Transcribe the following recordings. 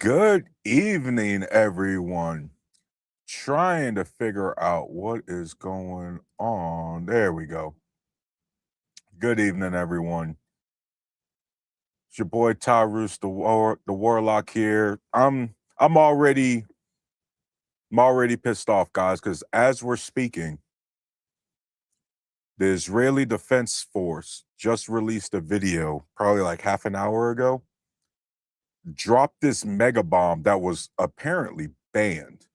Good evening, everyone. Trying to figure out what is going on. There we go. Good evening, everyone. It's your boy Tyrus, the Warlock here. I'm already pissed off, guys, because as we're speaking, the Israeli Defense Force just released a video, probably like half an hour ago, dropped this mega bomb that was apparently banned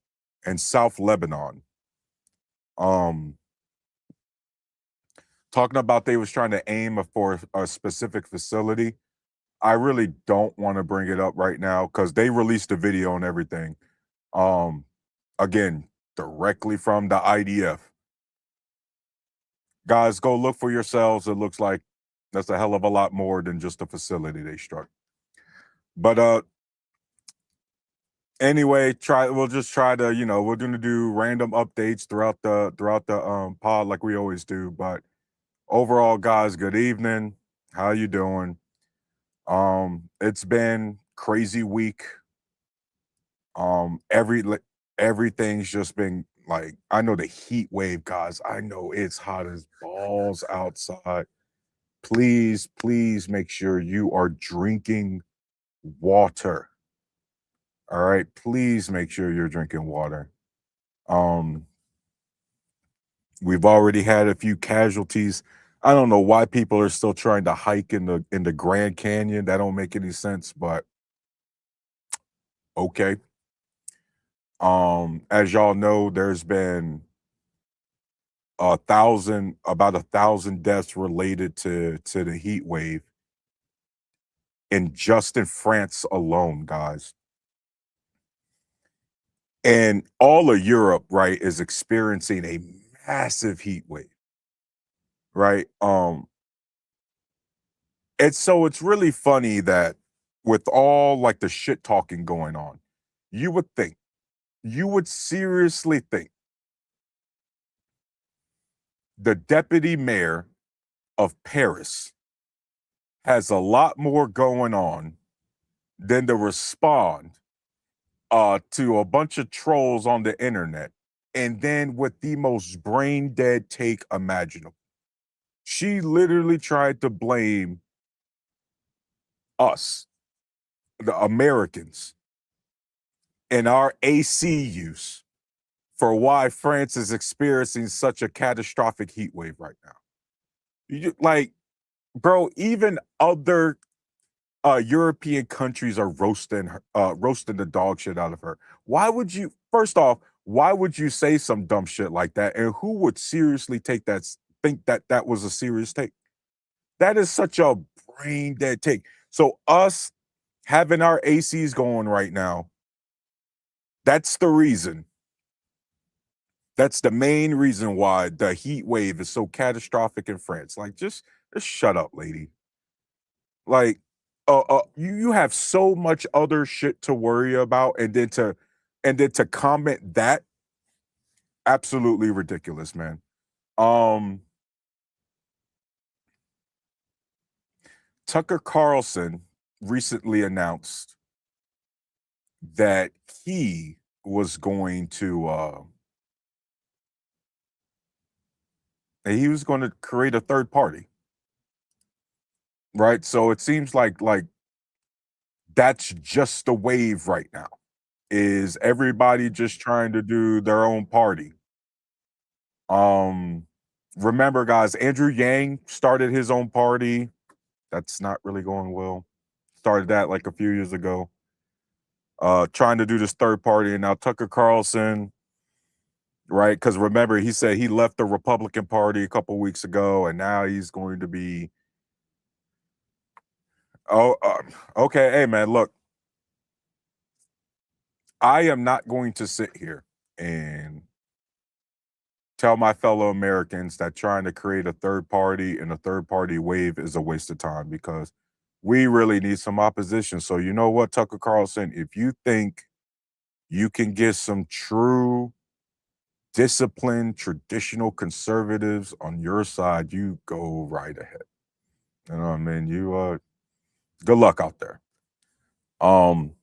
in South Lebanon. Um, Talking about they was trying to aim for a specific facility. I really don't want to bring it up right now because they released a video and everything. Um, Again, directly from the IDF. Guys, go look for yourselves. It looks like that's a hell of a lot more than just a facility they struck. But anyway, we'll just try to, we're gonna do random updates throughout the pod like we always do. But overall, guys, good evening. How you doing? It's been crazy week. Um, every li- Everything's just been like, I know the heat wave, guys. I know it's hot as balls outside. Please, please make sure you are drinking water. All right. Please make sure you're drinking water. Um, we've already had a few casualties. I don't know why people are still trying to hike in the Grand Canyon. That don't make any sense, but okay. As y'all know, there's been about 1,000 deaths related to the heat wave in just in France alone, guys. And all of Europe, right, is experiencing a massive heat wave, right? It's really funny that with all like the shit talking going on, you would think, you would seriously think the deputy mayor of Paris has a lot more going on than to respond to a bunch of trolls on the internet, and then with the most brain dead take imaginable. She literally tried to blame us, the Americans, and our AC use for why France is experiencing such a catastrophic heat wave right now. Like, bro, even other European countries are roasting the dog shit out of her. Why would you? First off, why would you say some dumb shit like that? And who would seriously think that that was a serious take? That is such a brain dead take. So us having our ACs going right now, that's the reason. That's the main reason why the heat wave is so catastrophic in France. Like, just shut up, lady. Like, you have so much other shit to worry about, and then to comment that, absolutely ridiculous, man. Um, Tucker Carlson recently announced that he was going to create a third party, right? So it seems like that's just the wave right now. Is everybody just trying to do their own party? Um, Remember, guys, Andrew Yang started his own party. That's not really going well. Started that like a few years ago. Trying to do this third party, and now Tucker Carlson, right? Because remember, he said he left the Republican Party a couple weeks ago, and now he's going to be. Oh, okay. Hey, man, look, I am not going to sit here and tell my fellow Americans that trying to create a third party and a third party wave is a waste of time because we really need some opposition. So, you know what, Tucker Carlson, if you think you can get some true, disciplined, traditional conservatives on your side, you go right ahead. You know what I mean? Good luck out there. Um,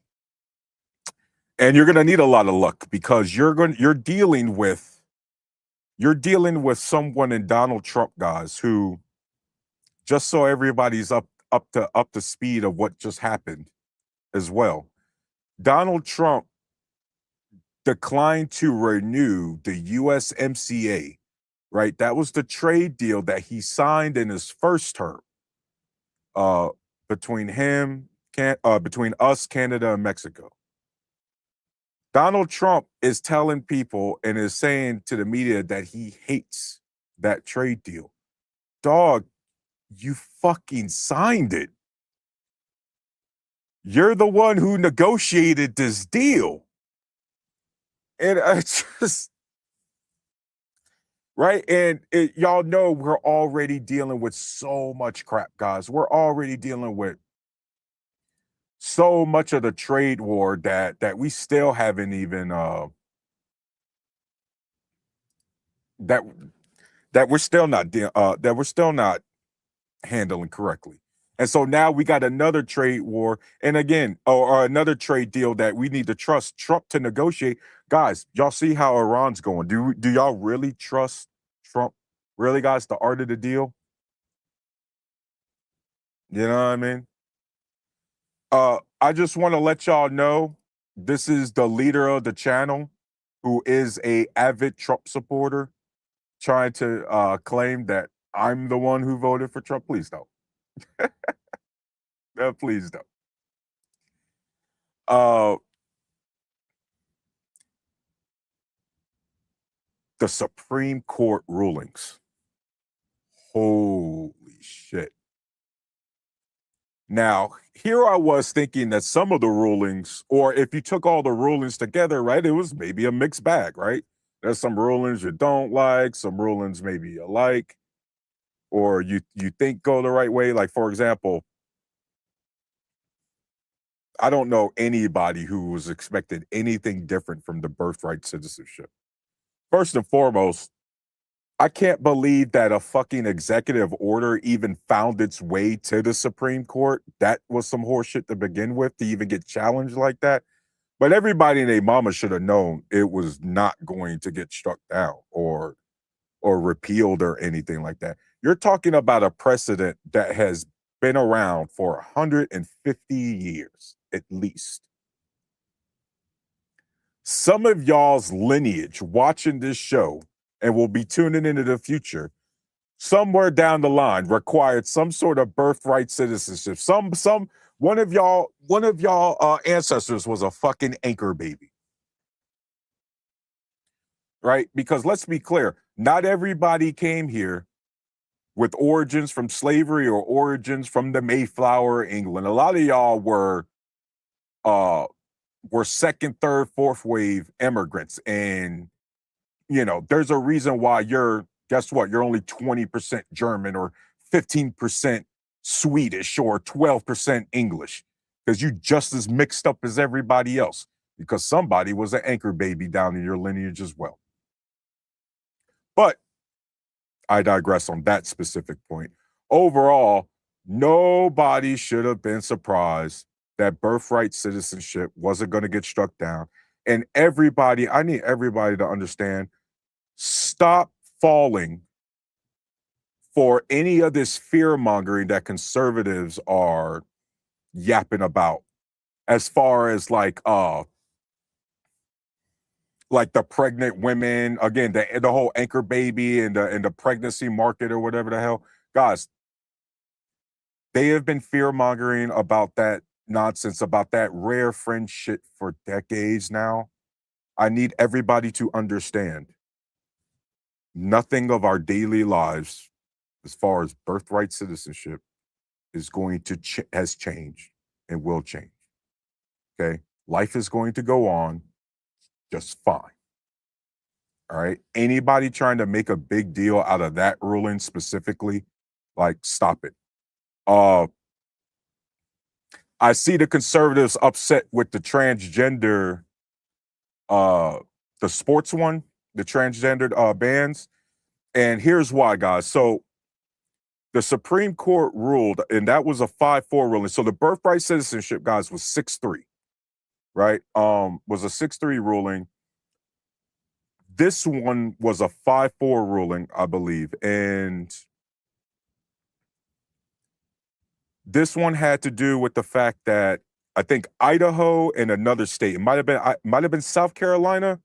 And you're gonna need a lot of luck because you're dealing with someone in Donald Trump, guys, who, just so everybody's up to speed of what just happened as well. Donald Trump declined to renew the USMCA, right? That was the trade deal that he signed in his first term, uh, between between us, Canada, and Mexico. Donald Trump is telling people and is saying to the media that he hates that trade deal. Dog, you fucking signed it. You're the one who negotiated this deal. And it's just, right? And y'all know we're already dealing with so much crap, guys. We're already dealing with so much of the trade war that we still haven't even that that we're still not handling correctly. And so now we got another trade war, and again, or another trade deal that we need to trust Trump to negotiate. Guys, y'all see how Iran's going? Do y'all really trust Trump? Really, guys, the art of the deal? You know what I mean? I just want to let y'all know this is the leader of the channel, who is a avid Trump supporter, trying to claim that I'm the one who voted for Trump. Please don't. Please don't. Uh, the Supreme Court rulings. Holy shit. Now, here I was thinking that some of the rulings, or if you took all the rulings together, right, it was maybe a mixed bag, right? There's some rulings you don't like, some rulings maybe you like, or you think go the right way. Like, for example, I don't know anybody who was expecting anything different from the birthright citizenship. First and foremost, I can't believe that a fucking executive order even found its way to the Supreme Court. That was some horseshit to begin with, to even get challenged like that. But everybody and their mama should have known it was not going to get struck down or repealed or anything like that. You're talking about a precedent that has been around for 150 years at least. Some of y'all's lineage watching this show and will be tuning into the future somewhere down the line required some sort of birthright citizenship. Some one of y'all ancestors was a fucking anchor baby, right? Because let's be clear, not everybody came here with origins from slavery or origins from the Mayflower, England. A lot of y'all uh were second, third, fourth wave immigrants, and there's a reason why guess what? You're only 20% German or 15% Swedish or 12% English, because you just as mixed up as everybody else, because somebody was an anchor baby down in your lineage as well. But I digress on that specific point. Overall, nobody should have been surprised that birthright citizenship wasn't going to get struck down. And I need everybody to understand, stop falling for any of this fear mongering that conservatives are yapping about, as far as like the pregnant women, again, the whole anchor baby and the pregnancy market or whatever the hell. Guys, they have been fear mongering about that nonsense, about that rare fringe shit for decades now. I need everybody to understand, nothing of our daily lives, as far as birthright citizenship, is going to has changed and will change. Okay, life is going to go on just fine. All right. Anybody trying to make a big deal out of that ruling specifically, like, stop it. I see the conservatives upset with the transgender, uh, the sports one, the transgendered bans. And here's why, guys. So the Supreme Court ruled, and that was a 5-4 ruling. So the birthright citizenship, guys, was 6-3. right? Was a 6-3 ruling. This one was a 5-4 ruling, I believe. And this one had to do with the fact that I think Idaho and another state, it might have been South Carolina,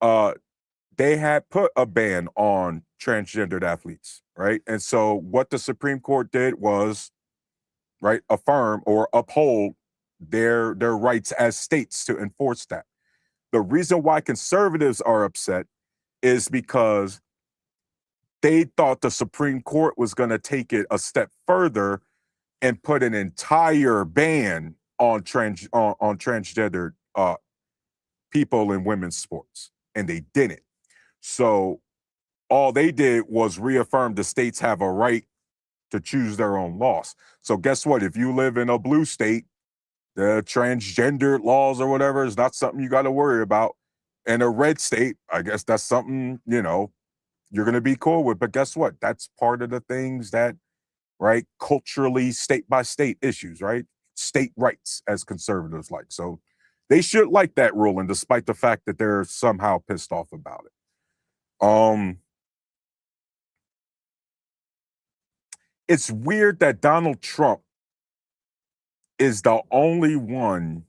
uh, they had put a ban on transgendered athletes, right? And so what the Supreme Court did was, right, affirm or uphold their rights as states to enforce that. The reason why conservatives are upset is because they thought the Supreme Court was going to take it a step further and put an entire ban on transgendered people in women's sports, and they didn't. So all they did was reaffirm the states have a right to choose their own laws. So guess what? If you live in a blue state, the transgendered laws or whatever is not something you got to worry about. In a red state, I guess that's something, you're going to be cool with. But guess what? That's part of the things that, right, culturally, state by state issues, right? State rights, as conservatives like. So they should like that ruling, despite the fact that they're somehow pissed off about it. It's weird that Donald Trump is the only one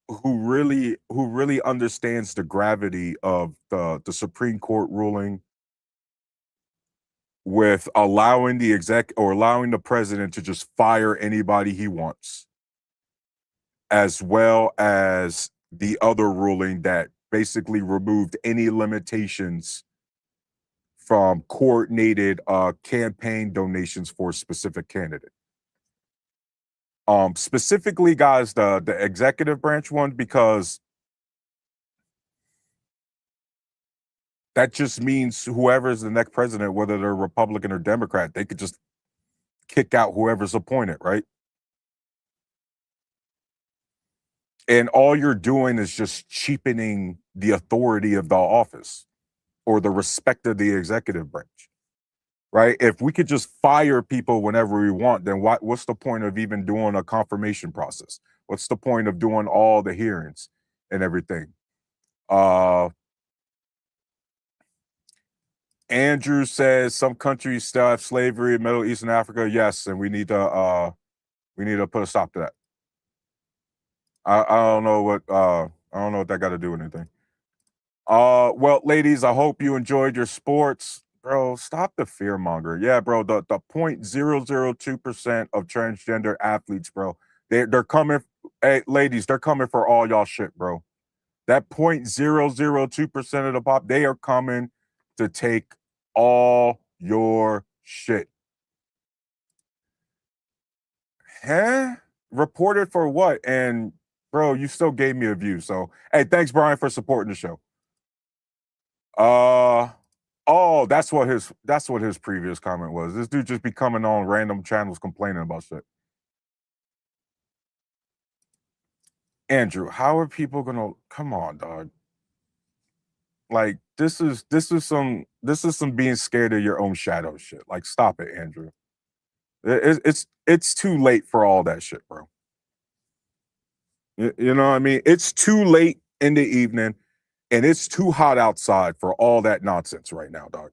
who really understands the gravity of the Supreme Court ruling with allowing the president to just fire anybody he wants, as well as the other ruling that basically removed any limitations from coordinated campaign donations for a specific candidate. Specifically, guys, the executive branch one, because that just means whoever's the next president, whether they're Republican or Democrat, they could just kick out whoever's appointed, right? And all you're doing is just cheapening the authority of the office or the respect of the executive branch, right? If we could just fire people whenever we want, then what's the point of even doing a confirmation process? What's the point of doing all the hearings and everything? Andrew says some countries still have slavery in Middle East and Africa. Yes, and we need to put a stop to that. I don't know what that got to do with anything. Well, ladies, I hope you enjoyed your sports. Bro, stop the fear monger. Yeah, bro, the 0.002% of transgender athletes, bro. They're coming. Hey, ladies, they're coming for all y'all shit, bro. That 0.002% of the pop, they are coming to take all your shit. Huh? Reported for what? And bro, you still gave me a view. So hey, thanks, Brian, for supporting the show. Oh, that's what his previous comment was. This dude just be coming on random channels complaining about shit. Andrew, how are people gonna come on, dog? Like this is some being scared of your own shadow shit. Like, stop it, Andrew. It's too late for all that shit, bro. You know what I mean? It's too late in the evening, and it's too hot outside for all that nonsense right now, dog.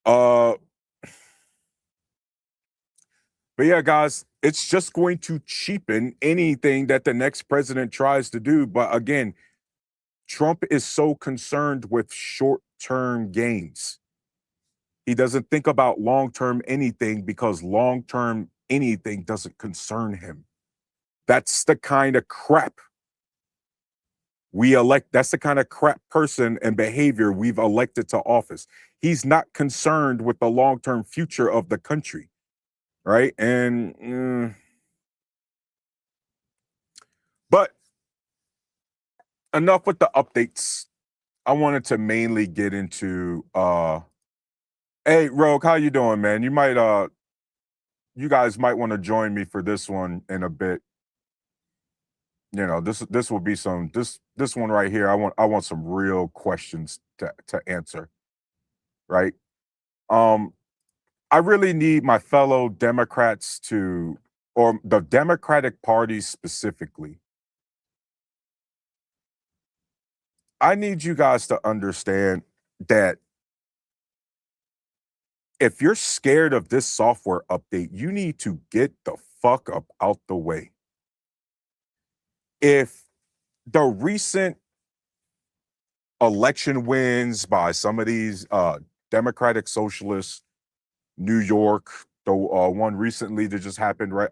Uh, but yeah, guys, it's just going to cheapen anything that the next president tries to do. But again, Trump is so concerned with short-term gains. He doesn't think about long-term anything because long-term anything doesn't concern him. That's the kind of crap we elect. That's the kind of crap person and behavior we've elected to office. He's not concerned with the long-term future of the country, right? But enough with the updates. I wanted to mainly get into hey Rogue, how you doing, man? You guys might want to join me for this one in a bit. This will be this one right here. I want some real questions to answer, right? Um I really need my fellow Democrats to, or the Democratic Party specifically, I need you guys to understand that if you're scared of this software update, you need to get the fuck up out the way. If the recent election wins by some of these Democratic Socialists, New York, the one recently that just happened right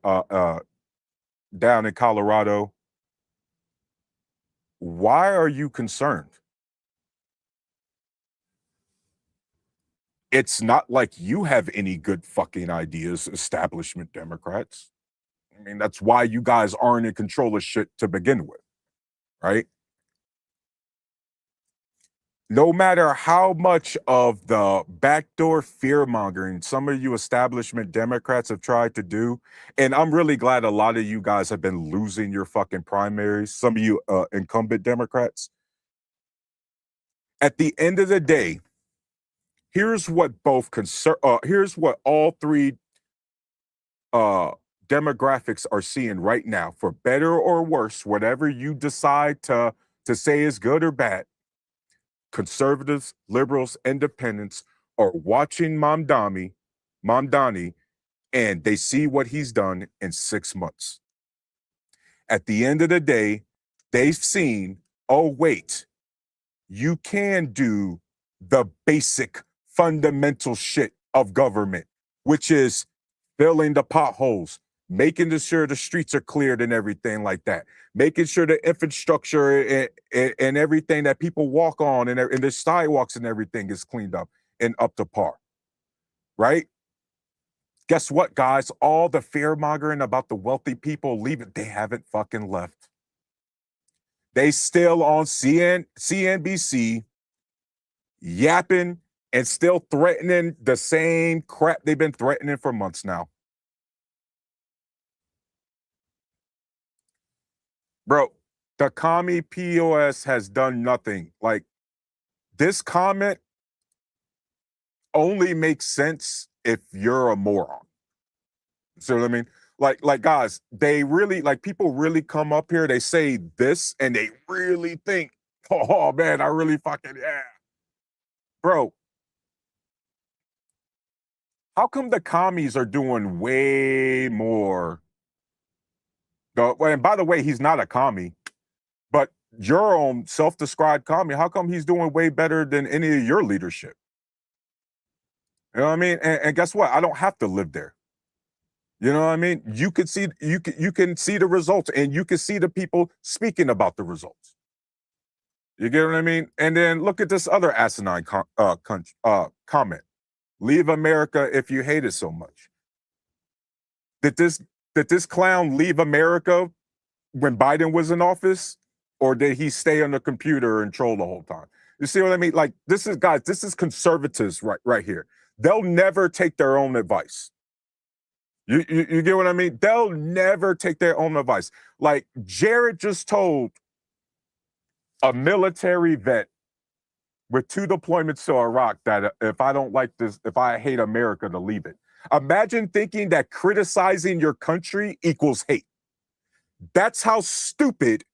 down in Colorado, why are you concerned? It's not like you have any good fucking ideas, establishment Democrats. I mean, that's why you guys aren't in control of shit to begin with, right? No matter how much of the backdoor fear mongering some of you establishment Democrats have tried to do, and I'm really glad a lot of you guys have been losing your fucking primaries, some of you incumbent Democrats. At the end of the day, here's what here's what all three uh, demographics are seeing right now, for better or worse, whatever you decide to say is good or bad. Conservatives, liberals, independents are watching Mamdani, and they see what he's done in 6 months. At the end of the day, they've seen, oh, wait, you can do the basic fundamental shit of government, which is filling the potholes, making sure the streets are cleared and everything like that, making sure the infrastructure and everything that people walk on and the sidewalks and everything is cleaned up and up to par, right? Guess what, guys? All the fear mongering about the wealthy people leaving, they haven't fucking left. They still on CNBC yapping and still threatening the same crap they've been threatening for months now. Bro, the commie POS has done nothing. Like, this comment only makes sense if you're a moron. See what I mean? Like guys, they really, like, people really come up here, they say this, and they really think, oh man, I really fucking, yeah. Bro, how come the commies are doing way more? And by the way, he's not a commie, but your own self-described commie, how come he's doing way better than any of your leadership? You know what I mean? And guess what? I don't have to live there. You know what I mean? You can see the results, and you can see the people speaking about the results. You get what I mean? And then look at this other asinine comment. Leave America if you hate it so much. Did this clown leave America when Biden was in office, or did he stay on the computer and troll the whole time? You see what I mean? Like, this is, guys, this is conservatives right here. They'll never take their own advice. You get what I mean? They'll never take their own advice. Like, Jared just told a military vet with 2 deployments to Iraq that if I don't like this, if I hate America, to leave it. Imagine thinking that criticizing your country equals hate. That's how stupid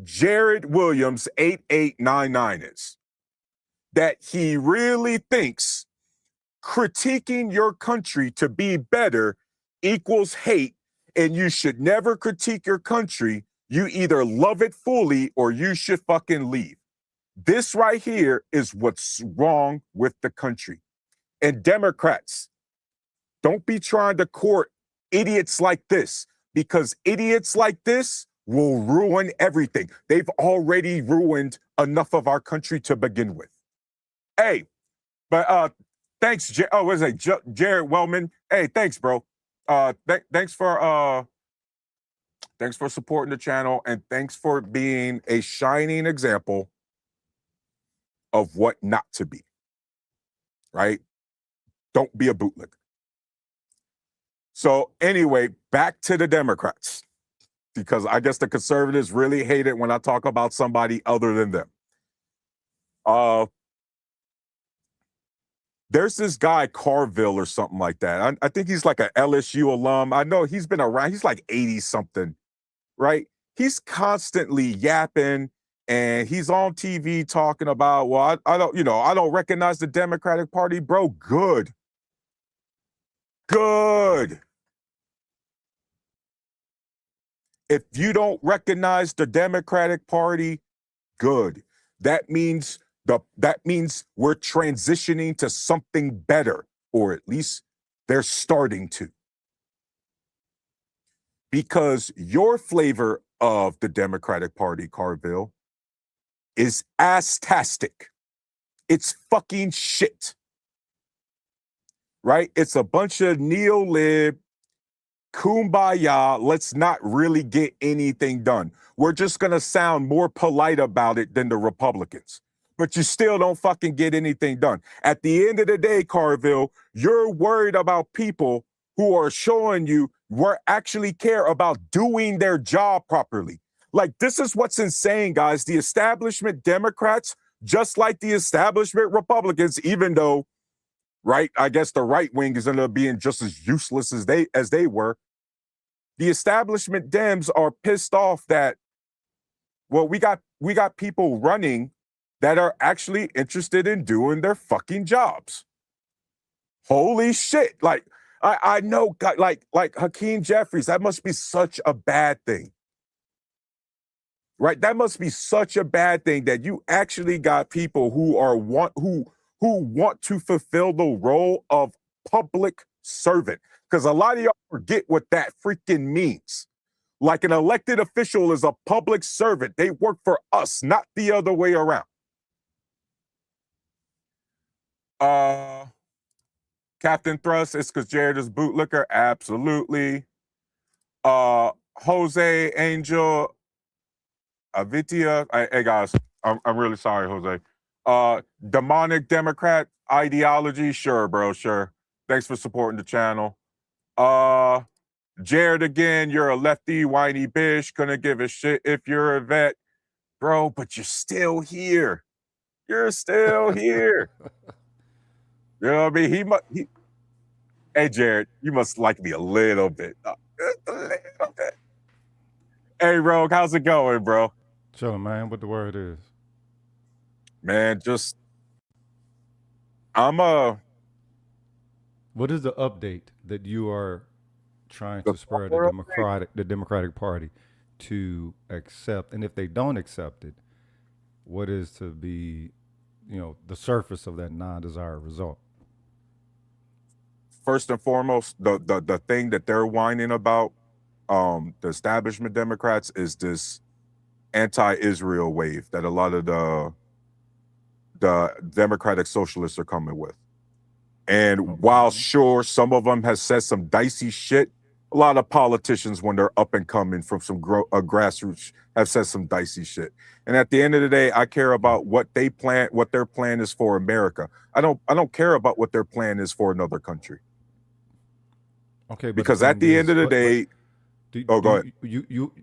Jared Williams 8899 is. That he really thinks critiquing your country to be better equals hate, and you should never critique your country. You either love it fully or you should fucking leave. This right here is what's wrong with the country. And Democrats, don't be trying to court idiots like this, because idiots like this will ruin everything. They've already ruined enough of our country to begin with. Hey, but thanks, what is it, Jared Wellman? Hey, thanks, bro. Thanks for supporting the channel, and thanks for being a shining example of what not to be. Right? Don't be a bootlicker. So anyway, back to the Democrats, because I guess the conservatives really hate it when I talk about somebody other than them. There's this guy Carville or something like that. I think he's like an LSU alum. I know he's been around. He's like 80 something, right? He's constantly yapping and he's on TV talking about, well, I don't, I don't recognize the Democratic Party, bro. Good. If you don't recognize the Democratic Party, good. That means we're transitioning to something better, or at least they're starting to. Because your flavor of the Democratic Party, Carville, is ass-tastic. It's fucking shit. Right? It's a bunch of neo-lib, kumbaya, let's not really get anything done. We're just going to sound more polite about it than the Republicans. But you still don't fucking get anything done. At the end of the day, Carville, you're worried about people who are showing you actually care about doing their job properly. Like, this is what's insane, guys. The establishment Democrats, just like the establishment Republicans, even though, right, I guess the right wing is ended up being just as useless as they were. The establishment Dems are pissed off that, well, we got people running that are actually interested in doing their fucking jobs. Holy shit. Like, I know, like Hakeem Jeffries, that must be such a bad thing. Right? That must be such a bad thing that you actually got people who want to fulfill the role of public servant. Because a lot of y'all forget what that freaking means. Like, an elected official is a public servant. They work for us, not the other way around. Captain Thrust, it's because Jared is bootlicker. Absolutely. Jose Angel Avitia. Hey guys, I'm really sorry, Jose. Demonic Democrat ideology. Sure, bro. Sure. Thanks for supporting the channel. Jared again, you're a lefty, whiny bitch. Couldn't give a shit if you're a vet. Bro, but you're still here. You're still here. You know what I mean? Hey, Jared, you must like me a little bit. Just a little bit. Hey, Rogue, how's it going, bro? Chilling, man. What the word is? Man, just What is the update that you are trying to spur the Democratic Party to accept? And if they don't accept it, what is to be, the surface of that non-desired result? First and foremost, the thing that they're whining about, the establishment Democrats, is this anti-Israel wave that a lot of the Democratic Socialists are coming with. And while sure, some of them has said some dicey shit, a lot of politicians, when they're up and coming from some grassroots, have said some dicey shit. And at the end of the day, I care about what their plan is for America. I don't care about what their plan is for another country. Okay, because at the end of the day, go ahead.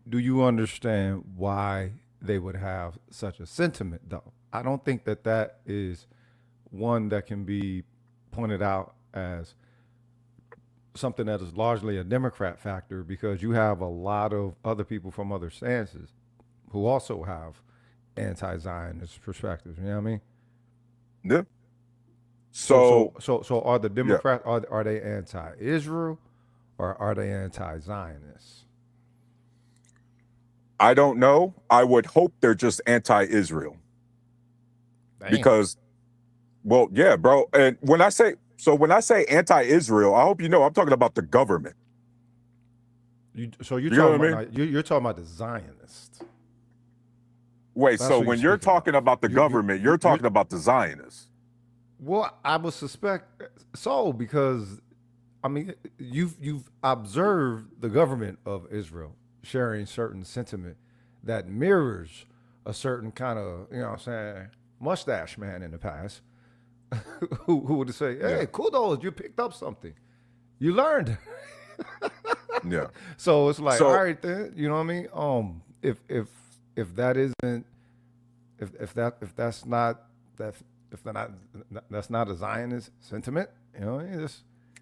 Do you understand why they would have such a sentiment, though? I don't think that is one that can be pointed out as something that is largely a Democrat factor, because you have a lot of other people from other stances who also have anti-Zionist perspectives. You know what I mean? Yeah. So are the Democrats, are they anti-Israel or are they anti-Zionists? I don't know. I would hope they're just anti-Israel. Damn. Because, well, yeah, bro. And when I say anti-Israel, I hope you know I'm talking about the government. You're talking about the Zionists. Wait, so when you're talking about the government, you're talking about the Zionists. Well, I would suspect so, because I mean, you've observed the government of Israel sharing certain sentiment that mirrors a certain kind of, mustache man in the past who would say, hey, kudos, you picked up something. You learned. Yeah. So it's like, all right then, you know what I mean? If that isn't, if that's not that If they're not, that's not a Zionist sentiment. You know,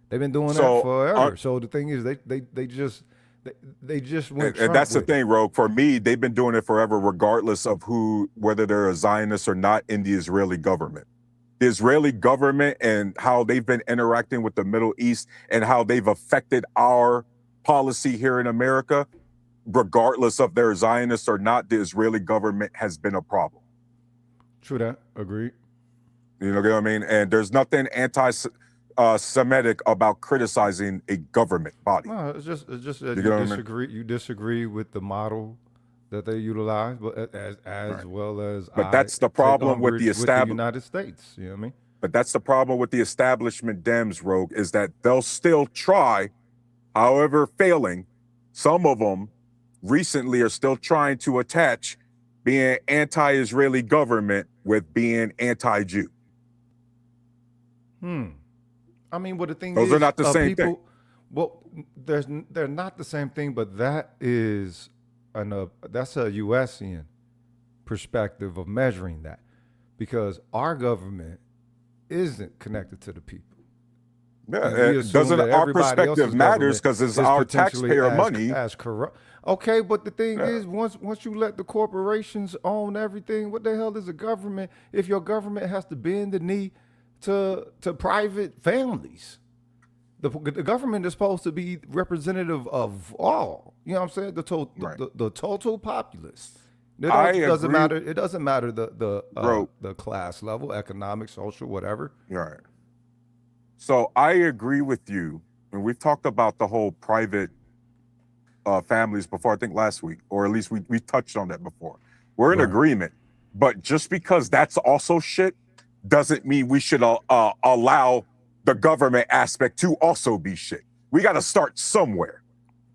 they've been doing that So, forever. So the thing is, they just went and Trump that's the with it. thing, Rogue. For me, they've been doing it forever, regardless of whether they're a Zionist or not in the Israeli government. The Israeli government and how they've been interacting with the Middle East and how they've affected our policy here in America, regardless of they're Zionists or not, the Israeli government has been a problem. True that. Agreed. You know what I mean? And there's nothing anti-Semitic about criticizing a government body. No, it's just that You you get what I mean? disagree. You disagree with the model that they utilize, but as Right. well as But I that's the take problem with umbrage the United States. You know what I mean? But that's the problem with the establishment Dems, Rogue, is that they'll still try, however failing. Some of them recently are still trying to attach being anti-Israeli government with being anti-Jew. I mean, well, the thing Those is, are not the same people, thing. well, they're not the same thing, but that is that's a U.S.ian perspective of measuring that, because our government isn't connected to the people. Yeah, And we it assume doesn't that our everybody perspective else's matters government because it's is our potentially taxpayer as, money. as corrupt. Okay, but the thing Yeah. is, once you let the corporations own everything, what the hell is a government if your government has to bend the knee to private families? The government is supposed to be representative of all. You know what I'm saying? Right. The total populace. I Doesn't agree. matter. It doesn't matter Bro. the class level, economic, social, whatever. Right. So I agree with you. And we've talked about the whole private families before, I think last week, or at least we touched on that before. We're in Right. agreement. But just because that's also shit doesn't mean we should allow the government aspect to also be shit. We got to start somewhere.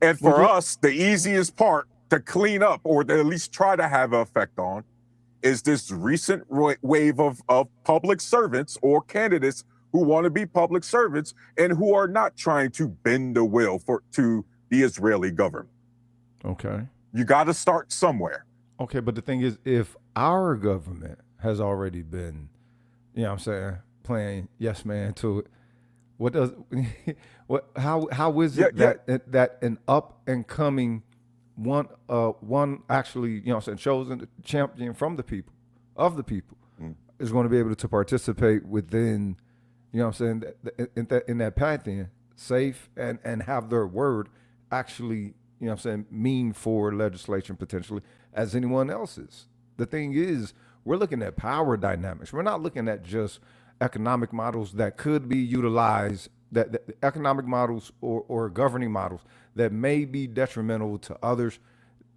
And for us, the easiest part to clean up or to at least try to have an effect on is this recent wave of public servants or candidates who want to be public servants and who are not trying to bend the will to the Israeli government. Okay. You got to start somewhere. Okay, but the thing is, if our government has already been, you know what I'm saying, playing yes man to it, what does how is it that an up and coming one actually, you know what I'm saying, chosen champion from the people, of the people, is going to be able to participate within, you know what I'm saying, in that pantheon, safe and have their word actually, you know what I'm saying, mean for legislation potentially as anyone else's. The thing is, we're looking at power dynamics. We're not looking at just economic models that could be utilized, that economic models or governing models that may be detrimental to others,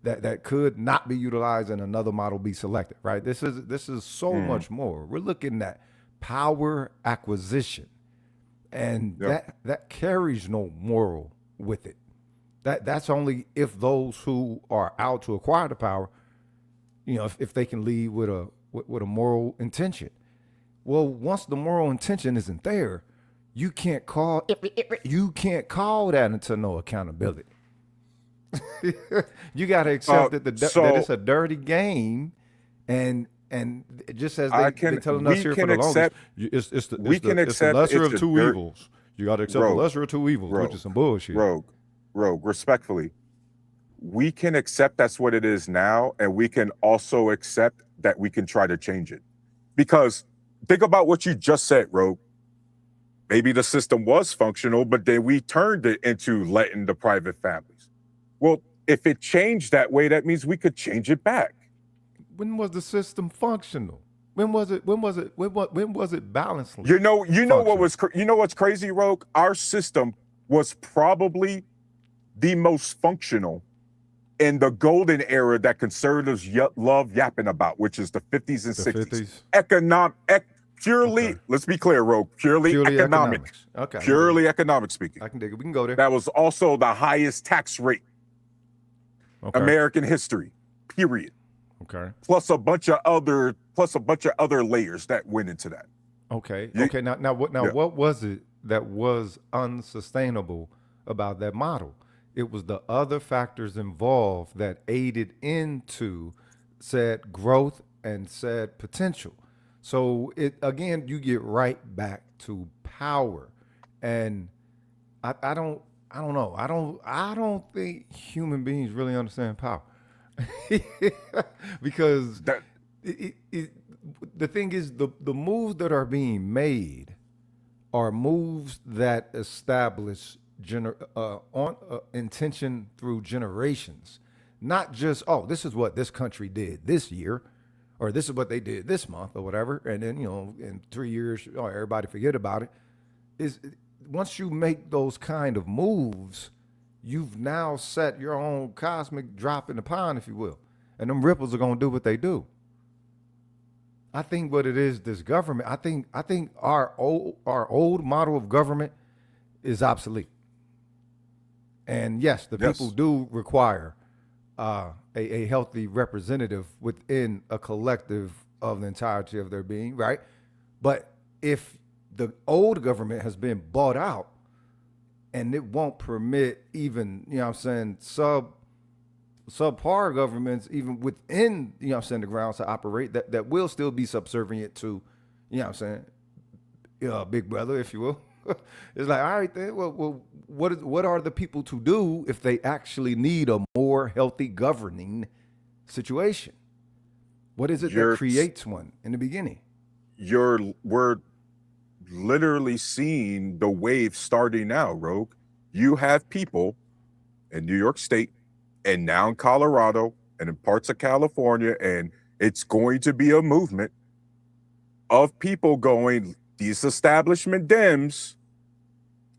that could not be utilized and another model be selected, right? This is so much more. We're looking at power acquisition, and that carries no moral with it. That's only if those who are out to acquire the power, you know, if they can lead with a moral intention. Well, once the moral intention isn't there, you can't call that into no accountability. You got to accept that it's a dirty game, and just as they're telling us here for the longest, it's the lesser of two evils. You got to accept the lesser of two evils, which is some bullshit. Rogue, respectfully, we can accept that's what it is now, and we can also accept that we can try to change it. Because think about what you just said, Rogue. Maybe the system was functional, but then we turned it into letting the private families. Well, if it changed that way, that means we could change it back. When was the system functional? When was it balanced? You know what's crazy, Rogue? Our system was probably the most functional in the golden era that conservatives love yapping about, which is the 50s and 60s. Purely, let's be clear, Rogue, purely economics. Okay. Purely economic speaking. I can dig it. We can go there. That was also the highest tax rate American history, period. Okay. Plus a bunch of other layers that went into that. Okay. What was it that was unsustainable about that model? It was the other factors involved that aided into said growth and said potential. So it again, you get right back to power, and I don't know. I don't think human beings really understand power because That it, the thing is the moves that are being made are moves that establish on intention through generations, not just this is what this country did this year, or this is what they did this month or whatever, and then in 3 years, everybody forget about it. Is once you make those kind of moves, you've now set your own cosmic drop in the pond, if you will, and them ripples are gonna do what they do. I think what it is, this government. I think our old model of government is obsolete. And yes, the people yes, do require a healthy representative within a collective of the entirety of their being, right? But if the old government has been bought out and it won't permit even, what I'm saying, subpar governments, even within, what I'm saying, the grounds to operate, that will still be subservient to, what I'm saying, big brother, if you will. It's like, all right, then, well, what are the people to do if they actually need a more healthy governing situation? What is it that you're creates one in the beginning? we're literally seeing the wave starting now, Rogue. You have people in New York State and now in Colorado and in parts of California, and it's going to be a movement of people going, these establishment Dems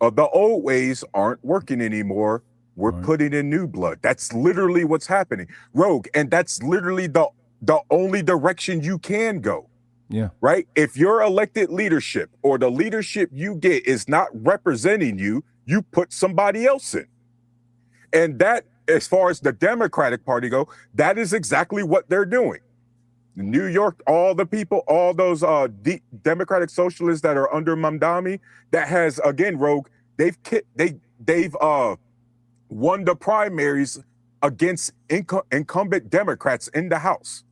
of the old ways aren't working anymore. We're Right. putting in new blood. That's literally what's happening, Rogue, and that's literally the only direction you can go. Yeah. Right? If your elected leadership or the leadership you get is not representing you, you put somebody else in. And that, as far as the Democratic Party go, that is exactly what they're doing. New York, all the people, all those Democratic socialists that are under Mamdani, that has, again, Rogue, they've won the primaries against incumbent Democrats in the House.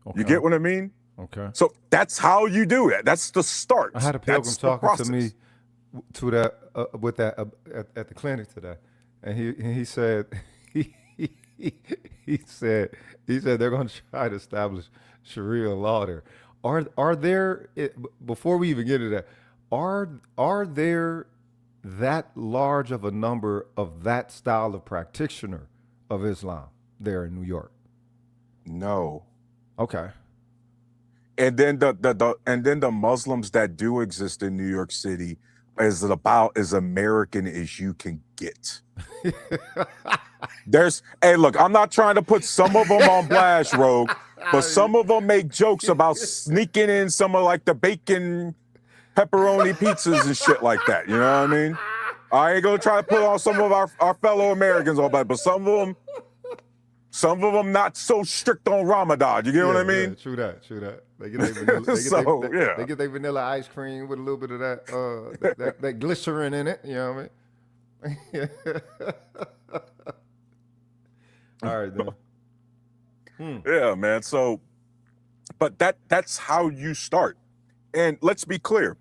Okay. You get what I mean? Okay. So that's how you do it. That's the start. I had a pilgrim That's the talking to process. me to that with that at the clinic today, and he said he said they're going to try to establish Sharia law there. Are there before we even get to that, are there that large of a number of that style of practitioner of Islam there in New York? No. Okay. And then the Muslims that do exist in New York City is about as American as you can get. Hey, look, I'm not trying to put some of them on blast, Rogue, but some of them make jokes about sneaking in some of like the bacon pepperoni pizzas and shit like that. You know what I mean? I ain't gonna try to put on some of our fellow Americans on that, but some of them not so strict on Ramadan. You get what I mean? Yeah, true that. They get their vanilla, they get their vanilla ice cream with a little bit of that glycerin in it. You know what I mean? All right, then. Yeah, man. So, but that's how you start. And let's be clear.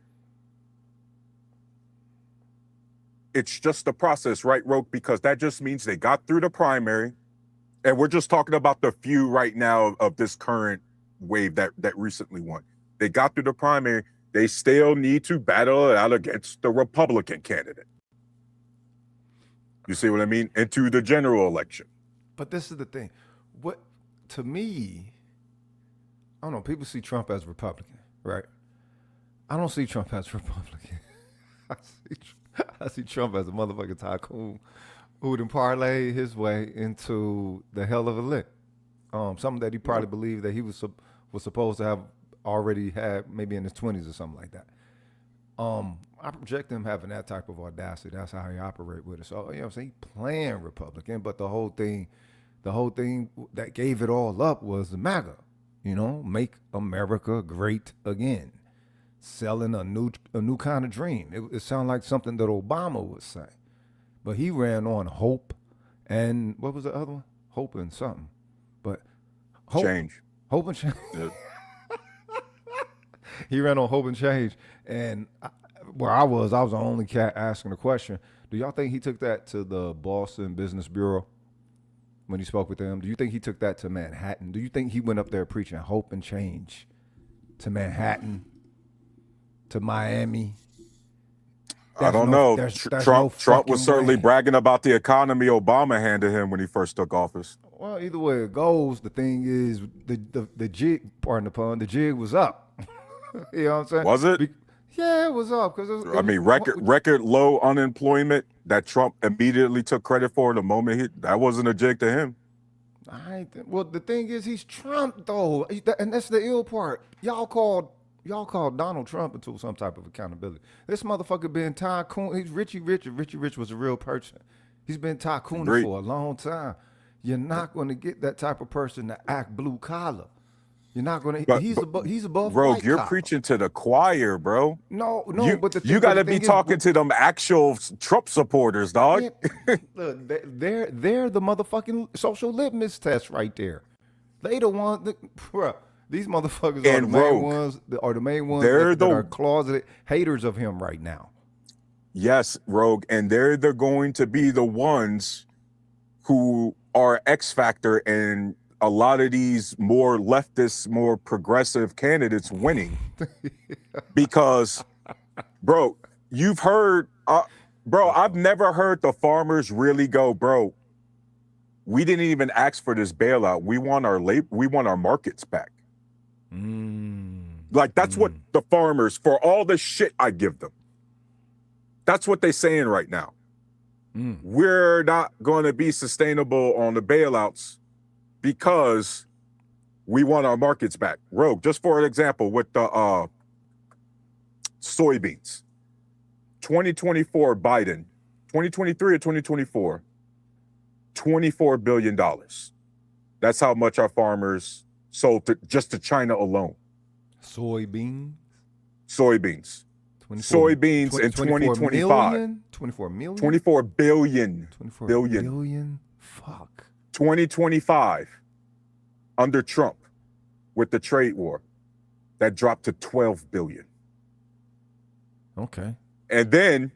It's just a process, right, Roke? Because that just means they got through the primary. And we're just talking about the few right now of this current wave that recently won. They got through the primary. They still need to battle it out against the Republican candidate. You see what I mean? Into the general election. But this is the thing. What, to me, I don't know, people see Trump as Republican, right? I don't see Trump as Republican. I see Trump as a motherfucking tycoon who would parlay his way into the hell of a lick. Something that he probably believed that he was supposed to have already had maybe in his 20s or something like that. I project him having that type of audacity. That's how he operate with it. So, you know what I'm saying? He playing Republican, but the whole thing that gave it all up was the MAGA. You know, make America great again. Selling a new kind of dream. It sounded like something that Obama would say. But he ran on hope and what was the other one? Hope and something. But hope, Change. Hope and change. Yeah. He ran on hope and change. And where I was the only cat asking the question. Do y'all think he took that to the Boston Business Bureau when he spoke with them? Do you think he took that to Manhattan? Do you think he went up there preaching hope and change to Manhattan, to Miami? I don't know. Trump was certainly way. bragging about the economy Obama handed him when he first took office. Well, either way it goes, the thing is the jig, pardon the pun, the jig was up. You know what I'm saying? Was it? Yeah, it was up because record low unemployment that Trump immediately took credit for the moment that wasn't a jig to him. Well, the thing is, he's Trump though, and that's the ill part. Y'all called Donald Trump into some type of accountability. This motherfucker been tycoon. He's Richie Rich. If Richie Rich was a real person, he's been tycooning for a long time. You're not going to get that type of person to act blue collar. You're not going to. He's above. Rogue, you're collar. Preaching to the choir, bro. No. But you got to be talking to them actual Trump supporters, dog. Man, look, they're the motherfucking social litmus test right there. They the ones that, bro. These motherfuckers are the main ones. Are the main ones that are closeted haters of him right now. Yes, Rogue, and they're going to be the ones who are X factor and a lot of these more leftist, more progressive candidates winning. Because, bro, you've heard, I've never heard the farmers really go, bro, we didn't even ask for this bailout. We want our markets back. Like, that's what the farmers, for all the shit I give them, that's what they're saying right now. We're not going to be sustainable on the bailouts because we want our markets back. Rogue, just for an example, with the soybeans, 2024 Biden, 2023 or 2024, $24 billion. That's how much our farmers sold just to China alone. Soybeans. Soybeans in 2025. 24 million? 24 billion. 24 billion. billion? Fuck. 2025, under Trump, with the trade war, that dropped to 12 billion. Okay. And then,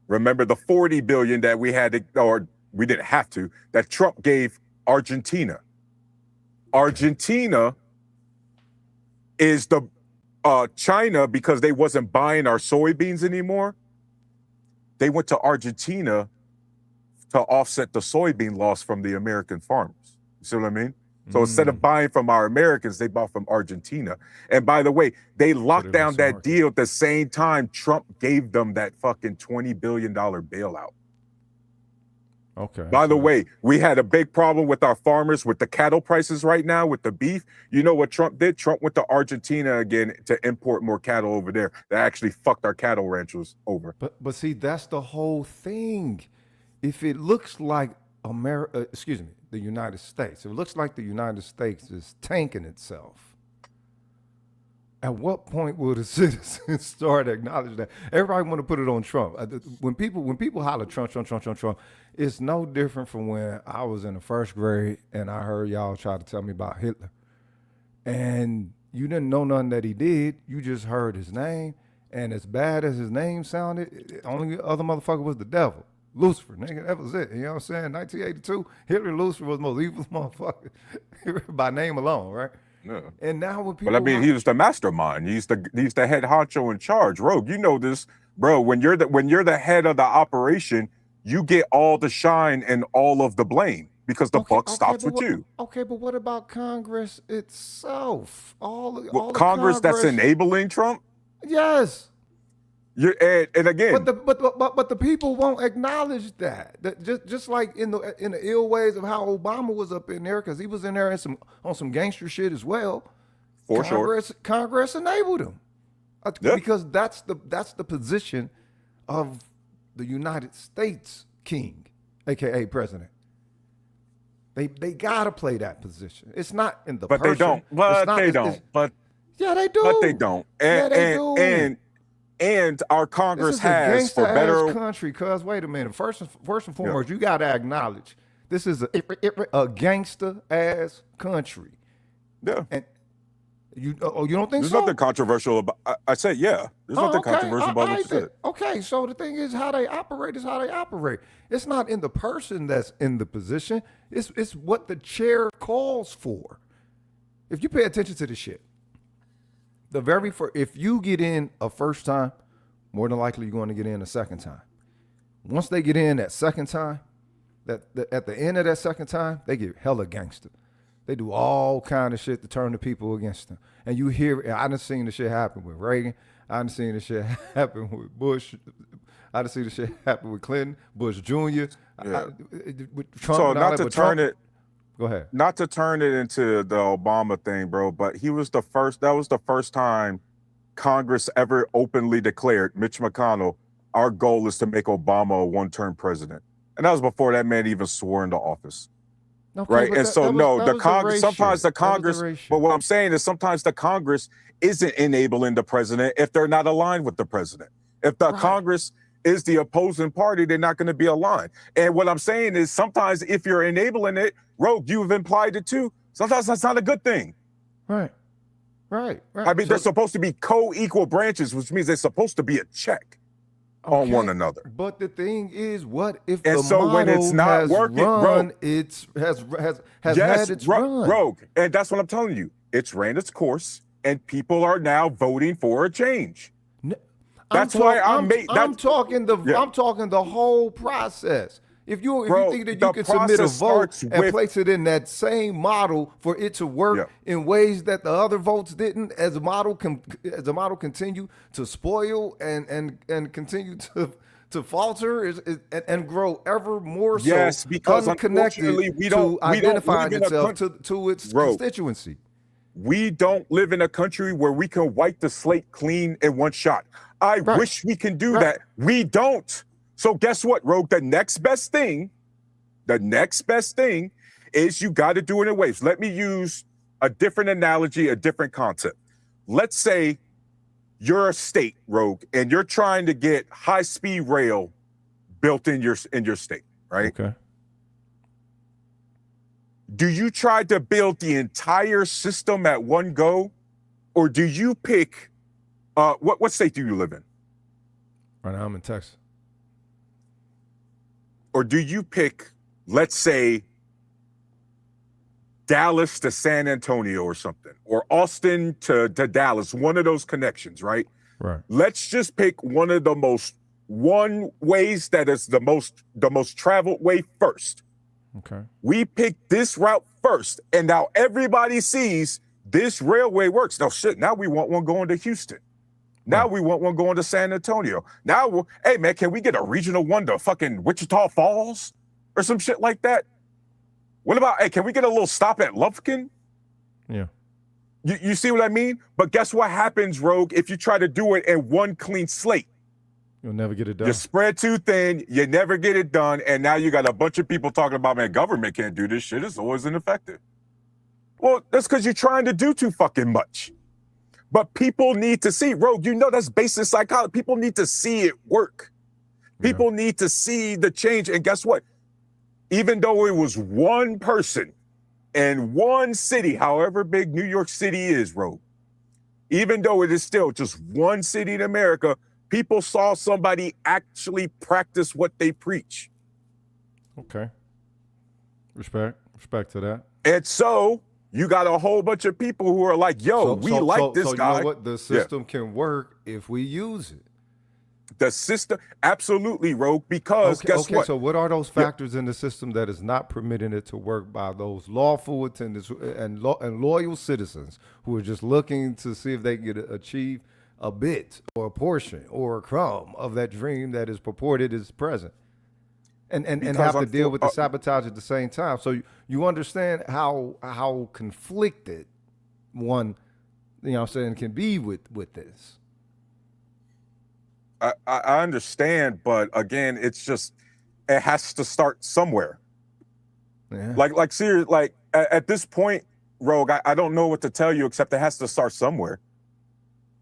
remember the 40 billion that we had, or we didn't have to, that Trump gave Argentina. Argentina is the China, because they wasn't buying our soybeans anymore. They went to Argentina to offset the soybean loss from the American farmers. You see what I mean? So instead of buying from our Americans, they bought from Argentina. And by the way, they locked down that deal at the same time Trump gave them that fucking $20 billion bailout. Okay. By the way, we had a big problem with our farmers with the cattle prices right now, with the beef. You know what Trump did? Trump went to Argentina again to import more cattle over there. That actually fucked our cattle ranchers over. But see, that's the whole thing. If it looks like the United States, if it looks like the United States is tanking itself, at what point will the citizens start acknowledging that? Everybody want to put it on Trump. When people holler Trump, it's no different from when I was in the first grade and I heard y'all try to tell me about Hitler. And you didn't know nothing that he did. You just heard his name. And as bad as his name sounded, the only other motherfucker was the devil. Lucifer, nigga, that was it. You know what I'm saying? 1982, Hitler and Lucifer was the most evil motherfucker by name alone, right? Yeah. And now when people, but I mean, he was the mastermind. He's the head honcho in charge. Rogue, you know this, bro. When you're the head of the operation, you get all the shine and all of the blame because the buck stops with you. Okay, but what about Congress itself? All Congress that's enabling Trump. Yes. And again, but the people won't acknowledge that. Just like in the ill ways of how Obama was up in there, because he was in there on some gangster shit as well. Congress enabled him, because that's the position of the United States king, aka president. They gotta play that position. It's not in the. But person. They don't. But they don't. But yeah, they do. But they don't. And our Congress has, for better country. Cause wait a minute. First and foremost, you got to acknowledge this is a gangster ass country. Yeah. And You don't think There's so? nothing controversial about. I said, yeah. There's nothing controversial about what you said. Okay, so the thing is, how they operate is how they operate. It's not in the person that's in the position. It's what the chair calls for. If you pay attention to this shit, if you get in a first time, more than likely you're going to get in a second time. Once they get in that second time, at the end of that second time, they get hella gangster. They do all kind of shit to turn the people against them. And you hear, I done seen the shit happen with Reagan. I done seen the shit happen with Bush. I done seen the shit happen with Clinton, Bush Jr. Yeah. With Trump. So not to turn it. Go ahead. Not to turn it into the Obama thing, bro, but he was the first. That was the first time Congress ever openly declared, Mitch McConnell, our goal is to make Obama a one-term president. And that was before that man even swore into office. Okay, right. And so, the Congress, sometimes the Congress, but what I'm saying is sometimes the Congress isn't enabling the president if they're not aligned with the president. If the Congress is the opposing party, they're not going to be aligned. And what I'm saying is sometimes if you're enabling it, Rogue, you've implied it too. Sometimes that's not a good thing. Right. I mean, they're supposed to be co-equal branches, which means they're supposed to be a check on one another. But the thing is, what if and the so model when it's not has working, run, Rogue, has had its run? Rogue, and that's what I'm telling you. It's ran its course, and people are now voting for a change. I'm talking the whole process. If you think that you can submit a vote and place it in that same model for it to work in ways that the other votes didn't, as the model continue to spoil and continue to falter and grow ever more because unconnected we don't identifying itself to its constituency. We don't live in a country where we can wipe the slate clean in one shot. I wish we can do that. We don't. So guess what, Rogue? The next best thing is you got to do it in waves. Let me use a different analogy, a different concept. Let's say you're a state, Rogue, and you're trying to get high-speed rail built in your state, right? Okay. Do you try to build the entire system at one go, or do you pick what state do you live in? Right now I'm in Texas. Or do you pick, let's say, Dallas to San Antonio or something, or Austin to Dallas, one of those connections, right? Right. Let's just pick one of the ways that is the most traveled way first. Okay. We pick this route first, and now everybody sees this railway works. Now we want one going to Houston. Now we want one going to San Antonio. Now, hey, man, can we get a regional one to fucking Wichita Falls or some shit like that? What about, hey, can we get a little stop at Lufkin? Yeah. You see what I mean? But guess what happens, Rogue, if you try to do it in one clean slate? You'll never get it done. You spread too thin, you never get it done, and now you got a bunch of people talking about, man, government can't do this shit. It's always ineffective. Well, that's because you're trying to do too fucking much. But people need to see, Rogue, that's basic psychology. People need to see it work. People need to see the change. And guess what? Even though it was one person in one city, however big New York City is, Rogue, even though it is still just one city in America, people saw somebody actually practice what they preach. Okay. Respect to that. And so you got a whole bunch of people who are like, yo, we like this guy. You know what? The system can work if we use it. The system, absolutely, Rogue, because guess what? So what are those factors in the system that is not permitting it to work by those lawful attendants and loyal citizens who are just looking to see if they can achieve a bit or a portion or a crumb of that dream that is purported is present? And have to deal with the sabotage at the same time. So you understand how conflicted one, can be with this. I understand, but again, it's just, it has to start somewhere. Yeah. Like seriously, like at this point, Rogue, I don't know what to tell you except it has to start somewhere.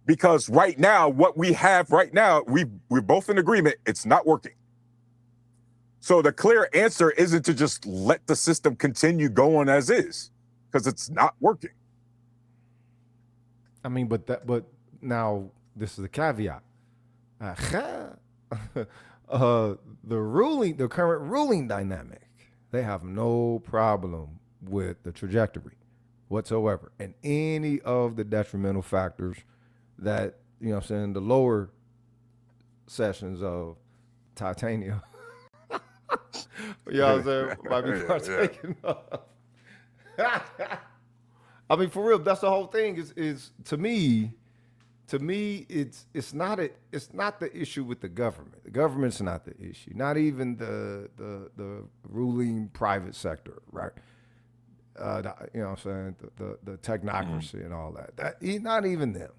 Because right now, what we have right now, we're both in agreement, it's not working. So the clear answer isn't to just let the system continue going as is, because it's not working. I mean, but now this is the caveat. The current ruling dynamic, they have no problem with the trajectory whatsoever, and any of the detrimental factors that what I'm saying, the lower sessions of titanium, what I'm saying, might be partaking of. I mean, for real, that's the whole thing. Is to me, it's not the issue with the government. The government's not the issue. Not even the ruling private sector, right? You know what I'm saying? The technocracy and all that. Not even them.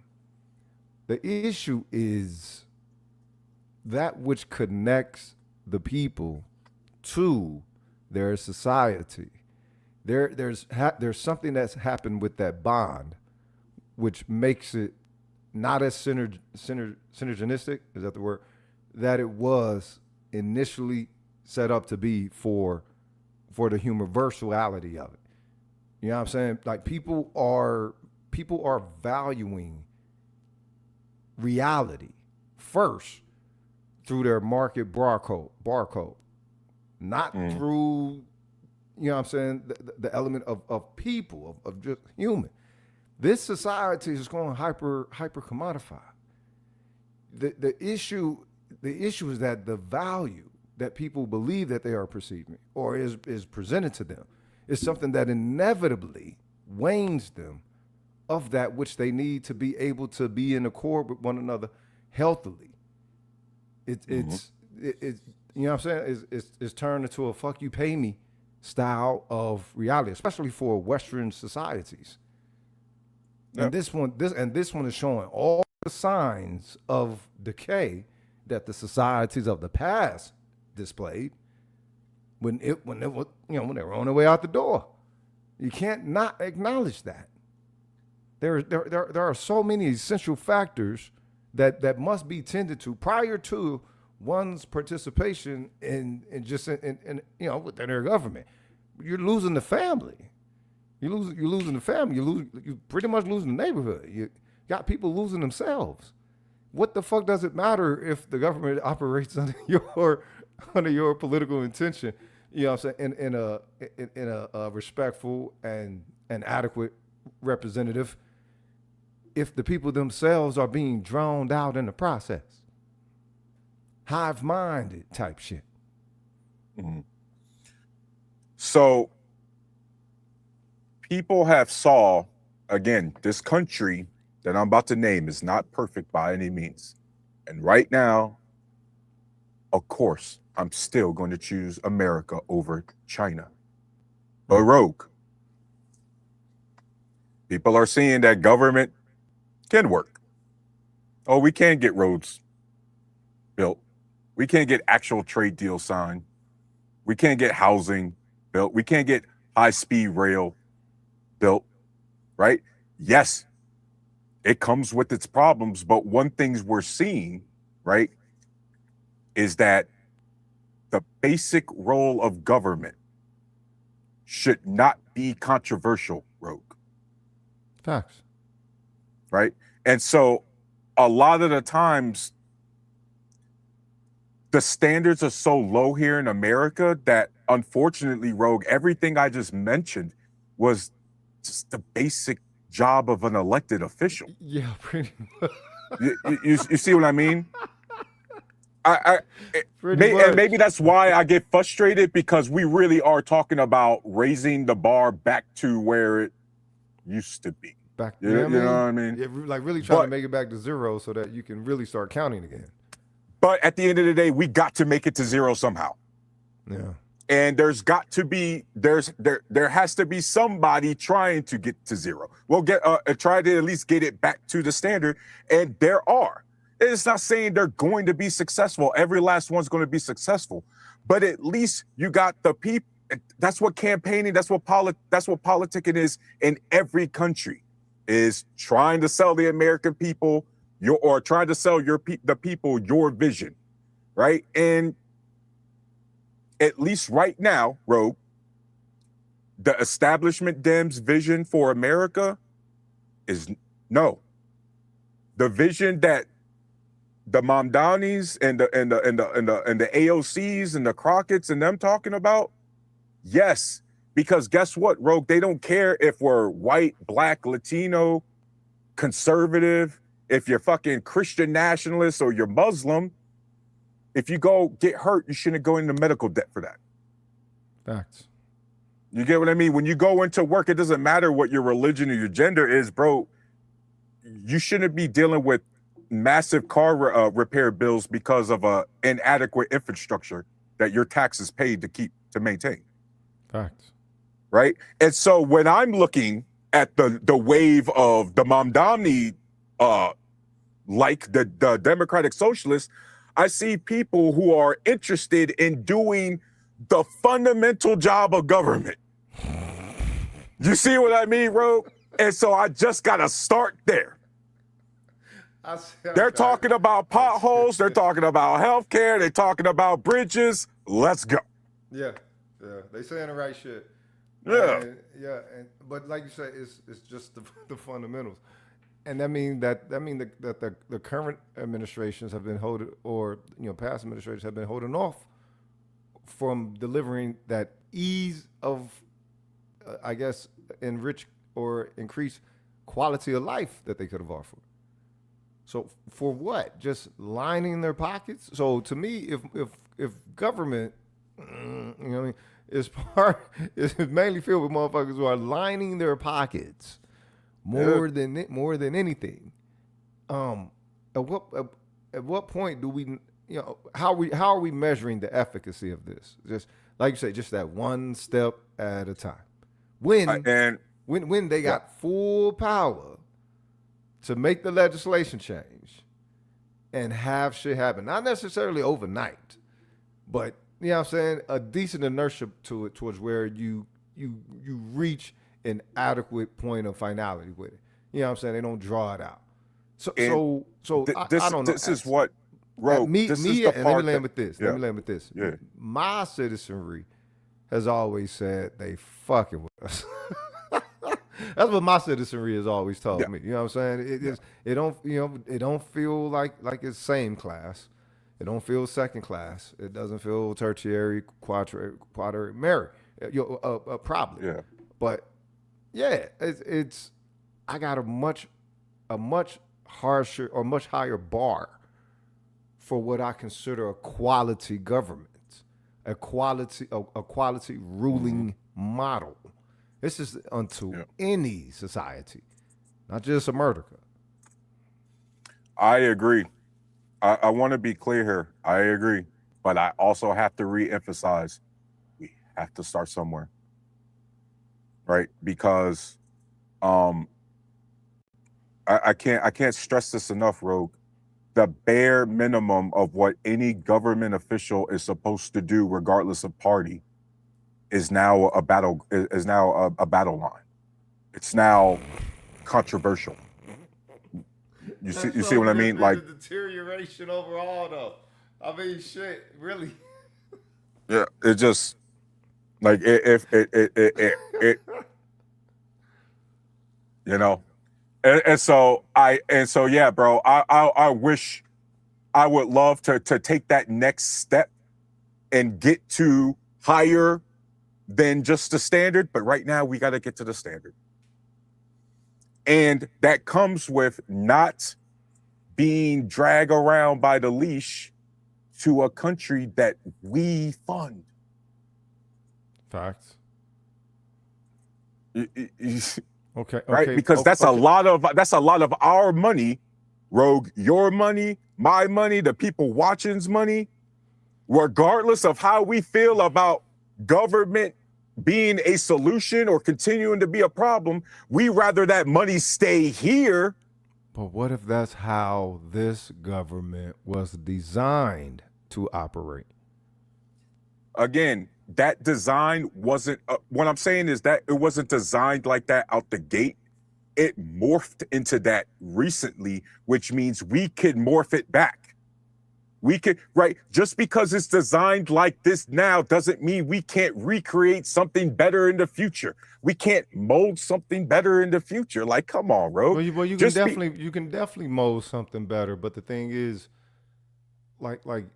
The issue is that which connects the people to their society. There's something that's happened with that bond, which makes it not as synergistic, is that the word, that it was initially set up to be for the universality of it. You know what I'm saying? Like people are valuing reality first through their market barcode, not through, you know what I'm saying, the element of people, of just human. This society is going hyper commodified. The issue is that the value that people believe that they are perceiving or is presented to them is something that inevitably wanes them of that which they need to be able to be in accord with one another healthily. It's you know what I'm saying? It's turned into a fuck you pay me style of reality, especially for Western societies. Yep. And this one is showing all the signs of decay that the societies of the past displayed when they were on their way out the door. You can't not acknowledge that. There are so many essential factors that must be tended to prior to one's participation in within their government. You're losing the family. You're losing the family. You pretty much losing the neighborhood. You got people losing themselves. What the fuck does it matter if the government operates under your political intention? You know what I'm saying, in a respectful and adequate representative, if the people themselves are being drowned out in the process. Hive-minded type shit. Mm-hmm. So people have saw, again, this country that I'm about to name is not perfect by any means. And right now, of course, I'm still going to choose America over China. But rogue. People are seeing that government can work. Oh, we can get roads built. We can't get actual trade deals signed. We can't get housing built. We can't get high-speed rail built, right? Yes, it comes with its problems, but one thing we're seeing, right, is that the basic role of government should not be controversial, rogue. Facts. Right? And so a lot of the times, the standards are so low here in America that unfortunately, rogue, everything I just mentioned was just the basic job of an elected official. Yeah, pretty much. You see what I mean? And maybe that's why I get frustrated, because we really are talking about raising the bar back to where it used to be. You know what I mean? Yeah, like really trying to make it back to zero so that you can really start counting again. But at the end of the day, we got to make it to zero somehow. Yeah. And there has to be somebody trying to get to zero. We'll try to at least get it back to the standard. And there are. It's not saying they're going to be successful. Every last one's going to be successful. But at least you got the people. That's what campaigning, that's what politicking is in every country, is trying to sell the American people or trying to sell the people your vision, right? And at least right now, Rogue, the establishment Dems' vision for America is no. the vision that the Mamdanis and the AOCs and the Crockett's and them talking about, yes, because guess what, Rogue? They don't care if we're white, black, Latino, conservative, if you're fucking Christian nationalist or you're Muslim. If you go get hurt, you shouldn't go into medical debt for that. Facts. You get what I mean? When you go into work, it doesn't matter what your religion or your gender is, bro. You shouldn't be dealing with massive car repair bills because of a inadequate infrastructure that your taxes paid to maintain. Facts. Right? And so when I'm looking at the wave of the Mamdani, like the Democratic Socialists, I see people who are interested in doing the fundamental job of government. You see what I mean, Rogue? And so I just got to start there. They're talking about potholes. They're talking about healthcare. They're talking about bridges. Let's go. Yeah. They saying the right shit. Yeah. But like you said, it's just the fundamentals. And that mean that the current administrations have been holding, or past administrations have been holding off from delivering that ease of, I guess, enrich or increase quality of life that they could have offered. So for what? Just lining their pockets? So to me, if government, is mainly filled with motherfuckers who are lining their pockets more than anything. At what point do we, how are we measuring the efficacy of this? Just like you say, just that one step at a time. When they got full power to make the legislation change and have shit happen, not necessarily overnight, but you know what I'm saying, a decent inertia to it towards where you reach an adequate point of finality with it. You know what I'm saying? They don't draw it out. I don't know. This is what, Rogue, this is the part. Let me land with this. Yeah. Let me land with this. Yeah. My citizenry has always said they fucking with us. That's what my citizenry has always told me. You know what I'm saying? It don't feel like it's same class. It don't feel second class. It doesn't feel tertiary, quaternary, probably. Yeah. But yeah, it's I got a much harsher or much higher bar for what I consider a quality government, a quality ruling model. This is unto any society, not just America. I agree. I want to be clear here. I agree. But I also have to re-emphasize, we have to start somewhere. Right? Because I can't stress this enough, Rogue. The bare minimum of what any government official is supposed to do, regardless of party, is now a battle line. It's now controversial. You see what I mean? Like deterioration overall, though. I mean, shit, really. Yeah, it just like it and so yeah, bro. I wish I would love to take that next step and get to higher than just the standard, but right now we got to get to the standard. And that comes with not being dragged around by the leash to a country that we fund. Facts. Okay. Right? Because that's a lot of our money, Rogue, your money, my money, the people watching's money, regardless of how we feel about government being a solution or continuing to be a problem, we rather that money stay here. But what if that's how this government was designed to operate? Again, that design wasn't, what I'm saying is that it wasn't designed like that out the gate. It morphed into that recently, which means we could morph it back. We can, right? Just because it's designed like this now doesn't mean we can't recreate something better in the future. We can't mold something better in the future. Like, come on, Rogue. You can definitely mold something better. But the thing is, like like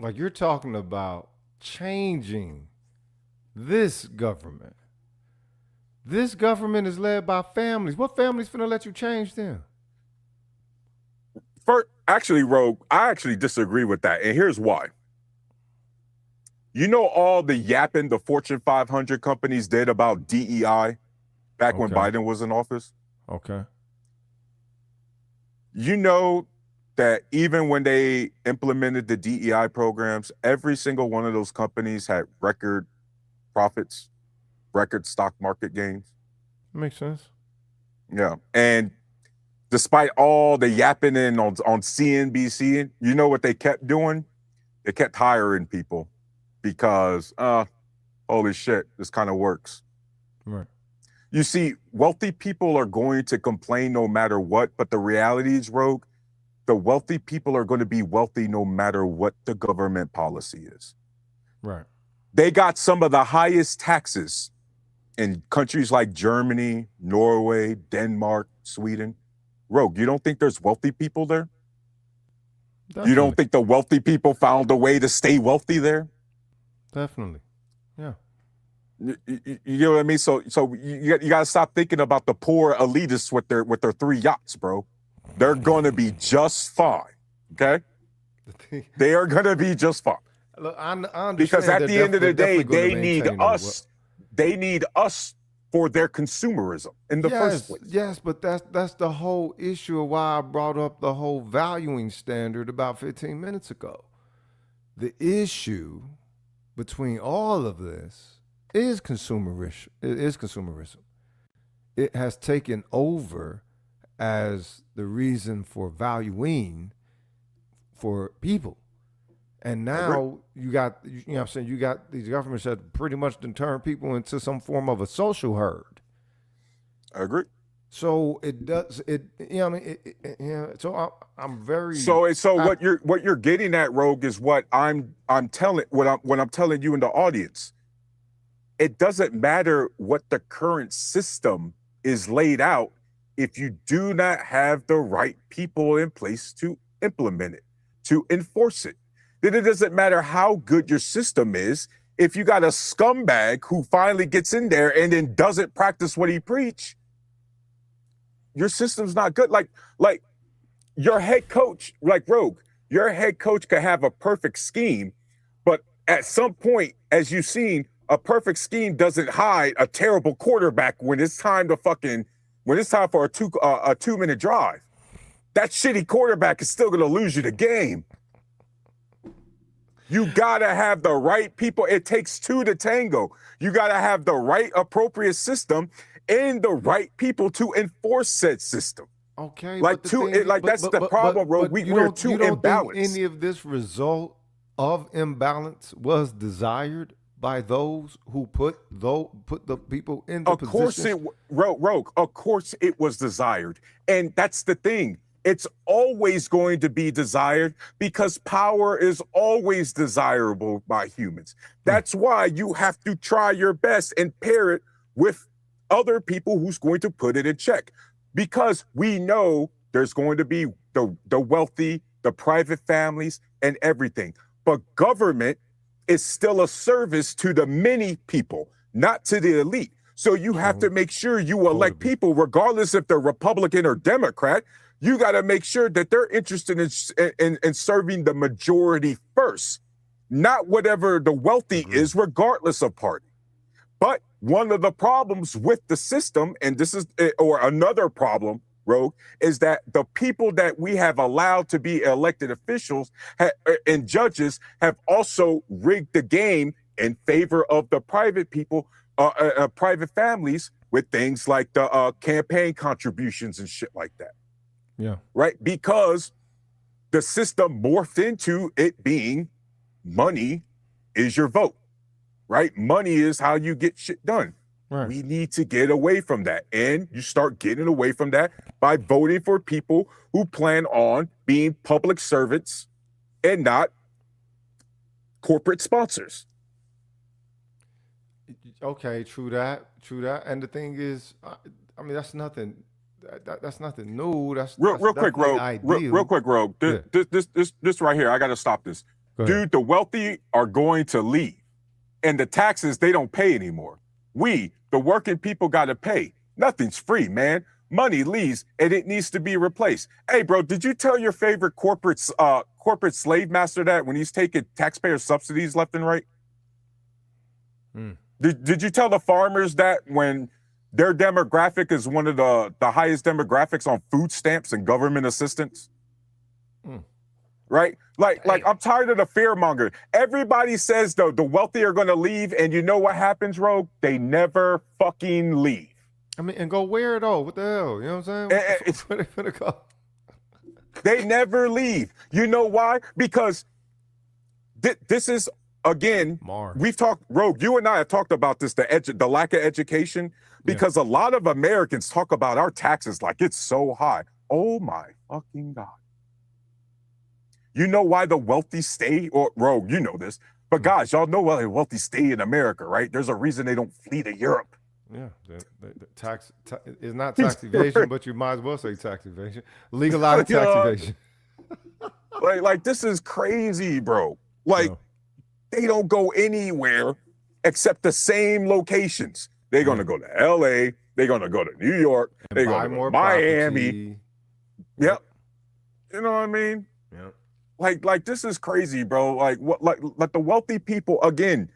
like you're talking about changing this government. This government is led by families. What families finna let you change them? First, actually, Rogue, I actually disagree with that. And here's why. You know all the yapping the Fortune 500 companies did about DEI back when Biden was in office? Okay. You know that even when they implemented the DEI programs, every single one of those companies had record profits, record stock market gains. Makes sense. Yeah. And despite all the yapping in on CNBC, you know what they kept doing? They kept hiring people because, holy shit, this kind of works. Right. You see, wealthy people are going to complain no matter what, but the reality is, Rogue, the wealthy people are going to be wealthy no matter what the government policy is. Right. They got some of the highest taxes in countries like Germany, Norway, Denmark, Sweden. Rogue, you don't think there's wealthy people there? Definitely. You don't think the wealthy people found a way to stay wealthy there? Definitely. Yeah. You know what I mean? So you got to stop thinking about the poor elitists with their 3 yachts, bro. They're going to be just fine. Okay? They are going to be just fine. Look, I understand because at the end of the day, they need us. They need us for their consumerism in the first place. Yes, but that's the whole issue of why I brought up the whole valuing standard about 15 minutes ago. The issue between all of this is consumerism. It is consumerism. It has taken over as the reason for valuing for people. And now you got, you know what I'm saying, you got these governments that pretty much turn people into some form of a social herd. I agree. So it does, you know what I mean? So I'm very. So what you're getting at, Rogue, is what I'm telling you in the audience. It doesn't matter what the current system is laid out if you do not have the right people in place to implement it, to enforce it. Then it doesn't matter how good your system is if you got a scumbag who finally gets in there and then doesn't practice what he preach. Your system's not good. Like your head coach, like Rogue, your head coach could have a perfect scheme, but at some point, as you've seen, a perfect scheme doesn't hide a terrible quarterback when it's time for a 2-minute drive. That shitty quarterback is still gonna lose you the game. You gotta have the right people. It takes 2 to tango. You gotta have the right appropriate system and the right people to enforce said system. Okay, that's the problem, bro. We're too imbalanced. Think any of this result of imbalance was desired by those who put the people in the position? Rogue, of course it was desired. And that's the thing. It's always going to be desired because power is always desirable by humans. That's why you have to try your best and pair it with other people who's going to put it in check. Because we know there's going to be the wealthy, the private families, and everything. But government is still a service to the many people, not to the elite. So you have to make sure you elect people, regardless if they're Republican or Democrat. You got to make sure that they're interested in serving the majority first, not whatever the wealthy is, regardless of party. But one of the problems with the system, and this is, or another problem, Rogue, is that the people that we have allowed to be elected officials and judges have also rigged the game in favor of the private people, private families, with things like the campaign contributions and shit like that. Yeah. Right? Because the system morphed into it being money is your vote. Right? Money is how you get shit done. Right. We need to get away from that. And you start getting away from that by voting for people who plan on being public servants and not corporate sponsors. Okay, true that. And the thing is, I mean, that's nothing. That's nothing new. That's Real quick, definitely Rogue. ideal. Real quick, Rogue. Yeah. This right here. I got to stop this. Go ahead. Dude, the wealthy are going to leave, and the taxes they don't pay anymore. We, the working people, got to pay. Nothing's free, man. Money leaves, and it needs to be replaced. Hey, bro, did you tell your favorite corporate slave master that when he's taking taxpayer subsidies left and right? Did you tell the farmers that when their demographic is one of the highest demographics on food stamps and government assistance? Right? Like I'm tired of the fear monger. Everybody says the wealthy are going to leave, and you know what happens, Rogue? They never fucking leave. I mean, and go where though? What the hell? You know what I'm saying? Where they finna go? They never leave. You know why? Because this is, again, Mars. We've talked, Rogue, you and I have talked about this, the lack of education, because a lot of Americans talk about our taxes like it's so high. Oh my fucking God. You know why the wealthy stay, or Rogue, you know this, but guys, y'all know why the wealthy stay in America, right? There's a reason they don't flee to Europe. Yeah, the tax is not tax evasion, but you might as well say tax evasion. Legalizing tax evasion. like this is crazy, bro. Like they don't go anywhere except the same locations. They're gonna go to LA. They're gonna go to New York. They're gonna go to Miami. Yep. You know what I mean? Yep. Like this is crazy, bro. Like the wealthy people, again,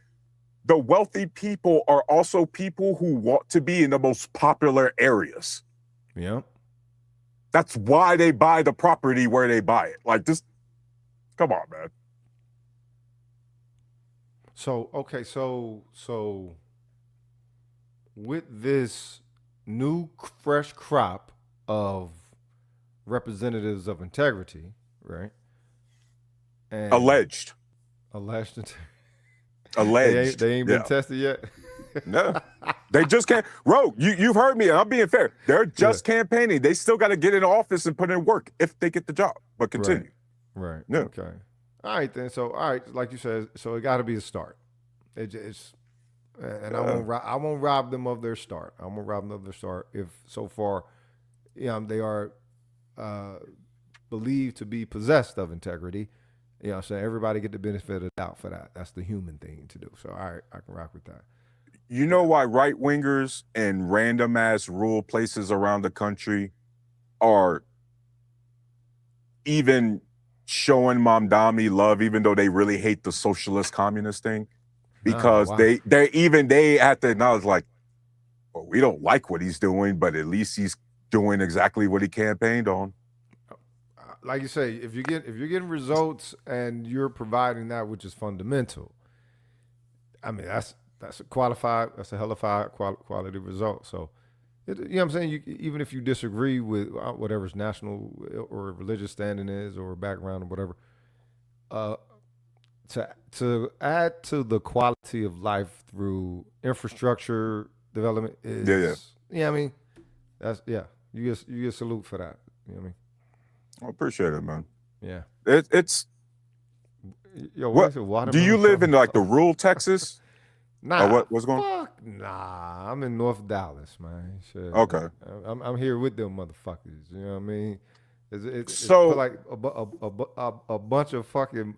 the wealthy people are also people who want to be in the most popular areas. Yeah. That's why they buy the property where they buy it. Like this, come on, man. So, okay, so with this new fresh crop of representatives of integrity, right? And alleged. They ain't been tested yet. No, they just can't. Rogue, you've heard me. I'm being fair. They're just campaigning. They still got to get in office and put in work if they get the job. But continue. Right. Yeah. Okay. All right then. So like you said, so it got to be a start. It's and I won't rob them of their start. I won't rob them of their start if so far, they are believed to be possessed of integrity. You know what I'm saying? Everybody get the benefit of the doubt for that. That's the human thing to do. So, all right, I can rock with that. You know why right-wingers and random-ass rural places around the country are even showing Mamdani love, even though they really hate the socialist communist thing? Because they have to acknowledge, like, well, we don't like what he's doing, but at least he's doing exactly what he campaigned on. Like you say, if you're getting results and you're providing that, which is fundamental, I mean that's a hellified quality result. So, you know what I'm saying? Even if you disagree with whatever's national or religious standing is or background or whatever, to add to the quality of life through infrastructure development is I mean that's you get salute for that. You know what I mean? I appreciate it, man. Yeah. It's Yo, what do you live in, like the rural Texas? Nah. What's going on? Nah, I'm in North Dallas, man. Shit. Okay. I'm here with them motherfuckers. You know what I mean? It's like a bunch of fucking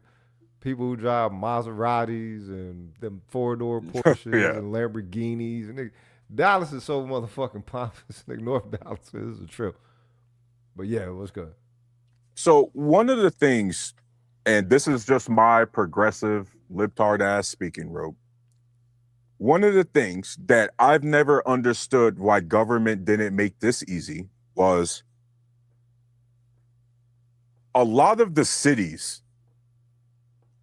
people who drive Maseratis and them 4-door Porsches and Lamborghinis. And Dallas is so motherfucking pompous. North Dallas is a trip. But yeah, it was good. So one of the things, and this is just my progressive libtard ass speaking, Rope. One of the things that I've never understood why government didn't make this easy was a lot of the cities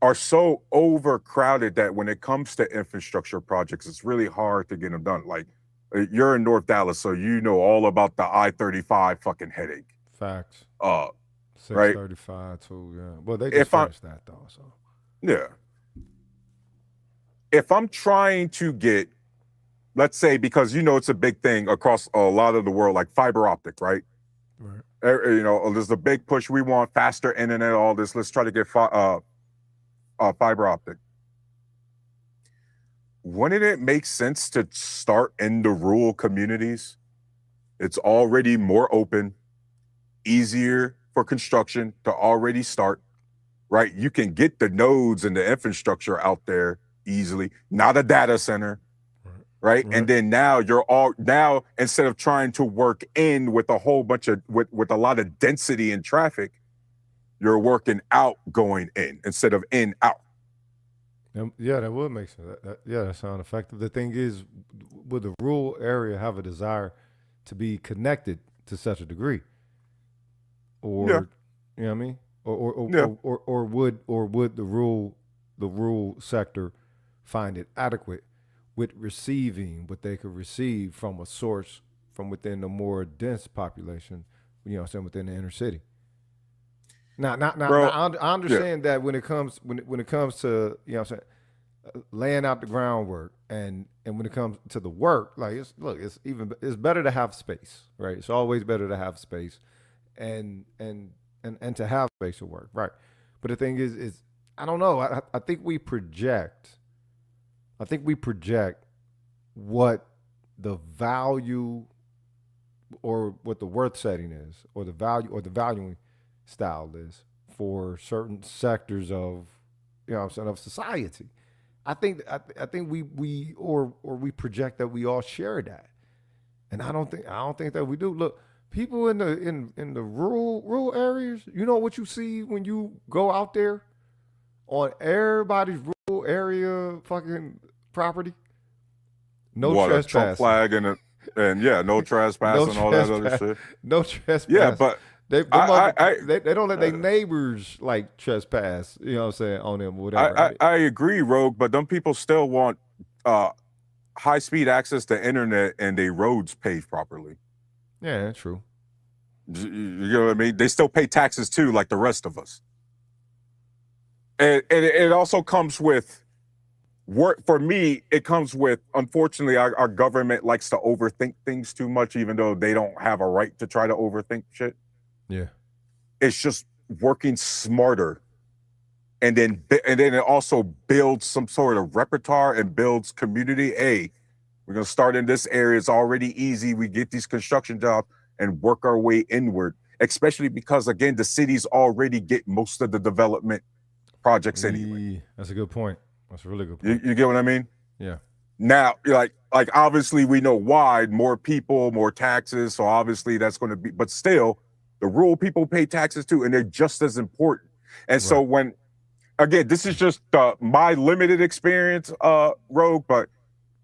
are so overcrowded that when it comes to infrastructure projects, it's really hard to get them done. Like, you're in North Dallas, so you know all about the I-35 fucking headache. Facts. 635 too, yeah. Well, they just finished that though, so. Yeah. If I'm trying to get, let's say, because it's a big thing across a lot of the world, like fiber optic, right? Right. You know, there's a big push. We want faster internet, all this. Let's try to get fiber optic. Wouldn't it make sense to start in the rural communities? It's already more open, easier for construction to already start, right? You can get the nodes and the infrastructure out there easily, not a data center, right? And then now now instead of trying to work in with a whole bunch of with a lot of density and traffic, you're working out going in instead of in out. Yeah, that would make sense. Yeah, that sounds effective. The thing is, would the rural area have a desire to be connected to such a degree, Yeah, or you know what I mean, yeah. or would the rural sector find it adequate with receiving what they could receive from a source from within the more dense population, you know, what I'm saying, within the inner city? Now, Bro, I yeah. understand that when it comes to, you know what I'm saying, laying out the groundwork and when it comes to the work, like it's better to have space, right? It's always better to have space and to have space to work, right? But the thing is I don't know. I think we project. I think we project what the value or what the worth setting is, or the value or the valuing style is for certain sectors of, you know what I'm saying, of society. I think we we project that we all share that, and I don't think that we do. Look, people in the rural areas, you know what you see when you go out there on everybody's rural area fucking property? No What, a Trump trespassing. flag and yeah, no No trespassing, all that other trespass. shit. No Yeah, trespass. but They they don't let their neighbors like trespass. You know what I'm saying, on them or whatever. Right? I agree, Rogue, but them people still want uh high speed access to internet and they roads paved properly. Yeah, true. You know what I mean? They still pay taxes too, like the rest of us. And it also comes with work. For me, it comes with, unfortunately, our government likes to overthink things too much, even though they don't have a right to try to overthink shit. Yeah. It's just working smarter, and then it also builds some sort of repertoire and builds community. Hey, we're gonna start in this area. It's already easy. We get these construction jobs and work our way inward. Especially because, again, the cities already get most of the development projects anyway. That's a good point. That's a really good You, point. you get what I mean? Yeah. Now, like obviously we know why, more people, more taxes. So obviously that's going to be, but still, the rural people pay taxes too, and they're just as important. And so Right. when, again, this is just my limited experience, Rogue, but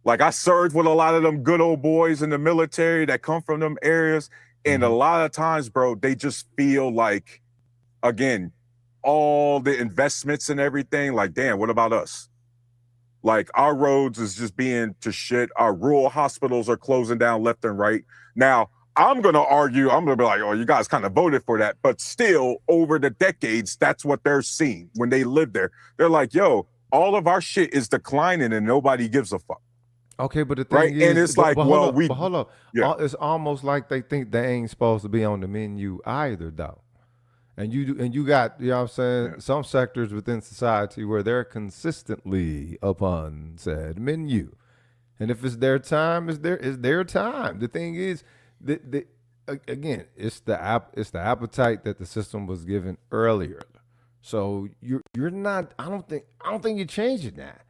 like I served with a lot of them good old boys in the military that come from them areas. And a lot of times, bro, they just feel like, again, all the investments and everything, like, damn, what about us? Like our roads is just being to shit. Our rural hospitals are closing down left and right. Now, I'm going to argue, I'm going to be like, oh, you guys kind of voted for that. But still, over the decades, that's what they're seeing when they live there. They're like, yo, all of our shit is declining and nobody gives a fuck. Okay, but the Right. thing And is, it's like, well, but hold up. yeah. It's almost like they think they ain't supposed to be on the menu either, though. And you got, you know what I'm saying, Yeah. some sectors within society where they're consistently upon said menu. And if it's their time, it's their time. The thing is, again, it's the appetite that the system was given earlier. So you're not. I don't think you're changing that.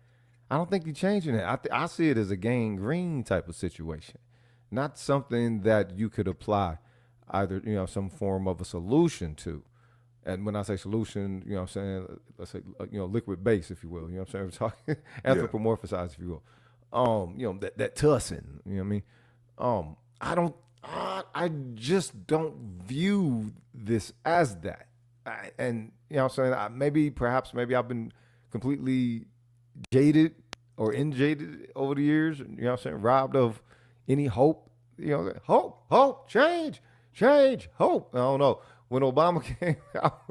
I don't think you're changing it. I see it as a gangrene type of situation, not something that you could apply either, you know, some form of a solution to. And when I say solution, you know what I'm saying, let's say, you know, liquid base, if you will. You know what I'm saying? We're talking Yeah. anthropomorphized, if you will. You know, that tussin, you know what I mean? I don't, I just don't view this as that. And, you know what I'm saying, maybe I've been completely jaded or injaded over the years, you know what I'm saying, robbed of any hope, you know, hope, change, hope. I don't know. When Obama came out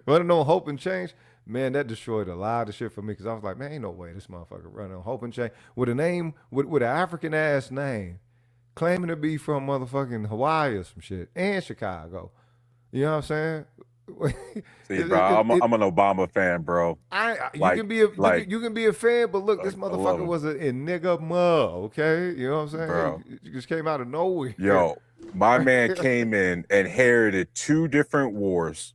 running on hope and change, man, that destroyed a lot of shit for me, because I was like, man, ain't no way this motherfucker running on hope and change with a name, with an African ass name, claiming to be from motherfucking Hawaii or some shit and Chicago. You know what I'm saying? See, bro, I'm an Obama fan, bro. You can be you can be a fan, but look, this I love motherfucker him, was a nigga mug, okay? You know what I'm saying? bro. He just came out of nowhere. Yo, my man came in and inherited 2 different wars.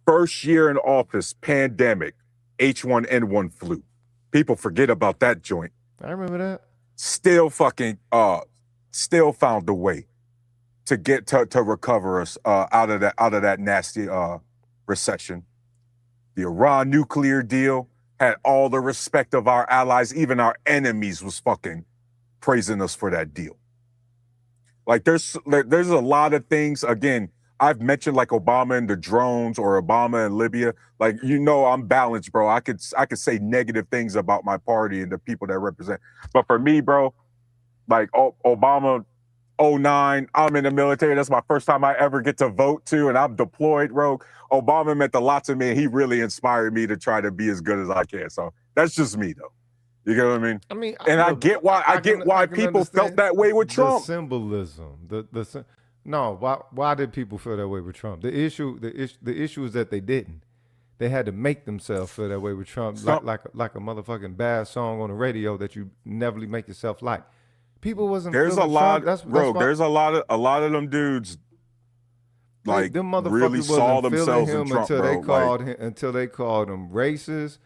First year in office, pandemic, H1N1 flu. People forget about that joint. I remember that. Still still found a way to get to recover us out of that nasty recession. The Iran nuclear deal had all the respect of our allies, even our enemies was fucking praising us for that deal. Like there's a lot of things. Again, I've mentioned like Obama and the drones or Obama and Libya. Like, I'm balanced, bro. I could say negative things about my party and the people that represent. But for me, bro, like Obama 09, I'm in the military. That's my first time I ever get to vote too, and I'm deployed, Rogue. Obama meant a lot to me, and he really inspired me to try to be as good as I can. So that's just me, though. You get what I mean? I get why people felt that way with Trump. The symbolism, why did people feel that way with Trump? The issue is that they didn't. They had to make themselves feel that way with Trump, like a motherfucking bad song on the radio that you never make yourself like. People wasn't. There's a lot, bro. There's a lot of them dudes. Like them motherfuckers really saw themselves in Trump, until bro. they called him racist.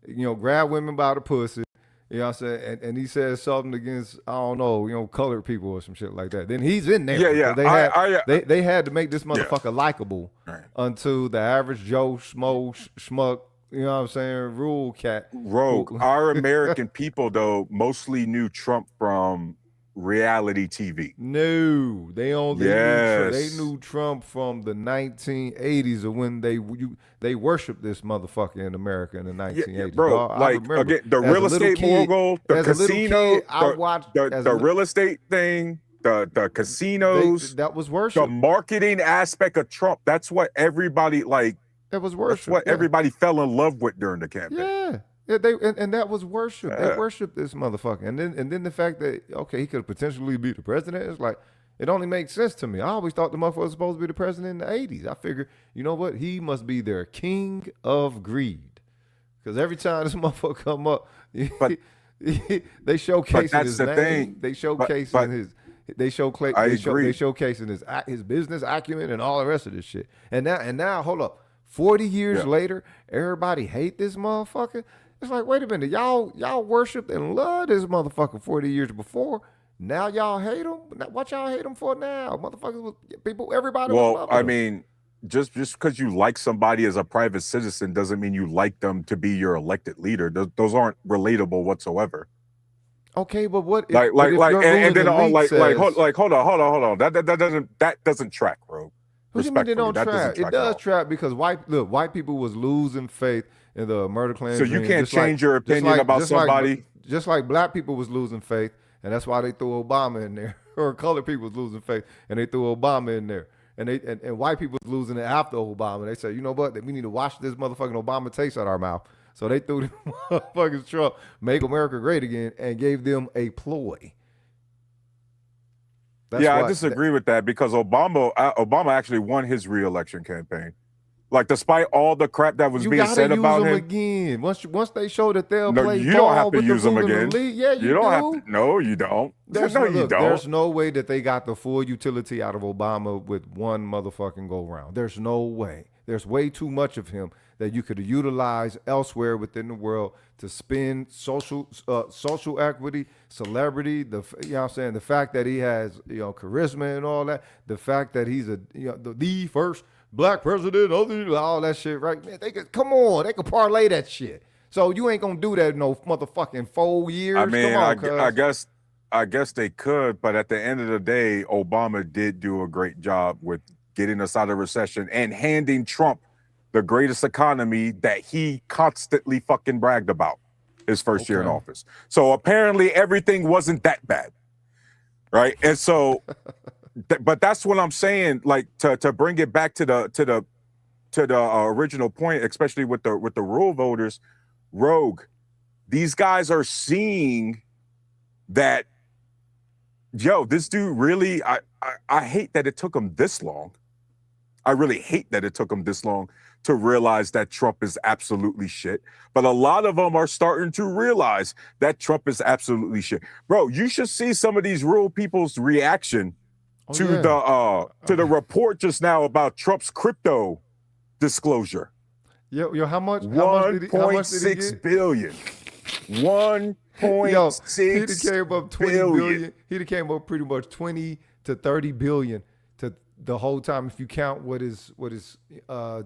Grab women by the pussy. You know what I'm saying? And he said something against, I don't know, colored people or some shit like that. Then he's in there. Yeah. They had to make this motherfucker likable unto the average Joe schmuck, you know what I'm saying, rule cat. Rogue. Our American people, though, mostly knew Trump from reality TV. No, they knew Trump from the 1980s or when they worshiped this motherfucker in America in the 1980s. Yeah, bro, again, the real estate mogul, the casino, the real estate thing, the casinos, that was worship. The marketing aspect of Trump, that's what everybody that was worship. That's what everybody fell in love with during the campaign. Yeah. And that was worship. They worshiped this motherfucker. And then the fact that, okay, he could potentially be the president, it's like, it only makes sense to me. I always thought the motherfucker was supposed to be the president in the 80s. I figured, you know what? He must be their king of greed. Because every time this motherfucker come up, they showcasing his name. They showcasing they showcasing his business acumen and all the rest of this shit. And now, hold up. 40 years later, everybody hate this motherfucker. It's like, wait a minute, y'all worshipped and loved this motherfucker 40 years before. Now y'all hate him. What y'all hate him for now? Motherfuckers, people, everybody. Well, I mean, just because you like somebody as a private citizen doesn't mean you like them to be your elected leader. Those aren't relatable whatsoever. Okay, but what? Hold on. That doesn't track, bro. What you mean they don't trap? It does trap because white people was losing faith in the murder Klan. So you can't change your opinion about somebody. Just like black people was losing faith, and that's why they threw Obama in there. Or colored people was losing faith, and they threw Obama in there. And white people was losing it after Obama. They said, you know what? We need to wash this motherfucking Obama taste out our mouth. So they threw the motherfucking Trump, make America great again, and gave them a ploy. I disagree with that because Obama actually won his re-election campaign. Like, despite all the crap that was being said about him again. Once they show that they'll play you don't have to use them again. Yeah, you don't have to. No, you don't. You don't. There's no way that they got the full utility out of Obama with one motherfucking go round. There's no way. There's way too much of him that you could utilize elsewhere within the world to spend social equity, celebrity, you know what I'm saying, the fact that he has, charisma and all that, the fact that he's the first black president, all that shit, right? Man, they could parlay that shit. So you ain't gonna do that in no motherfucking 4 years. I mean, I guess they could, but at the end of the day, Obama did do a great job with getting us out of recession and handing Trump the greatest economy that he constantly fucking bragged about his first year in office. So apparently everything wasn't that bad, right? And so, but that's what I'm saying. Like to bring it back to the original point, especially with the rural voters, Rogue. These guys are seeing that yo, this dude really, I hate that it took him this long. I really hate that it took him this long to realize that Trump is absolutely shit. But a lot of them are starting to realize that Trump is absolutely shit. Bro, you should see some of these real people's reaction to the report just now about Trump's crypto disclosure. Yo, how much? 1.6 billion. 1.6 Yo, he came up 20 billion. billion. He came up pretty much 20 to 30 billion to the whole time, if you count what his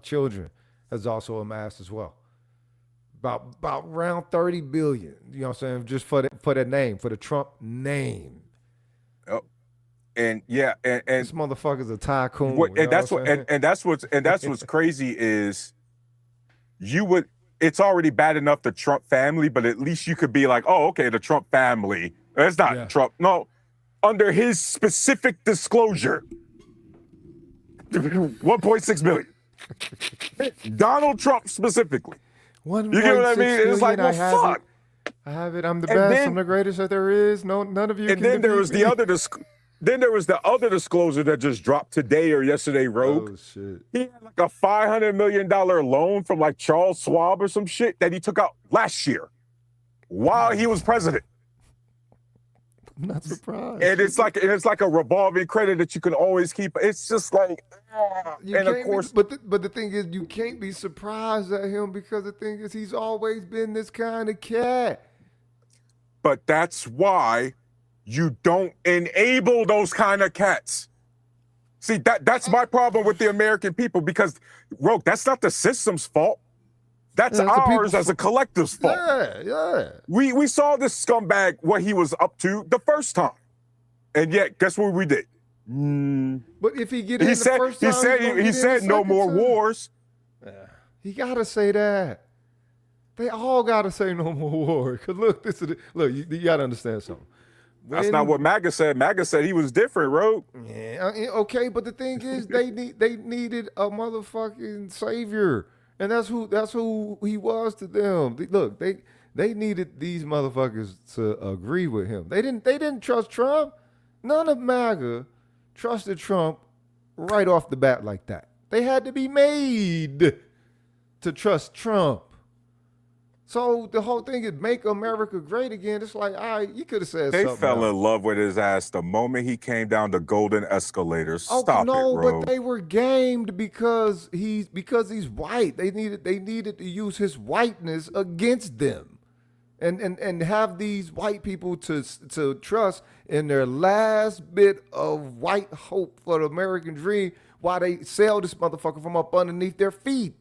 children has also amassed as well. About around 30 billion. You know what I'm saying? Just for that name, for the Trump name. Oh, and yeah, and this motherfucker's a tycoon. And that's what's crazy is it's already bad enough the Trump family, but at least you could be like, oh, okay, the Trump family. It's not Trump. No, under his specific disclosure, 1.6 billion. Donald Trump specifically. You get what I mean? It's like, well, fuck. I have it. I'm the best. I'm the greatest that there is. No, none of you. And then there was the other disclosure that just dropped today or yesterday, Rogue. Oh shit. He had like a $500 million loan from like Charles Schwab or some shit that he took out last year while he was president. I'm not surprised. And it's like a revolving credit that you can always keep. It's just like, and of course, but the thing is, you can't be surprised at him because the thing is, he's always been this kind of cat. But that's why you don't enable those kind of cats. See, that's my problem with the American people, because, Rogue, that's not the system's fault. That's ours as a collective's fault. Yeah. We saw this scumbag, what he was up to the first time. And yet, guess what we did? But if he get in the first time, he said no more wars. He gotta say that. They all gotta say no more war. Cause look, you gotta understand something. That's not what MAGA said. MAGA said he was different, Rogue. Yeah, okay, but the thing is, they needed a motherfucking savior. And that's who he was to them. Look, they needed these motherfuckers to agree with him. They didn't trust Trump. None of MAGA trusted Trump right off the bat like that. They had to be made to trust Trump. So the whole thing is make America great again. It's like, all right, you could have said something. They fell in love with his ass the moment he came down the golden escalators. Stop it, bro. But they were gamed because he's white. They needed to use his whiteness against them, and have these white people to trust in their last bit of white hope for the American dream while they sell this motherfucker from up underneath their feet.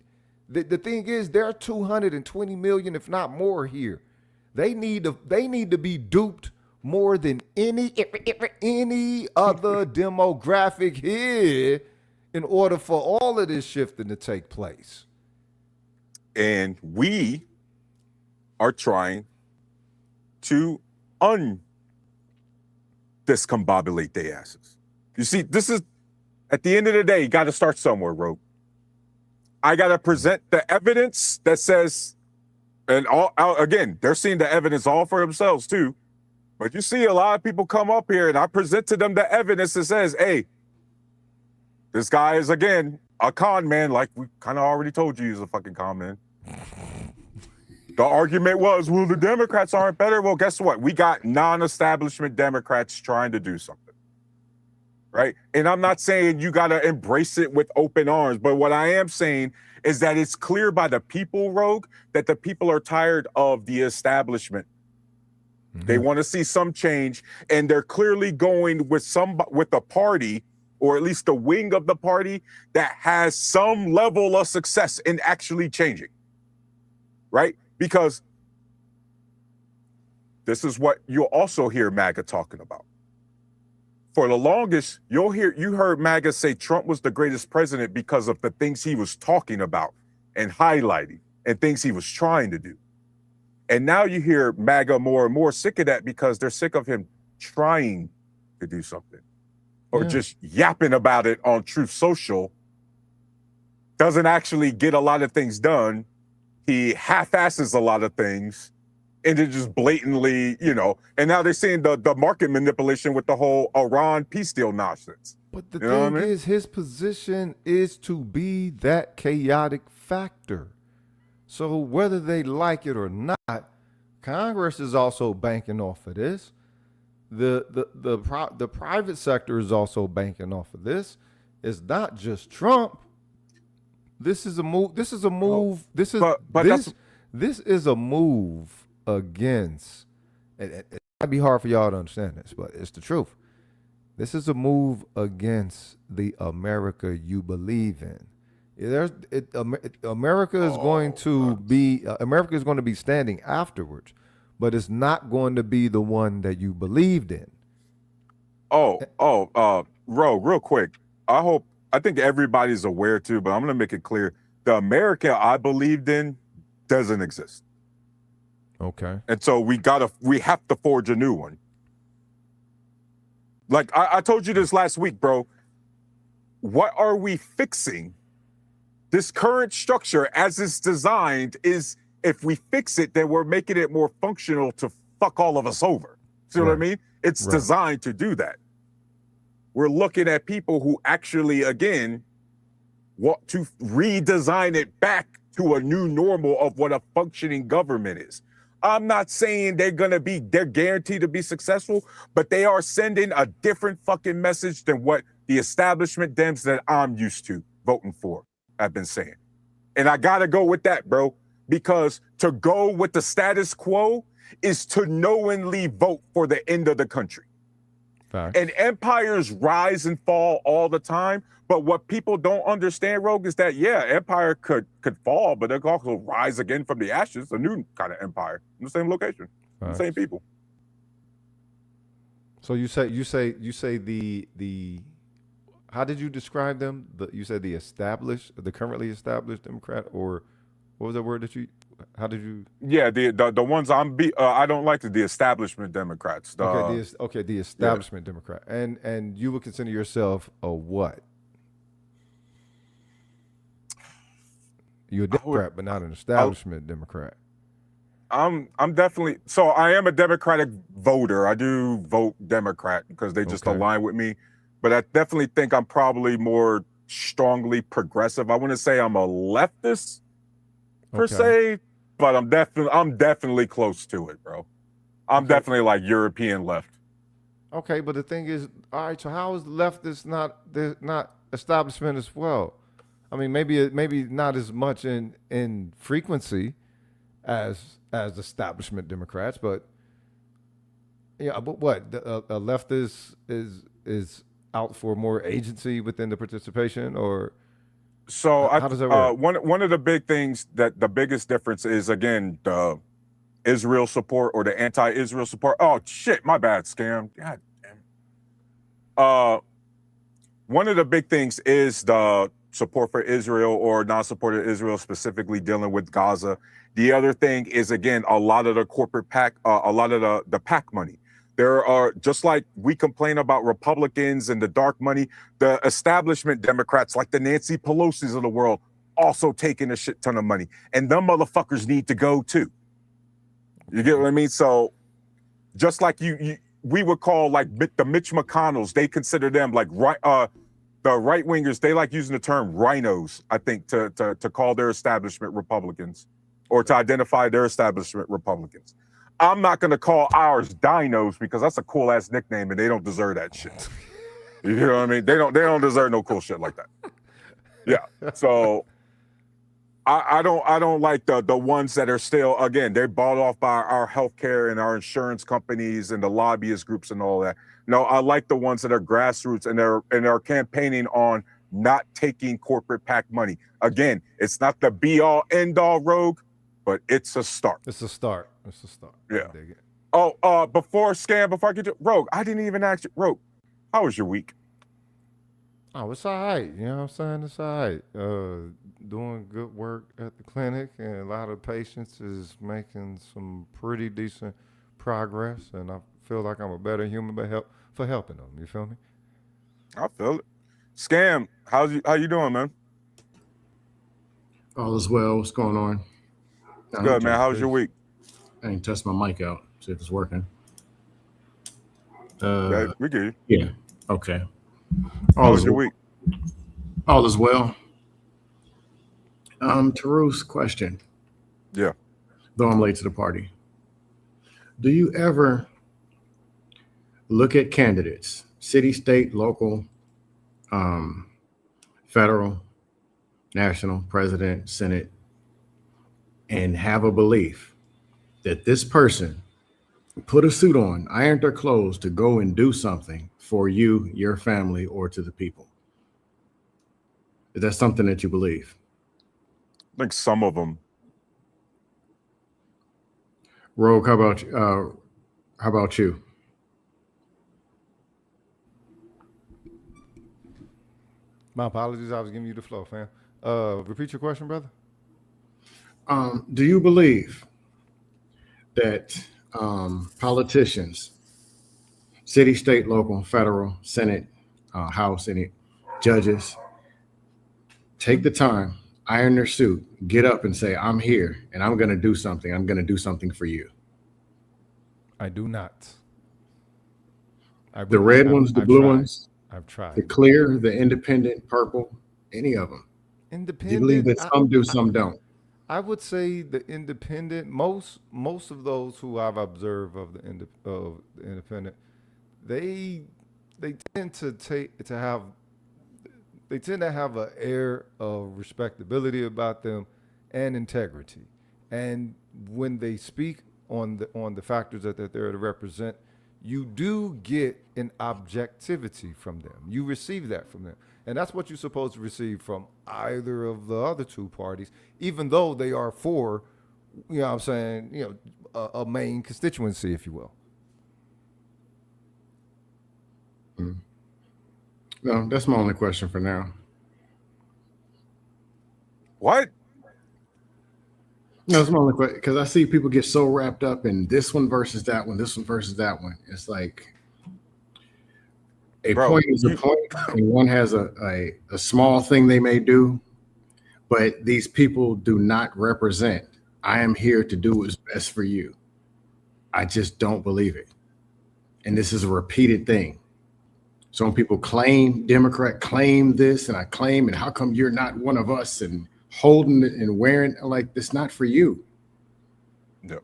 The thing is, there are 220 million, if not more, here. They need to be duped more than any other demographic here in order for all of this shifting to take place. And we are trying to discombobulate their asses. You see, this is, at the end of the day, you got to start somewhere, Rogue. I got to present the evidence that says, and again, they're seeing the evidence all for themselves too. But you see a lot of people come up here and I present to them the evidence that says, hey, this guy is, again, a con man, like we kind of already told you he's a fucking con man. The argument was, well, the Democrats aren't better. Well, guess what? We got non-establishment Democrats trying to do something. Right? And I'm not saying you got to embrace it with open arms, but what I am saying is that it's clear by the people, Rogue, that the people are tired of the establishment. Mm-hmm. They want to see some change, and they're clearly going with a party, or at least the wing of the party, that has some level of success in actually changing. Right? Because this is what you'll also hear MAGA talking about. For the longest, you heard MAGA say Trump was the greatest president because of the things he was talking about and highlighting and things he was trying to do. And now you hear MAGA more and more sick of that because they're sick of him trying to do something or just yapping about it on Truth Social. Doesn't actually get a lot of things done. He half-asses a lot of things. and it just blatantly, and now they're seeing the market manipulation with the whole Iran peace deal nonsense. But the thing is, his position is to be that chaotic factor. So whether they like it or not, Congress is also banking off of this. The private sector is also banking off of this. It's not just Trump. This is a move. This is a move. This is this is a move against. It might be hard for y'all to understand this, but it's the truth. This is a move against the America you believe in. America is going to be standing afterwards, but it's not going to be the one that you believed in. Rogue, real quick. I think everybody's aware too, but I'm going to make it clear. The America I believed in doesn't exist. Okay. And so we have to forge a new one. Like I told you this last week, bro. What are we fixing? This current structure as it's designed is, if we fix it, then we're making it more functional to fuck all of us over. See what I mean? It's designed to do that. We're looking at people who actually, again, want to redesign it back to a new normal of what a functioning government is. I'm not saying they're guaranteed to be successful, but they are sending a different fucking message than what the establishment Dems that I'm used to voting for have been saying. And I gotta go with that, bro, because to go with the status quo is to knowingly vote for the end of the country. Facts. And empires rise and fall all the time. But what people don't understand, Rogue, is that, empire could fall, but it could also rise again from the ashes, a new kind of empire in the same location, the same people. So you say the how did you describe them? You said the currently established Democrat, or what was the word that you? How did you? Yeah, the ones I don't like the establishment Democrats. The establishment Democrat, and you would consider yourself a what? You're a Democrat, but not an establishment Democrat. I'm definitely, so I am a Democratic voter. I do vote Democrat because they just align with me. But I definitely think I'm probably more strongly progressive. I wouldn't say I'm a leftist per se, but I'm definitely close to it, bro. I'm definitely like European left. Okay, but the thing is, all right, so how is leftist not establishment as well? I mean, maybe not as much in frequency as establishment Democrats, but but what a leftist is out for more agency within the participation, or so how does that work? One of the big things that the biggest difference is, again, the Israel support or the anti-Israel support. Oh shit, my bad, scam. God damn. One of the big things is the support for Israel or non-support of Israel, specifically dealing with Gaza. The other thing is, again, a lot of the corporate PAC, a lot of the PAC money. There are, just like we complain about Republicans and the dark money, the establishment Democrats, like the Nancy Pelosi's of the world, also taking a shit ton of money. And them motherfuckers need to go too. You get what I mean? So just like we would call like the Mitch McConnells, they consider them like the right wingers, they like using the term rhinos, I think, to call their establishment Republicans or to identify their establishment Republicans. I'm not going to call ours dinos because that's a cool ass nickname and they don't deserve that shit. You know what I mean? They don't deserve no cool shit like that. Yeah. So I don't like the ones that are still, again, they're bought off by our healthcare and our insurance companies and the lobbyist groups and all that. No, I like the ones that are grassroots and they're campaigning on not taking corporate PAC money. Again, it's not the be all end all, Rogue, but it's a start. It's a start. Yeah. Before I get to Rogue, I didn't even ask you, Rogue, how was your week? Oh, it's all right. You know what I'm saying? It's all right. Doing good work at the clinic, and a lot of patients is making some pretty decent progress, and I feel like I'm a better human for helping them. You feel me? I feel it. Scam, how you doing, man? All is well. What's going on? Good, man. How was your week? I ain't touched my mic out. See if it's working. Right, we get you. Yeah. Okay. How All was is your week? all is well. Taru's question, Yeah. though I'm late to the party. Do you ever look at candidates, city, state, local, um, federal, national, president, senate, and have a belief that this person put a suit on, ironed their clothes to go and do something for you, your family, or to the people? Is that something that you believe? I think some of them. Rogue, how about you? My apologies. I was giving you the flow, fam. Repeat your question, brother. Do you believe that politicians, city, state, local, federal, senate, house, any judges, take the time, iron their suit, get up and say, I'm here and I'm going to do something. I'm going to do something for you. I do not. The red ones, the I've blue tried. ones, I've the tried. clear, the independent, purple, any of them. Do you believe Independent. that some do, some don't? I would say the independent. Most of those who I've observed of the independent, they they tend to take to have they tend to have an air of respectability about them and integrity. And when they speak on the factors that they're there to represent, you do get an objectivity from them. You receive that from them. And that's what you're supposed to receive from either of the other two parties, even though they are for, you know what I'm saying, a main constituency, if you will. No, that's my only question for now. What? No, that's my only question because I see people get so wrapped up in this one versus that one, this one versus that one. It's like a Bro, point is a point, and one has a small thing they may do, but these people do not represent. I am here to do what's best for you. I just don't believe it. And this is a repeated thing. Some people claim Democrat, claim this, and I claim, and how come you're not one of us and holding it and wearing like it's not for you. no.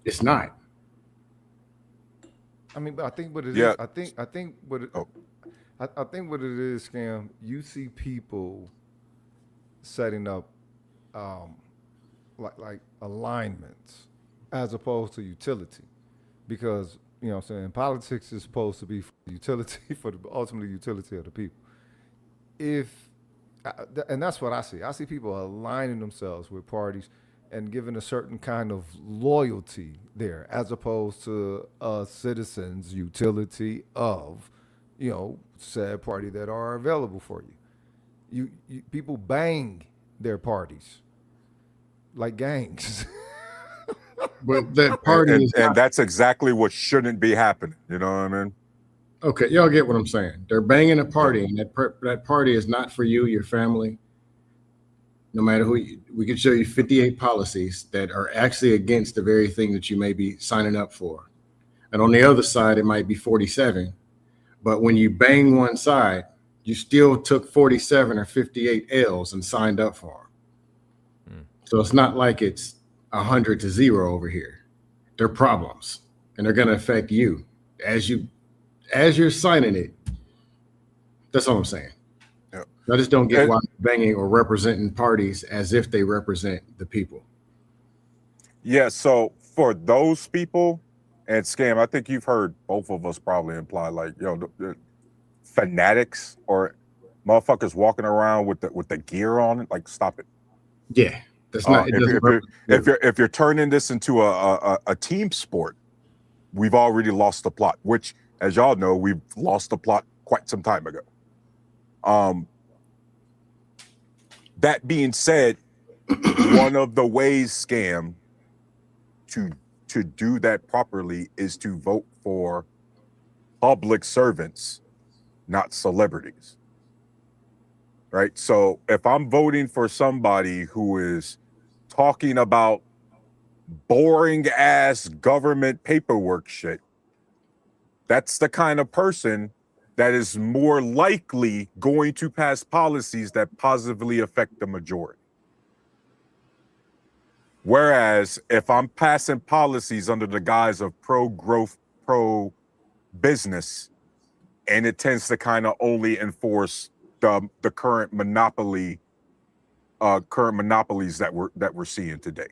It's not. I mean, but I think what it is, Yeah. I think what it, Oh, I think what it is, scam. You see people setting up um, like alignments as opposed to utility, because what I'm saying, politics is supposed to be for utility for the ultimately utility of the people. If and that's what I see. I see people aligning themselves with parties and giving a certain kind of loyalty there, as opposed to a citizen's utility of, said party that are available for you. People bang their parties like gangs. But that and, party and is and not that's exactly what shouldn't be happening. You know what I mean? okay. Y'all get what I'm saying? They're banging a Yeah. party, and that party is not for you, your family. No matter who, we can show you 58 policies that are actually against the very thing that you may be signing up for. And on the other side, it might be 47. But when you bang one side, you still took 47 or 58 L's and signed up for them. So it's not like it's 100-0 over here. They're problems, and they're going to affect you as you're signing it. That's all I'm saying. Yeah. I just don't get And why banging or representing parties as if they represent the people. yeah, so for those people and scam, I think you've heard both of us probably imply like, the fanatics or motherfuckers walking around with the gear on it. Like, stop it. Yeah, that's not. It If doesn't if you're represent. if you're turning this into a team sport, we've already lost the plot. Which, as y'all know, we've lost the plot quite some time ago. Um, that being said, one of the ways, scam, to do that properly is to vote for public servants, not celebrities. Right? So if I'm voting for somebody who is talking about boring ass government paperwork shit, that's the kind of person that is more likely going to pass policies that positively affect the majority. Whereas if I'm passing policies under the guise of pro-growth, pro-business, and it tends to kind of only enforce the current monopolies that we're seeing today.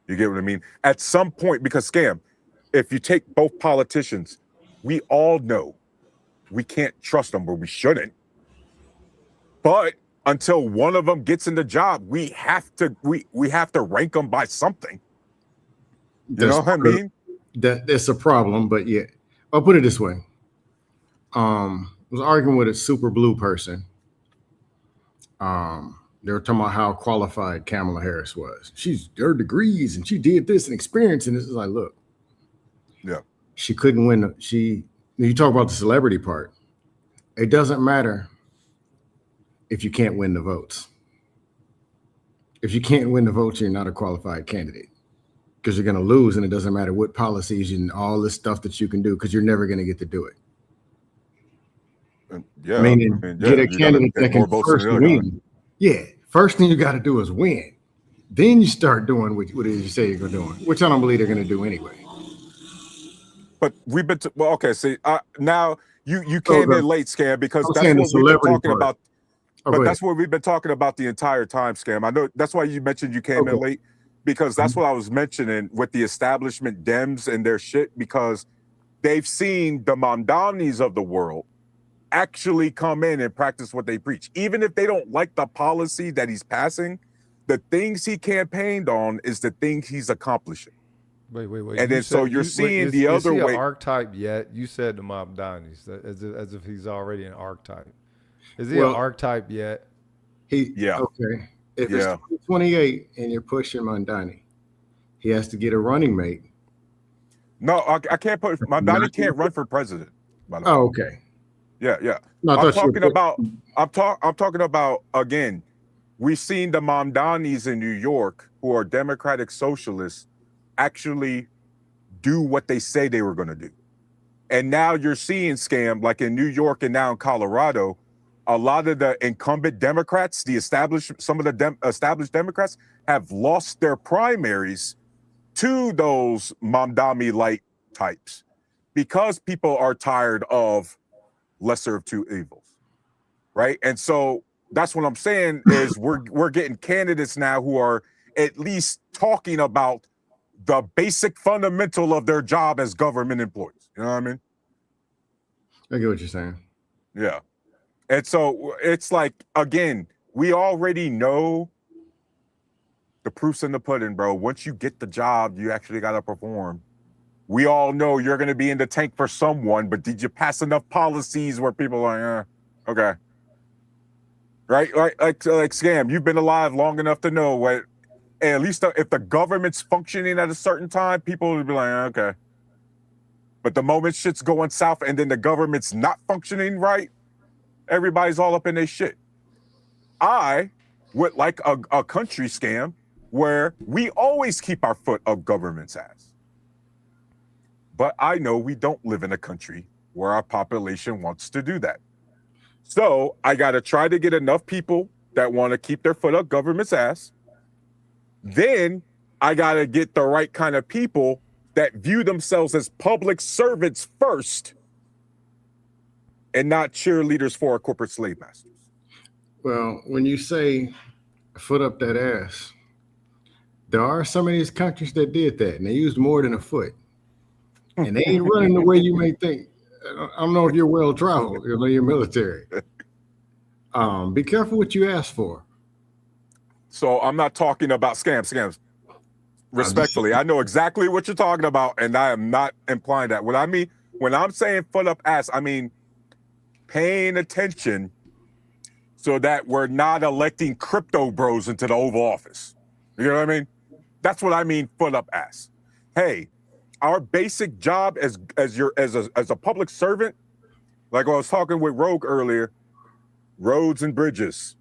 You get what I mean? At some point, because scam, if you take both politicians, we all know we can't trust them, or we shouldn't. But until one of them gets in the job, we have to rank them by something. You know what I mean? That's a problem, but yeah, I'll put it this way. I was arguing with a super blue person. They were talking about how qualified Kamala Harris was. She's her degrees and she did this and experience, and this is like, look, yeah, she couldn't win. You talk about the celebrity part. It doesn't matter if you can't win the votes. If you can't win the votes, you're not a qualified candidate, because you're going to lose, and it doesn't matter what policies and all this stuff that you can do, because you're never going to get to do it. Yeah, Meaning, get a candidate that can first win. Yeah, first thing you got to do is win. Then you start doing what it is you say you're doing, which I don't believe they're going to do anyway. But we've been okay. See, now you came in late, Scam, because that's what we've been talking about. But that's what we've been talking about the entire time, Scam. I know that's why you mentioned you came in late, because that's what I was mentioning with the establishment Dems and their shit, because they've seen the Mamdanis of the world actually come in and practice what they preach. Even if they don't like the policy that he's passing, the things he campaigned on is the things he's accomplishing. Wait. And then so you're seeing the other way. Is he an archetype yet? You said the Mamdanis, as if he's already an archetype. Is he an archetype yet? Yeah. Okay. If it's 2028 and you're pushing Mamdani, he has to get a running mate. No, I can't put Mamdani can't run for president. By the way. Oh, okay. Yeah. No, I'm talking about again. We've seen the Mamdanis in New York, who are democratic socialists, actually do what they say they were going to do. And now you're seeing, Scam, like in New York and now in Colorado, a lot of the incumbent Democrats, some of the established Democrats have lost their primaries to those Mamdani-like types, because people are tired of lesser of two evils, right? And so that's what I'm saying is we're getting candidates now who are at least talking about the basic fundamental of their job as government employees. You know what I mean? I get what you're saying. Yeah. And so it's like, again, we already know the proof's in the pudding, bro. Once you get the job, you actually got to perform. We all know you're going to be in the tank for someone, but did you pass enough policies where people are like, okay. Right? Like Scam, you've been alive long enough to know what, at least if the government's functioning at a certain time, people will be like, okay. But the moment shit's going south and then the government's not functioning right, everybody's all up in their shit. I would like a country, Scam, where we always keep our foot up government's ass. But I know we don't live in a country where our population wants to do that. So I got to try to get enough people that want to keep their foot up government's ass. Then I got to get the right kind of people that view themselves as public servants first and not cheerleaders for our corporate slave masters. Well, when you say foot up that ass, there are some of these countries that did that, and they used more than a foot. And they ain't running the way you may think. I don't know if you're well traveled, you're military. Be careful what you ask for. So I'm not talking about scams. Respectfully, I know exactly what you're talking about, and I am not implying that. What I mean, when I'm saying foot up ass, I mean paying attention so that we're not electing crypto bros into the Oval Office. You know what I mean? That's what I mean, foot up ass. Hey, our basic job as a public servant, like I was talking with Rogue earlier, roads and bridges,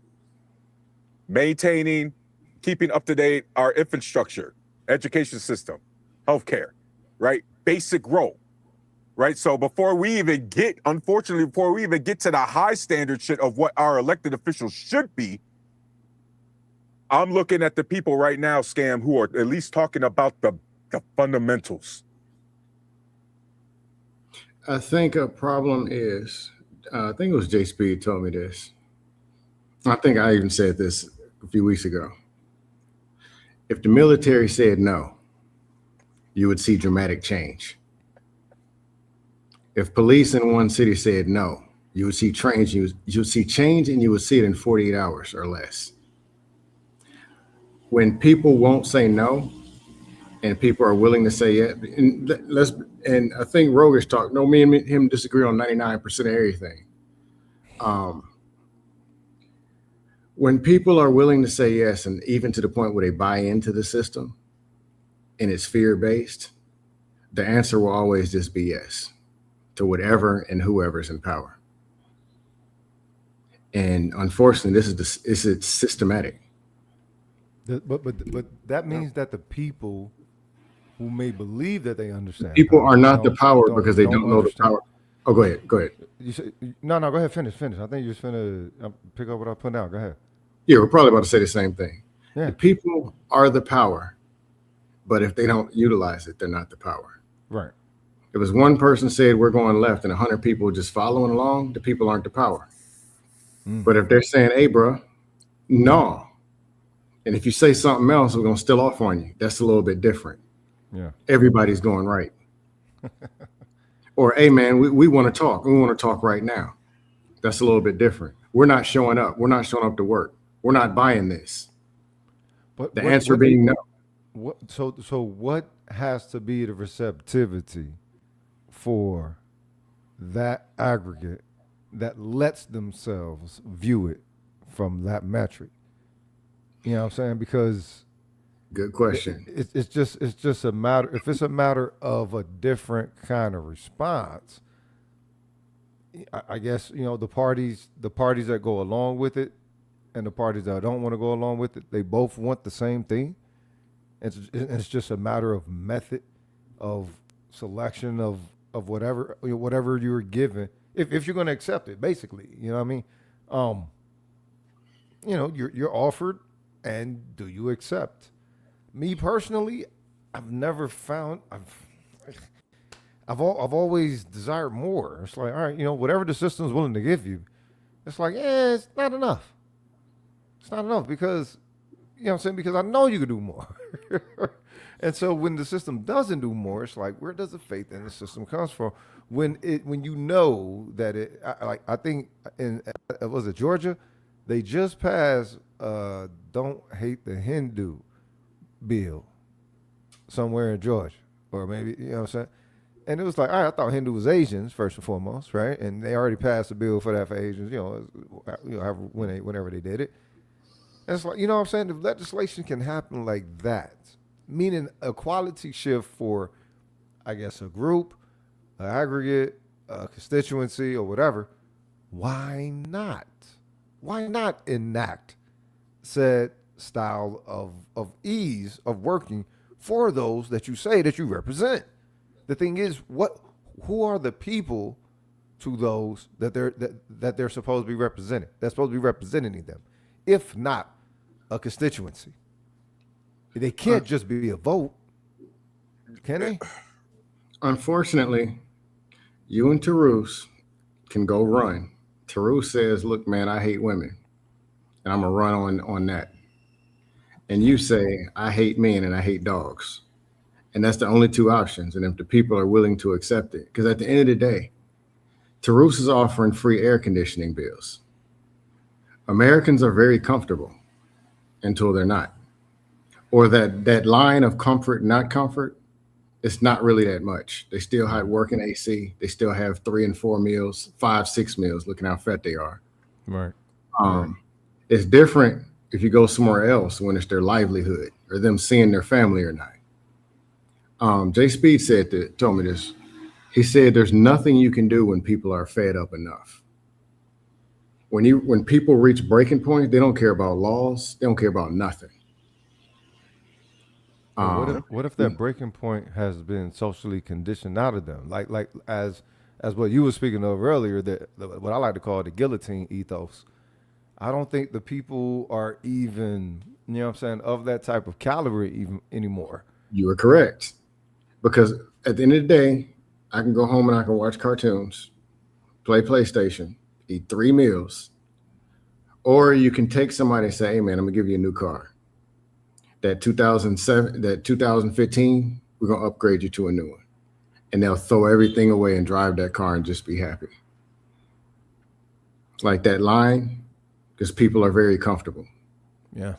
maintaining, keeping up to date our infrastructure, education system, healthcare, right? Basic role, right? So before we even get, unfortunately, before we even get to the high standard shit of what our elected officials should be, I'm looking at the people right now, Scam, who are at least talking about the fundamentals. I think a problem is, I think it was Jay Speed told me this. I think I even said this a few weeks ago. If the military said no, you would see dramatic change. If police in one city said no, you would see change. You would see change, and you would see it in 48 hours or less. When people won't say no, and people are willing to say yeah, and I think Rogish talk. No, me and him disagree on 99% of everything. When people are willing to say yes, and even to the point where they buy into the system, and it's fear-based, the answer will always just be yes to whatever and whoever's in power. And unfortunately, it's systematic. But that means that the people who may believe that they understand People power are not the power because they don't know the power. Oh, go ahead. You say, no, go ahead, finish. I think you're just finna pick up what I put down. Go ahead. Yeah, we're probably about to say the same thing. Yeah. The people are the power, but if they don't utilize it, they're not the power. Right. If it's one person said we're going left and 100 people just following along, the people aren't the power. But if they're saying, hey, bro, no. And if you say something else, we're going to steal off on you. That's a little bit different. Yeah. Everybody's going right. Or, hey, man, we want to talk. We want to talk right now. That's a little bit different. We're not showing up. We're not showing up to work. We're not buying this. But the answer being no. So what has to be the receptivity for that aggregate that lets themselves view it from that metric? You know what I'm saying? Because good question. It's just a matter. If it's a matter of a different kind of response, I guess, you know, the parties that go along with it and the parties that don't want to go along with it, they both want the same thing. It's just a matter of method, of selection of whatever you're given. If you're going to accept it, basically, you know what I mean? You know, you're offered, and do you accept? Me personally, I've never found I've always desired more. It's like, all right, you know, whatever the system's willing to give you, it's like, it's not enough. It's not enough because, you know what I'm saying? Because I know you can do more. And so when the system doesn't do more, it's like, where does the faith in the system comes from? When you know that I think was it Georgia? They just passed Don't Hate the Hindu bill somewhere in Georgia, or maybe, you know what I'm saying? And it was like, all right, I thought Hindu was Asians first and foremost, right? And they already passed a bill for that for Asians, whenever they did it. And it's like, you know what I'm saying? The legislation can happen like that, meaning a quality shift for, I guess, a group, an aggregate, a constituency, or whatever. Why not? Why not enact said style of ease of working for those that you say that you represent? The thing is, who are the people to those that they're supposed to be representing? They're supposed to be representing them, if not a constituency. They can't just be a vote, can they? Unfortunately, you and Teruse can go run. Teruse says, look, man, I hate women, and I'm going to run on that. And you say, I hate men and I hate dogs. And that's the only two options. And if the people are willing to accept it, because at the end of the day, Teruse is offering free air conditioning bills. Americans are very comfortable until they're not. Or that line of comfort, not comfort, it's not really that much. They still have work in AC. They still have 3 and 4 meals, 5, 6 meals, looking how fat they are. Right. It's different if you go somewhere else when it's their livelihood or them seeing their family or not. Jay Speed told me this. He said there's nothing you can do when people are fed up enough. When people reach breaking point, they don't care about laws. They don't care about nothing. But what if that breaking point has been socially conditioned out of them? Like as what you were speaking of earlier, what I like to call the guillotine ethos. I don't think the people are even, you know what I'm saying, of that type of caliber even anymore. You are correct. Because at the end of the day, I can go home and I can watch cartoons, play PlayStation, eat 3 meals. Or you can take somebody and say, hey man, I'm gonna give you a new car. That 2015, we're gonna upgrade you to a new one. And they'll throw everything away and drive that car and just be happy. Like that line, because people are very comfortable. Yeah.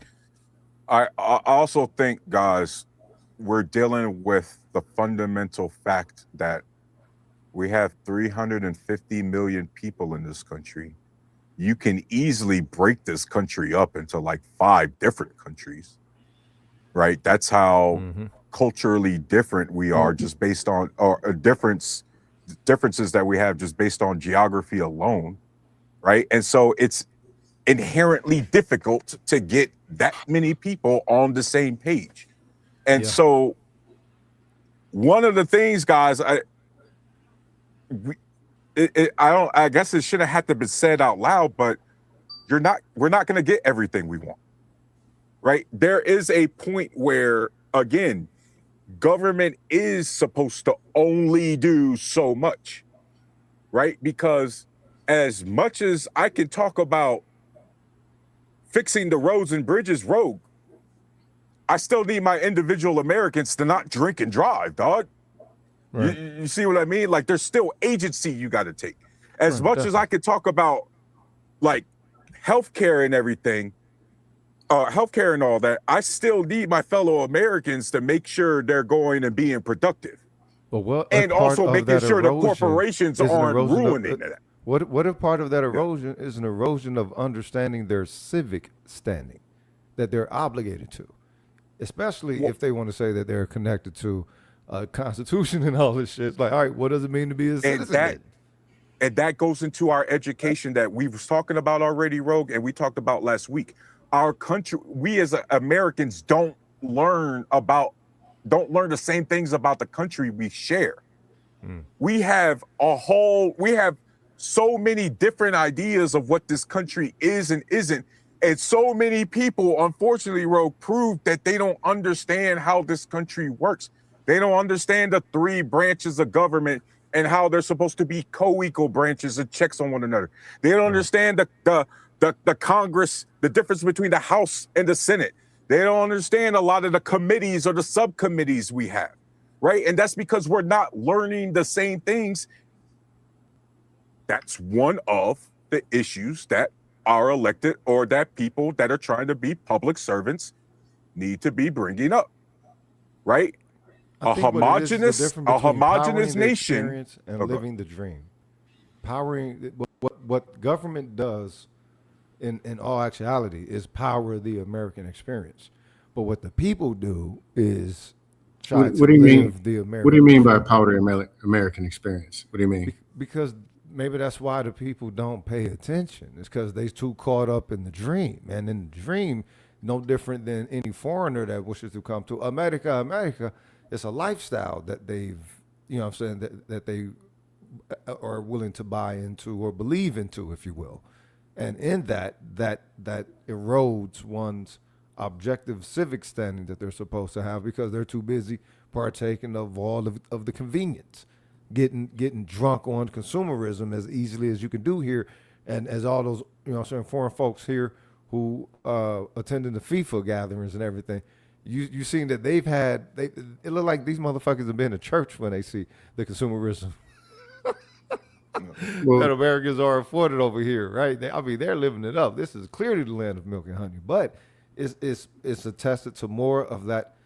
I also think, guys, we're dealing with the fundamental fact that we have 350 million people in this country. You can easily break this country up into like 5 different countries, right? That's how culturally different we are, just based on differences that we have just based on geography alone, right? And so it's inherently difficult to get that many people on the same page. And so one of the things, guys, I guess it shouldn't have to be said out loud, but we're not going to get everything we want, right? There is a point where, again, government is supposed to only do so much, right? Because as much as I can talk about fixing the roads and bridges rogue, I still need my individual Americans to not drink and drive, dog. Right. You see what I mean? Like, there's still agency you got to take. As much as I could talk about, like, healthcare and everything, healthcare and all that, I still need my fellow Americans to make sure they're going and being productive. But and also making sure the corporations aren't ruining that. What if part of that erosion is an erosion of understanding their civic standing that they're obligated to, especially if they want to say that they're connected to a constitution and all this shit? It's like, all right, what does it mean to be a citizen? And that goes into our education that we was talking about already, Rogue, and we talked about last week. Our country, we as Americans don't learn the same things about the country we share. We have so many different ideas of what this country is and isn't. And so many people, unfortunately, Rogue, prove that they don't understand how this country works. They don't understand the 3 branches of government and how they're supposed to be co-equal branches and checks on one another. They don't understand the Congress, the difference between the House and the Senate. They don't understand a lot of the committees or the subcommittees we have, right? And that's because we're not learning the same things. That's one of the issues that our elected or that people that are trying to be public servants need to be bringing up, right? A homogenous nation and living the dream. Powering what government does in all actuality is power the American experience. But what the people do is try to live the American. What do you mean by power the American experience? What do you mean? Because maybe that's why the people don't pay attention. It's because they're too caught up in the dream. And in the dream, no different than any foreigner that wishes to come to America, it's a lifestyle that they've, you know what I'm saying, that they are willing to buy into or believe into, if you will. And in that erodes one's objective civic standing that they're supposed to have because they're too busy partaking of all of the convenience, getting drunk on consumerism as easily as you can do here. And as all those, you know what I'm saying, foreign folks here who attending the FIFA gatherings and everything, you seen that it look like these motherfuckers have been to church when they see the consumerism that Americans are afforded over here, right? They're living it up. This is clearly the land of milk and honey, but it's attested to more of that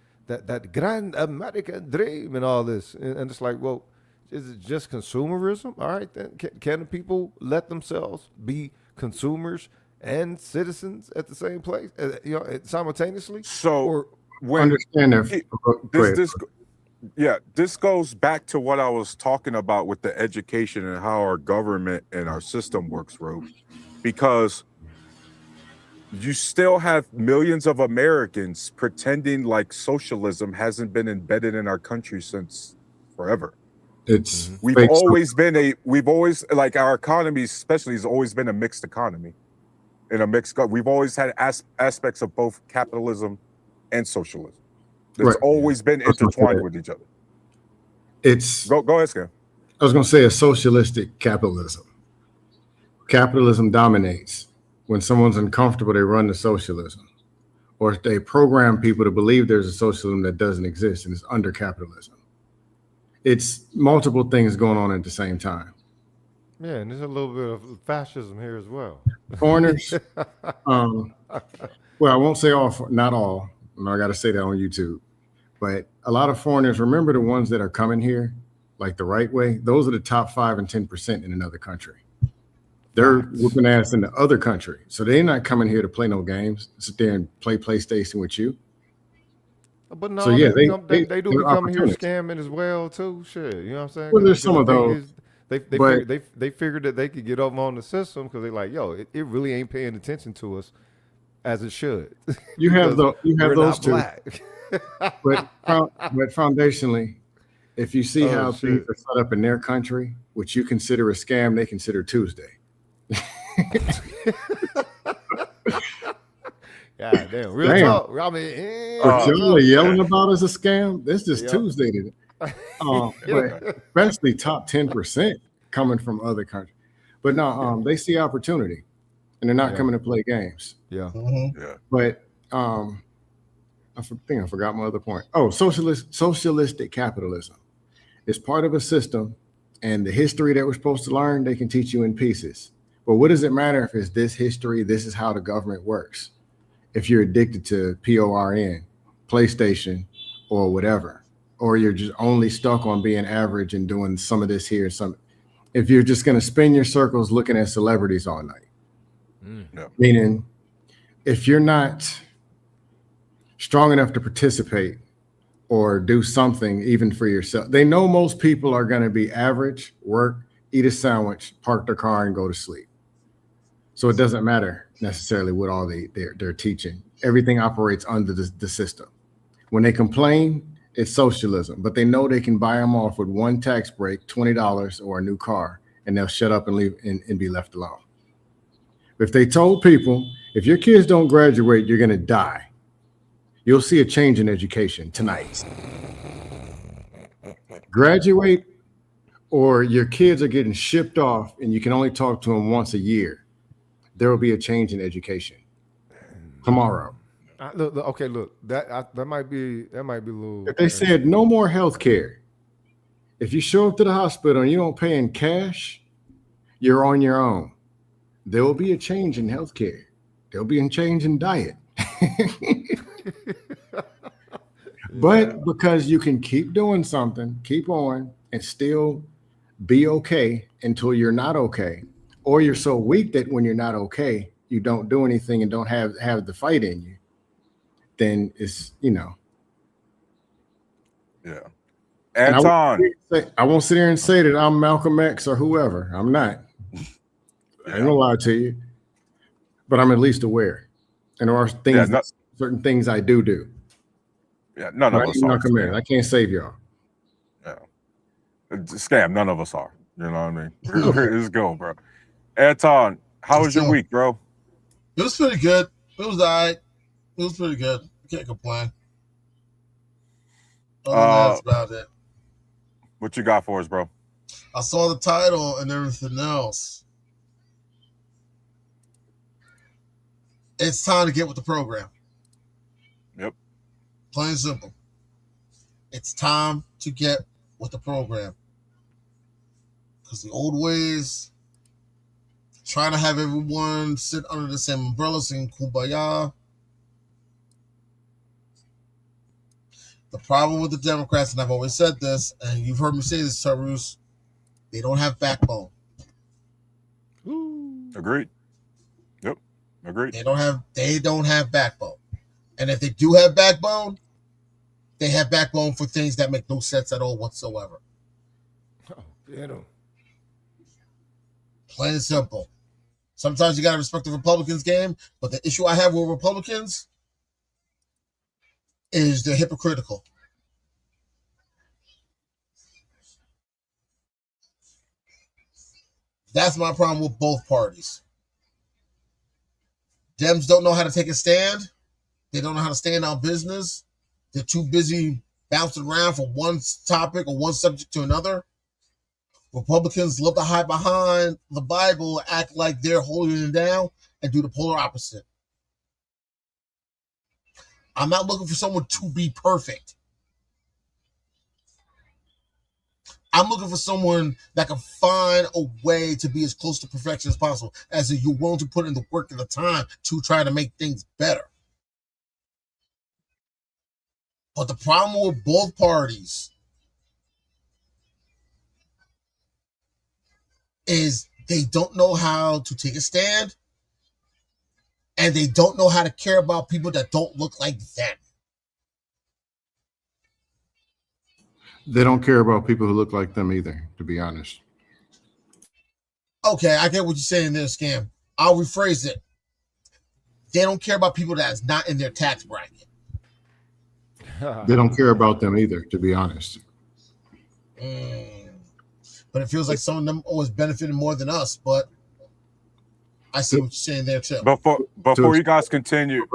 grand American dream and all this. And it's like, well, is it just consumerism? All right, then can the people let themselves be consumers and citizens at the same place, simultaneously? So this goes back to what I was talking about with the education and how our government and our system works, Rose. Because you still have millions of Americans pretending like socialism hasn't been embedded in our country since forever. It's We've fake. always like our economy, especially, has always been a mixed economy. We've always had aspects of both capitalism and socialism. It's always been intertwined with each other. It's go ahead, Scam. I was going to say a socialistic capitalism. Capitalism dominates. When someone's uncomfortable, they run to socialism, or they program people to believe there's a socialism that doesn't exist and it's under capitalism. It's multiple things going on at the same time. Yeah, and there's a little bit of fascism here as well. Foreigners, well, I won't say all, not all. I got to say that on YouTube. But a lot of foreigners, remember the ones that are coming here, like the right way, those are the top 5 and 10% in another country. They're whooping ass in the other country. So they're not coming here to play no games, sit there and play PlayStation with you. But no, so yeah, they do become here scamming as well too. Shit, you know what I'm saying? Well, there's some of those. They figured that they could get over on the system because they're like, yo, it really ain't paying attention to us as it should. You have those two. Black. but foundationally, if you see how things are set up in their country, which you consider a scam, they consider Tuesday. God damn, real talk. I mean, what y'all are yelling about is a scam. This is Tuesday today. But especially top 10% coming from other countries. But no, they see opportunity, and they're not coming to play games. Yeah, yeah. But I think I forgot my other point. Oh, socialistic capitalism is part of a system, and the history that we're supposed to learn, they can teach you in pieces. But what does it matter if it's this history? This is how the government works. If you're addicted to PORN, PlayStation, or whatever, or you're just only stuck on being average and doing some of this here, if you're just going to spin your circles looking at celebrities all night, meaning if you're not strong enough to participate or do something even for yourself, they know most people are going to be average, work, eat a sandwich, park their car, and go to sleep. So it doesn't matter necessarily what all they're teaching. Everything operates under the system. When they complain, it's socialism, but they know they can buy them off with one tax break, $20 or a new car, and they'll shut up and leave and be left alone. If they told people, if your kids don't graduate, you're going to die, you'll see a change in education tonight. Graduate, or your kids are getting shipped off and you can only talk to them once a year, there will be a change in education tomorrow. Look, that might be a little. If they said no more health care, if you show up to the hospital and you don't pay in cash, you're on your own. There will be a change in health care. There'll be a change in diet. But because you can keep doing something, keep on, and still be okay until you're not okay, or you're so weak that when you're not okay, you don't do anything and don't have the fight in you, then it's, Yeah. Anton. I won't sit here and say that I'm Malcolm X or whoever. I'm not. I ain't gonna lie to you. But I'm at least aware. And there are things, certain things I do. Yeah, none of us are. I can't save y'all. Yeah. Scam, none of us are. You know what I mean? Let's go, bro. Anton, how was your week, bro? It was pretty good. It was all right. It was pretty good. Can't complain. That's about it. What you got for us, bro? I saw the title and everything else. It's time to get with the program. Yep. Plain and simple. It's time to get with the program. Because the old ways, trying to have everyone sit under the same umbrella saying kumbaya. The problem with the Democrats, and I've always said this, and you've heard me say this, Tarus, they don't have backbone. Agreed. Yep. Agreed. They don't have backbone. And if they do have backbone, they have backbone for things that make no sense at all whatsoever. Oh, get 'em. Plain and simple. Sometimes you got to respect the Republicans' game, but the issue I have with Republicans is they're hypocritical. That's my problem with both parties. Dems don't know how to take a stand. They don't know how to stand on business. They're too busy bouncing around from one topic or one subject to another. Republicans love to hide behind the Bible, act like they're holding it down, and do the polar opposite. I'm not looking for someone to be perfect. I'm looking for someone that can find a way to be as close to perfection as possible, as if you're willing to put in the work and the time to try to make things better. But the problem with both parties is they don't know how to take a stand, and they don't know how to care about people that don't look like them. They don't care about people who look like them either, to be honest. Okay, I get what you're saying there, Scam. I'll rephrase it. They don't care about people that's not in their tax bracket. They don't care about them either, to be honest. But it feels like some of them always benefited more than us. But I see what you're saying there too. Before you guys continue,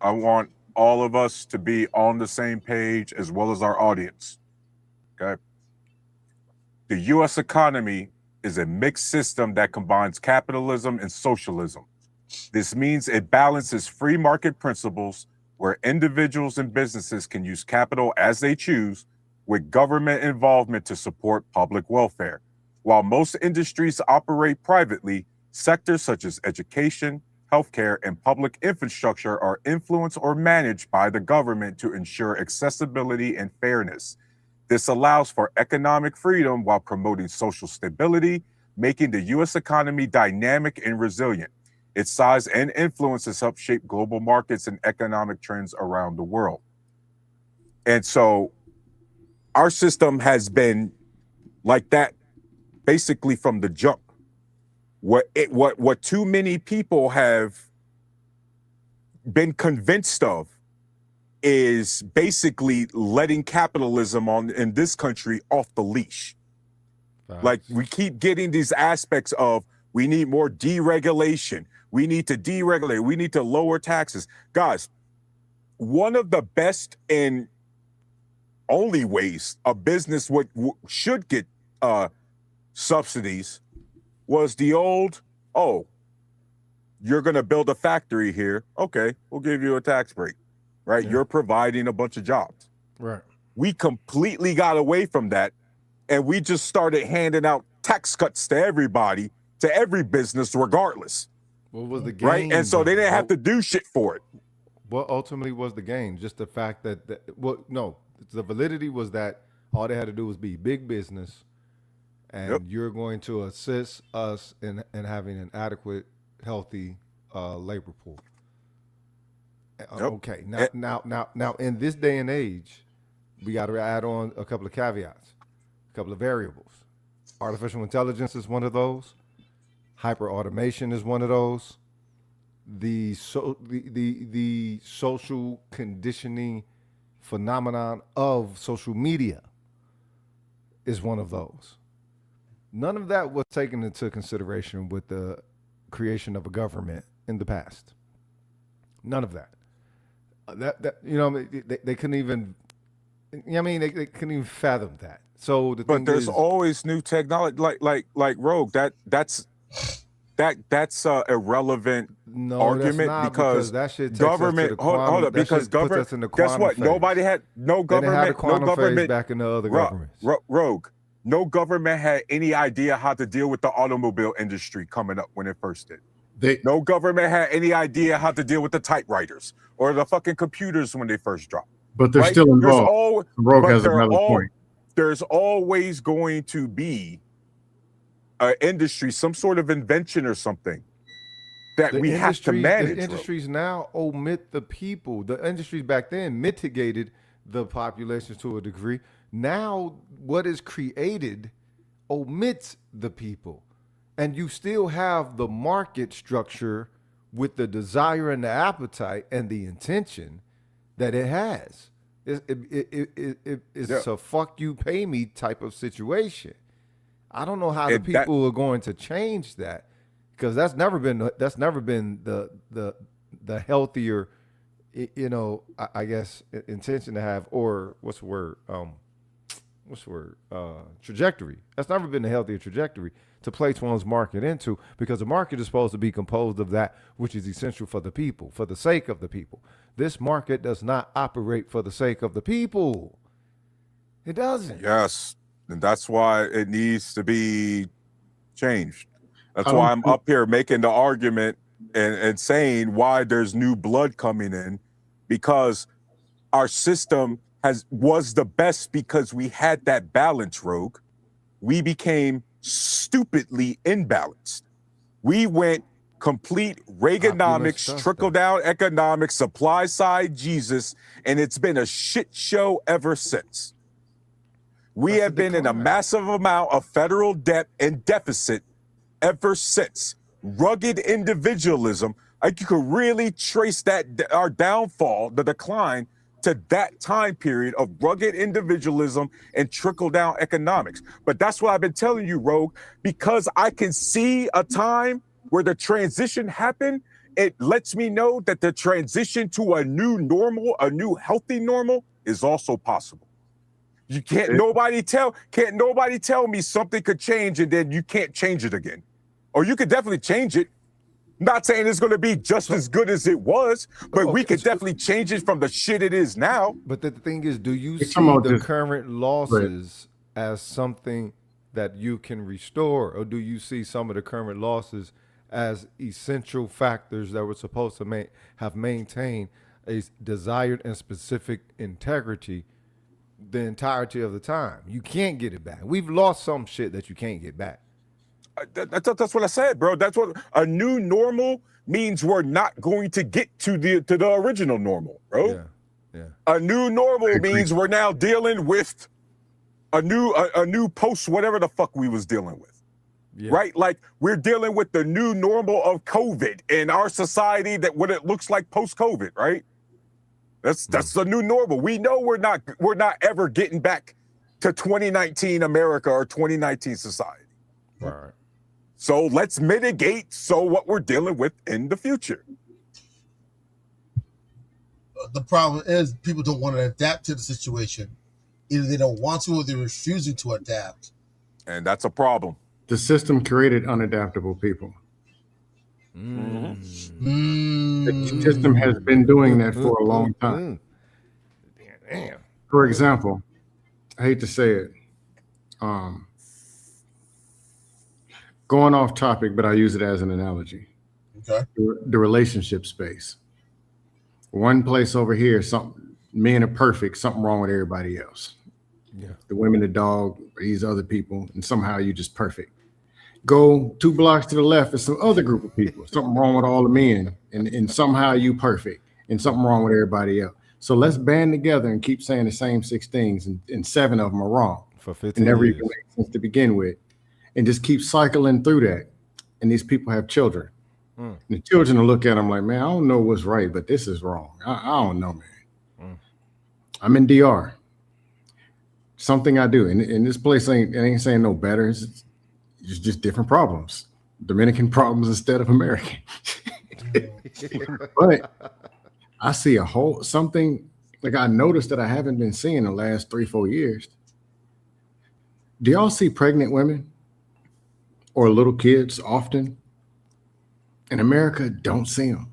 I want all of us to be on the same page as well as our audience. Okay. The U.S. economy is a mixed system that combines capitalism and socialism. This means it balances free market principles where individuals and businesses can use capital as they choose with government involvement to support public welfare. While most industries operate privately, sectors such as education, healthcare, and public infrastructure are influenced or managed by the government to ensure accessibility and fairness. This allows for economic freedom while promoting social stability, making the U.S. economy dynamic and resilient. Its size and influences help shape global markets and economic trends around the world. And so our system has been like that basically from the jump. What too many people have been convinced of is basically letting capitalism in this country off the leash. Facts. Like we keep getting these aspects of we need more deregulation. We need to deregulate. We need to lower taxes. Guys, one of the best and only ways a business should get subsidies was the old, oh, you're going to build a factory here. Okay, we'll give you a tax break, right? Yeah. You're providing a bunch of jobs. Right. We completely got away from that, and we just started handing out tax cuts to everybody, to every business, regardless. What was the gain? Right, and so they didn't have to do shit for it. What ultimately was the gain? Just the fact that, the validity was that all they had to do was be big business, and you're going to assist us in having an adequate, healthy labor pool. Okay, now, in this day and age, we got to add on a couple of caveats, a couple of variables. Artificial intelligence is one of those. Hyper automation is one of those. The social conditioning phenomenon of social media is one of those. None of that was taken into consideration with the creation of a government in the past. None of that. They couldn't even. They couldn't even fathom that. So but there's always new technology, like Rogue. That's a irrelevant argument because that shit government. Hold up, because government. Guess what? Phase. Nobody had no government. No government back in the other governments. Rogue. No government had any idea how to deal with the automobile industry coming up when it first did. No government had any idea how to deal with the typewriters or the fucking computers when they first dropped. But they're still involved. Rogue has another point. There's always going to be an industry, some sort of invention or something that we have to manage. The industries now omit the people. The industries back then mitigated the population to a degree. Now what is created omits the people. And you still have the market structure with the desire and the appetite and the intention that it has. It's a fuck you, pay me type of situation. I don't know how the people are going to change that, because that's never been the healthier, I guess, intention to have, or what's the word? Trajectory. That's never been a healthier trajectory to place one's market into, because the market is supposed to be composed of that which is essential for the people, for the sake of the people. This market does not operate for the sake of the people. It doesn't. Yes. And that's why it needs to be changed. That's why I'm up here making the argument and saying why there's new blood coming in, because our system was the best because we had that balance, Rogue. We became stupidly imbalanced. We went complete Reaganomics, trickle-down economics, supply-side Jesus, and it's been a shit show ever since. We have been in a massive amount of federal debt and deficit ever since. Rugged individualism, you could really trace that, our downfall, the decline, to that time period of rugged individualism and trickle-down economics. But that's what I've been telling you, Rogue, because I can see a time where the transition happened. It lets me know that the transition to a new normal, a new healthy normal, is also possible. You can't nobody tell me something could change and then you can't change it again. Or you could definitely change it. Not saying it's going to be just as good as it was, but we could definitely change it from the shit it is now. But the thing is, do you see the current losses as something that you can restore, or do you see some of the current losses as essential factors that were supposed to have maintained a desired and specific integrity the entirety of the time? You can't get it back. We've lost some shit that you can't get back. That's what I said, bro. That's what a new normal means. We're not going to get to the original normal, bro. Yeah. A new normal means we're now dealing with a new post whatever the fuck we was dealing with. Yeah. Right? Like we're dealing with the new normal of COVID in our society, that what it looks like post-COVID, right? That's the new normal. We know we're not ever getting back to 2019 America or 2019 society. Right. So let's mitigate what we're dealing with in the future. The problem is people don't want to adapt to the situation. Either they don't want to or they're refusing to adapt. And that's a problem. The system created unadaptable people. The system has been doing that for a long time. Damn. For example, I hate to say it, going off topic, but I use it as an analogy. Okay. The relationship space. One place over here, men are perfect, something wrong with everybody else. Yeah. The women, the dog, these other people, and somehow you're just perfect. Go 2 blocks to the left, there's some other group of people, something wrong with all the men, and somehow you perfect, and something wrong with everybody else. So let's band together and keep saying the same 6 things, and 7 of them are wrong. For 15 never years. even made sense to begin with. And just keep cycling through that. And these people have children. And the children will look at them like, man, I don't know what's right, but this is wrong. I don't know, man. I'm in DR. Something I do. And this place ain't saying no better. It's just different problems. Dominican problems instead of American. But I see something like I noticed that I haven't been seeing the last 3-4 years. Do y'all see pregnant women or little kids often? In America, don't see them.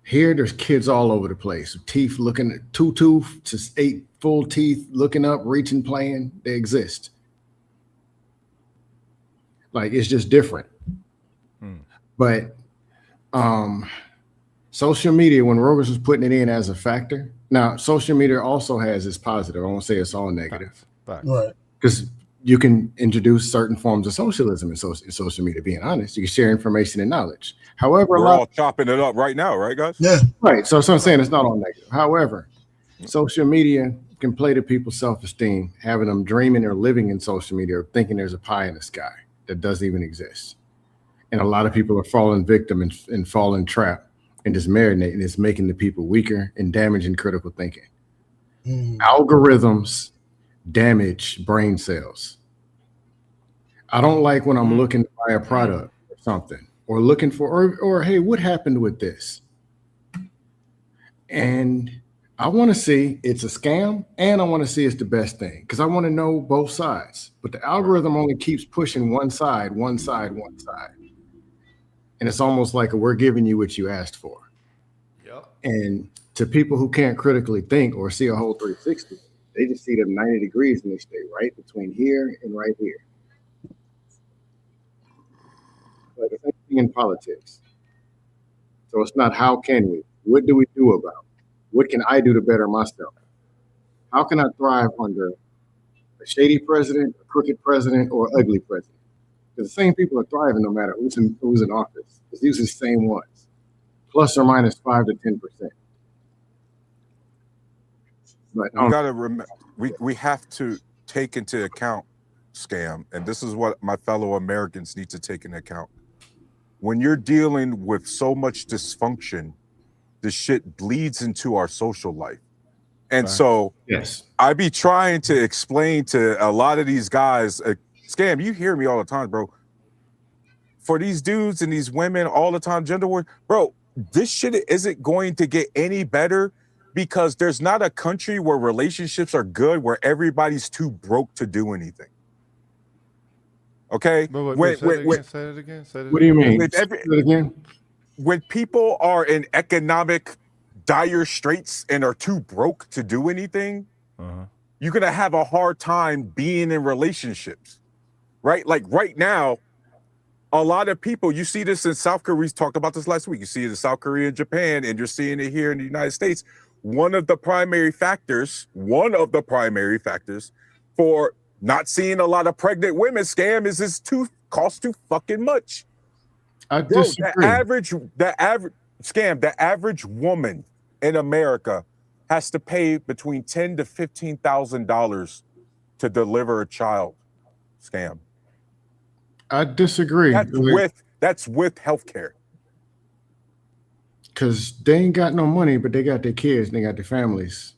Here, there's kids all over the place. Teeth looking at 2 tooth to 8 full teeth, looking up, reaching, playing. They exist. Like, it's just different. But social media, when Rogers was putting it in as a factor, now social media also has its positive. I won't say it's all negative. Right. Because you can introduce certain forms of socialism in social media, being honest. You can share information and knowledge. However, we're all chopping it up right now, right, guys? Yeah. Right. So I'm saying it's not all negative. However, social media can play to people's self-esteem, having them dreaming or living in social media or thinking there's a pie in the sky. that doesn't even exist. And a lot of people are falling victim and falling trap and just marinating. It's making the people weaker and damaging critical thinking. Algorithms damage brain cells. I don't like when I'm looking to buy a product or something, or looking for, or hey, what happened with this? And I want to see it's a scam, and I want to see it's the best thing, because I want to know both sides. But the algorithm only keeps pushing one side. And it's almost like we're giving you what you asked for. Yep. And to people who can't critically think or see a whole 360, they just see them 90 degrees and they stay right between here and right here. Like the same thing in politics. So it's not how can we, what do we do about it? What can I do to better myself? How can I thrive under a shady president, a crooked president, or ugly president? Because the same people are thriving no matter who's in office. It's usually the same ones, plus or minus 5 to 10%. But We got to remember, we have to take into account, Scam, and this is what my fellow Americans need to take into account. When you're dealing with so much dysfunction, the shit bleeds into our social life. And so yes, I be trying to explain to a lot of these guys, Scam, you hear me all the time, bro. For these dudes and these women all the time, gender war, bro, this shit isn't going to get any better, because there's not a country where relationships are good where everybody's too broke to do anything. Okay? Say it again. What do you mean? Say it again. When people are in economic dire straits and are too broke to do anything, you're going to have a hard time being in relationships, right? Like right now, a lot of people, you see this in South Korea, we talked about this last week, you see it in South Korea and Japan, and you're seeing it here in the United States. One of the primary factors for not seeing a lot of pregnant women, Scam, is this costs too fucking much. I disagree. The average woman in America has to pay between $10,000 to $15,000 to deliver a child. Scam. I disagree. That's with healthcare. Because they ain't got no money, but they got their kids and they got their families.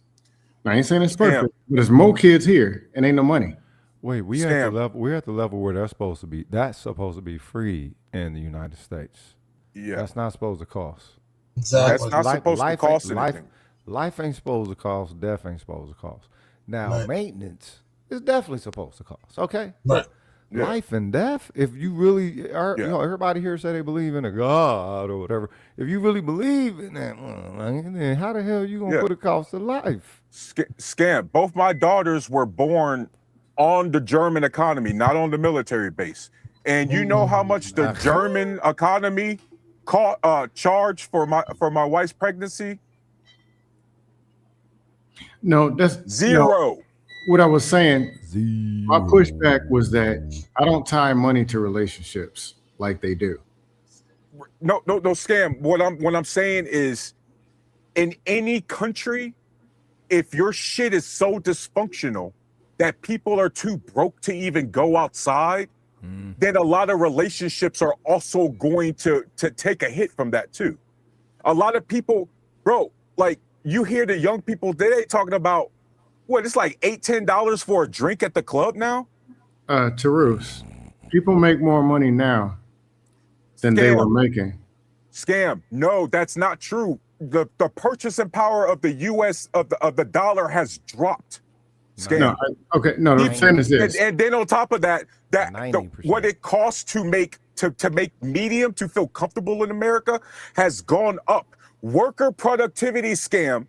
Now, I ain't saying it's perfect, but there's more kids here and ain't no money. Wait, we're at the level where that's supposed to be free in the United States. Yeah. That's not supposed to cost. Exactly. That's not supposed to cost anything. Life ain't supposed to cost, death ain't supposed to cost. Now, maintenance is definitely supposed to cost, okay? Right. Yeah. Life and death, if you really are, everybody here say they believe in a God or whatever. If you really believe in that, then how the hell are you going to put a cost of life? Scam. Both my daughters were born on the German economy, not on the military base. And you know how much the German economy charged for my wife's pregnancy? No, that's zero. No, what I was saying, my pushback was that I don't tie money to relationships like they do. No, Scam. What I'm saying is, in any country, if your shit is so dysfunctional that people are too broke to even go outside, then a lot of relationships are also going to take a hit from that too. A lot of people, bro, like you hear the young people, they talking about, what, it's like $8-10 for a drink at the club now? Tarus, people make more money now than they were making. Scam. No, that's not true. The purchasing power of the U.S. of the dollar has dropped. Scam. No, the thing is this. And then on top of that, what it costs to make medium to feel comfortable in America has gone up. Worker productivity, Scam.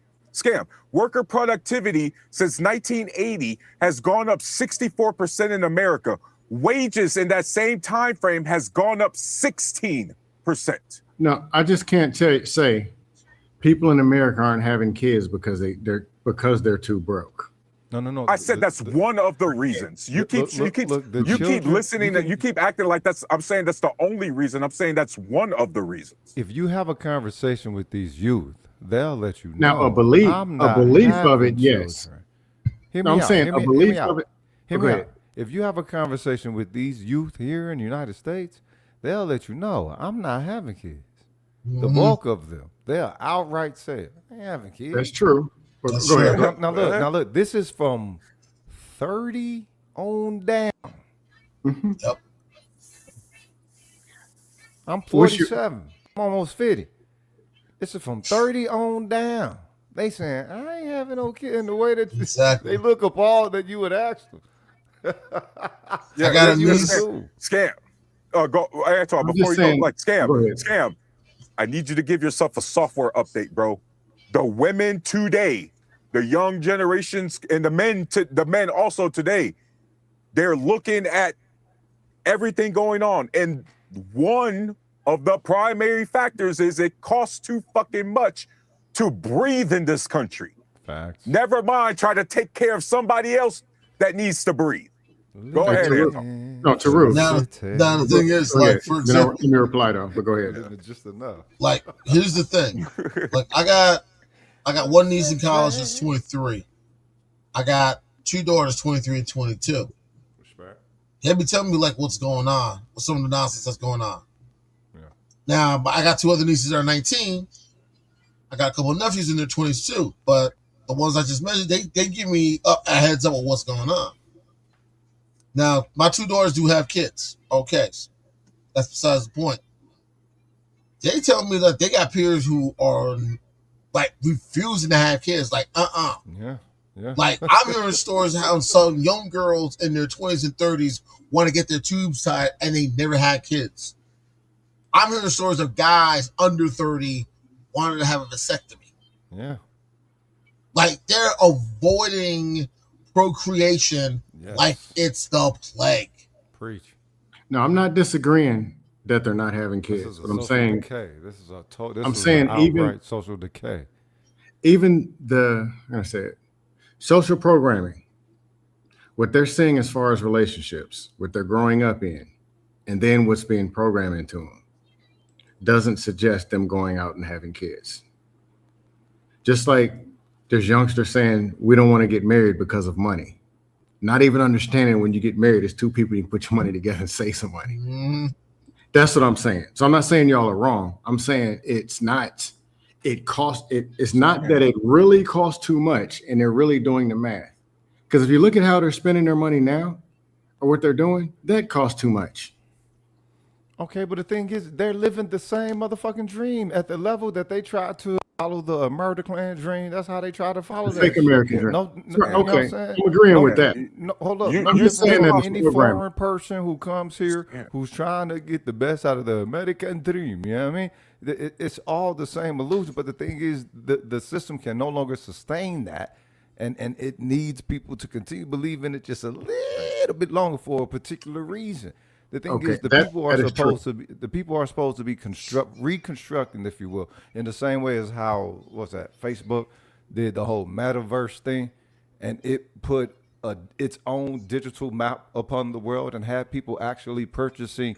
Worker productivity since 1980 has gone up 64% in America. Wages in that same time frame has gone up 16%. No, I just can't say people in America aren't having kids because they're too broke. No. I said that's one of the reasons. You keep listening. You keep acting like that's. I'm saying that's the only reason. I'm saying that's one of the reasons. If you have a conversation with these youth, they'll let you know. Now, a belief of it, yes. Hear me out. If you have a conversation with these youth here in the United States, they'll let you know I'm not having kids. The bulk of them, they'll outright say it. I ain't having kids. That's true. But That's go true. ahead. Now look. This is from 30 on down. Yep. I'm What's your- 47. I'm almost 50. This is from 30 on down. They saying I ain't having no kid in the way that Exactly. they look appalled that you would ask them. I got a you niece. do. Scam. Go. I talk I'm before just you saying- go. Like Go ahead. scam. I need you to give yourself a software update, bro. The women today, the young generations, and the men also today, they're looking at everything going on, and one of the primary factors is it costs too fucking much to breathe in this country. Facts. Never mind try to take care of somebody else that needs to breathe. Go Hey, ahead, Tarek. Anton. No, Tarek. Now the thing is, Go like, ahead. for Then example, let me reply though. But go ahead. Just enough. like, here's the thing. Like, I got one niece in college that's 23. I got two daughters, 23 and 22. Respect. They be telling me like what's going on, what's some of the nonsense that's going on. Yeah. Now, but I got two other nieces that are 19. I got a couple of nephews in their 20s too. But the ones I just mentioned, they give me a heads up of what's going on. Now, my two daughters do have kids. Okay, that's besides the point. They tell me that they got peers who are like refusing to have kids. Like, Yeah. Yeah. Like, I'm hearing stories how some young girls in their 20s and 30s want to get their tubes tied and they never had kids. I'm hearing stories of guys under 30 wanting to have a vasectomy. Yeah. Like, they're avoiding procreation Yes. like it's the plague. Preach. No, I'm not disagreeing that they're not having This kids. is a But I'm social saying decay. This is a total. I'm saying even- social decay. even the I'm gonna say it, social programming, what they're seeing as far as relationships, what they're growing up in, and then what's being programmed into them, doesn't suggest them going out and having kids. Just like there's youngsters saying we don't want to get married because of money. Not even understanding when you get married, it's two people you can put your money together and save some money. Mhm. That's what I'm saying. So I'm not saying y'all are wrong. I'm saying it's not that it really costs too much and they're really doing the math. Because if you look at how they're spending their money now or what they're doing, that costs too much. Okay, but the thing is, they're living the same motherfucking dream at the level that they try to follow the Murder Clan dream. That's how they try to follow that. Fake American dream. No, Right, you know what okay, I'm saying? I'm agreeing No, with that. No, hold up. You- No I'm just saying different that from it's any programmed. foreign person who comes here who's trying to get the best out of the American dream. You know what I mean? It's all the same illusion. But the thing is, the system can no longer sustain that. And it needs people to continue believing it just a little bit longer for a particular reason. The thing Okay, is, the that- people are that is true. supposed to be reconstructing, if you will, in the same way as how Facebook did the whole metaverse thing, and it put its own digital map upon the world and had people actually purchasing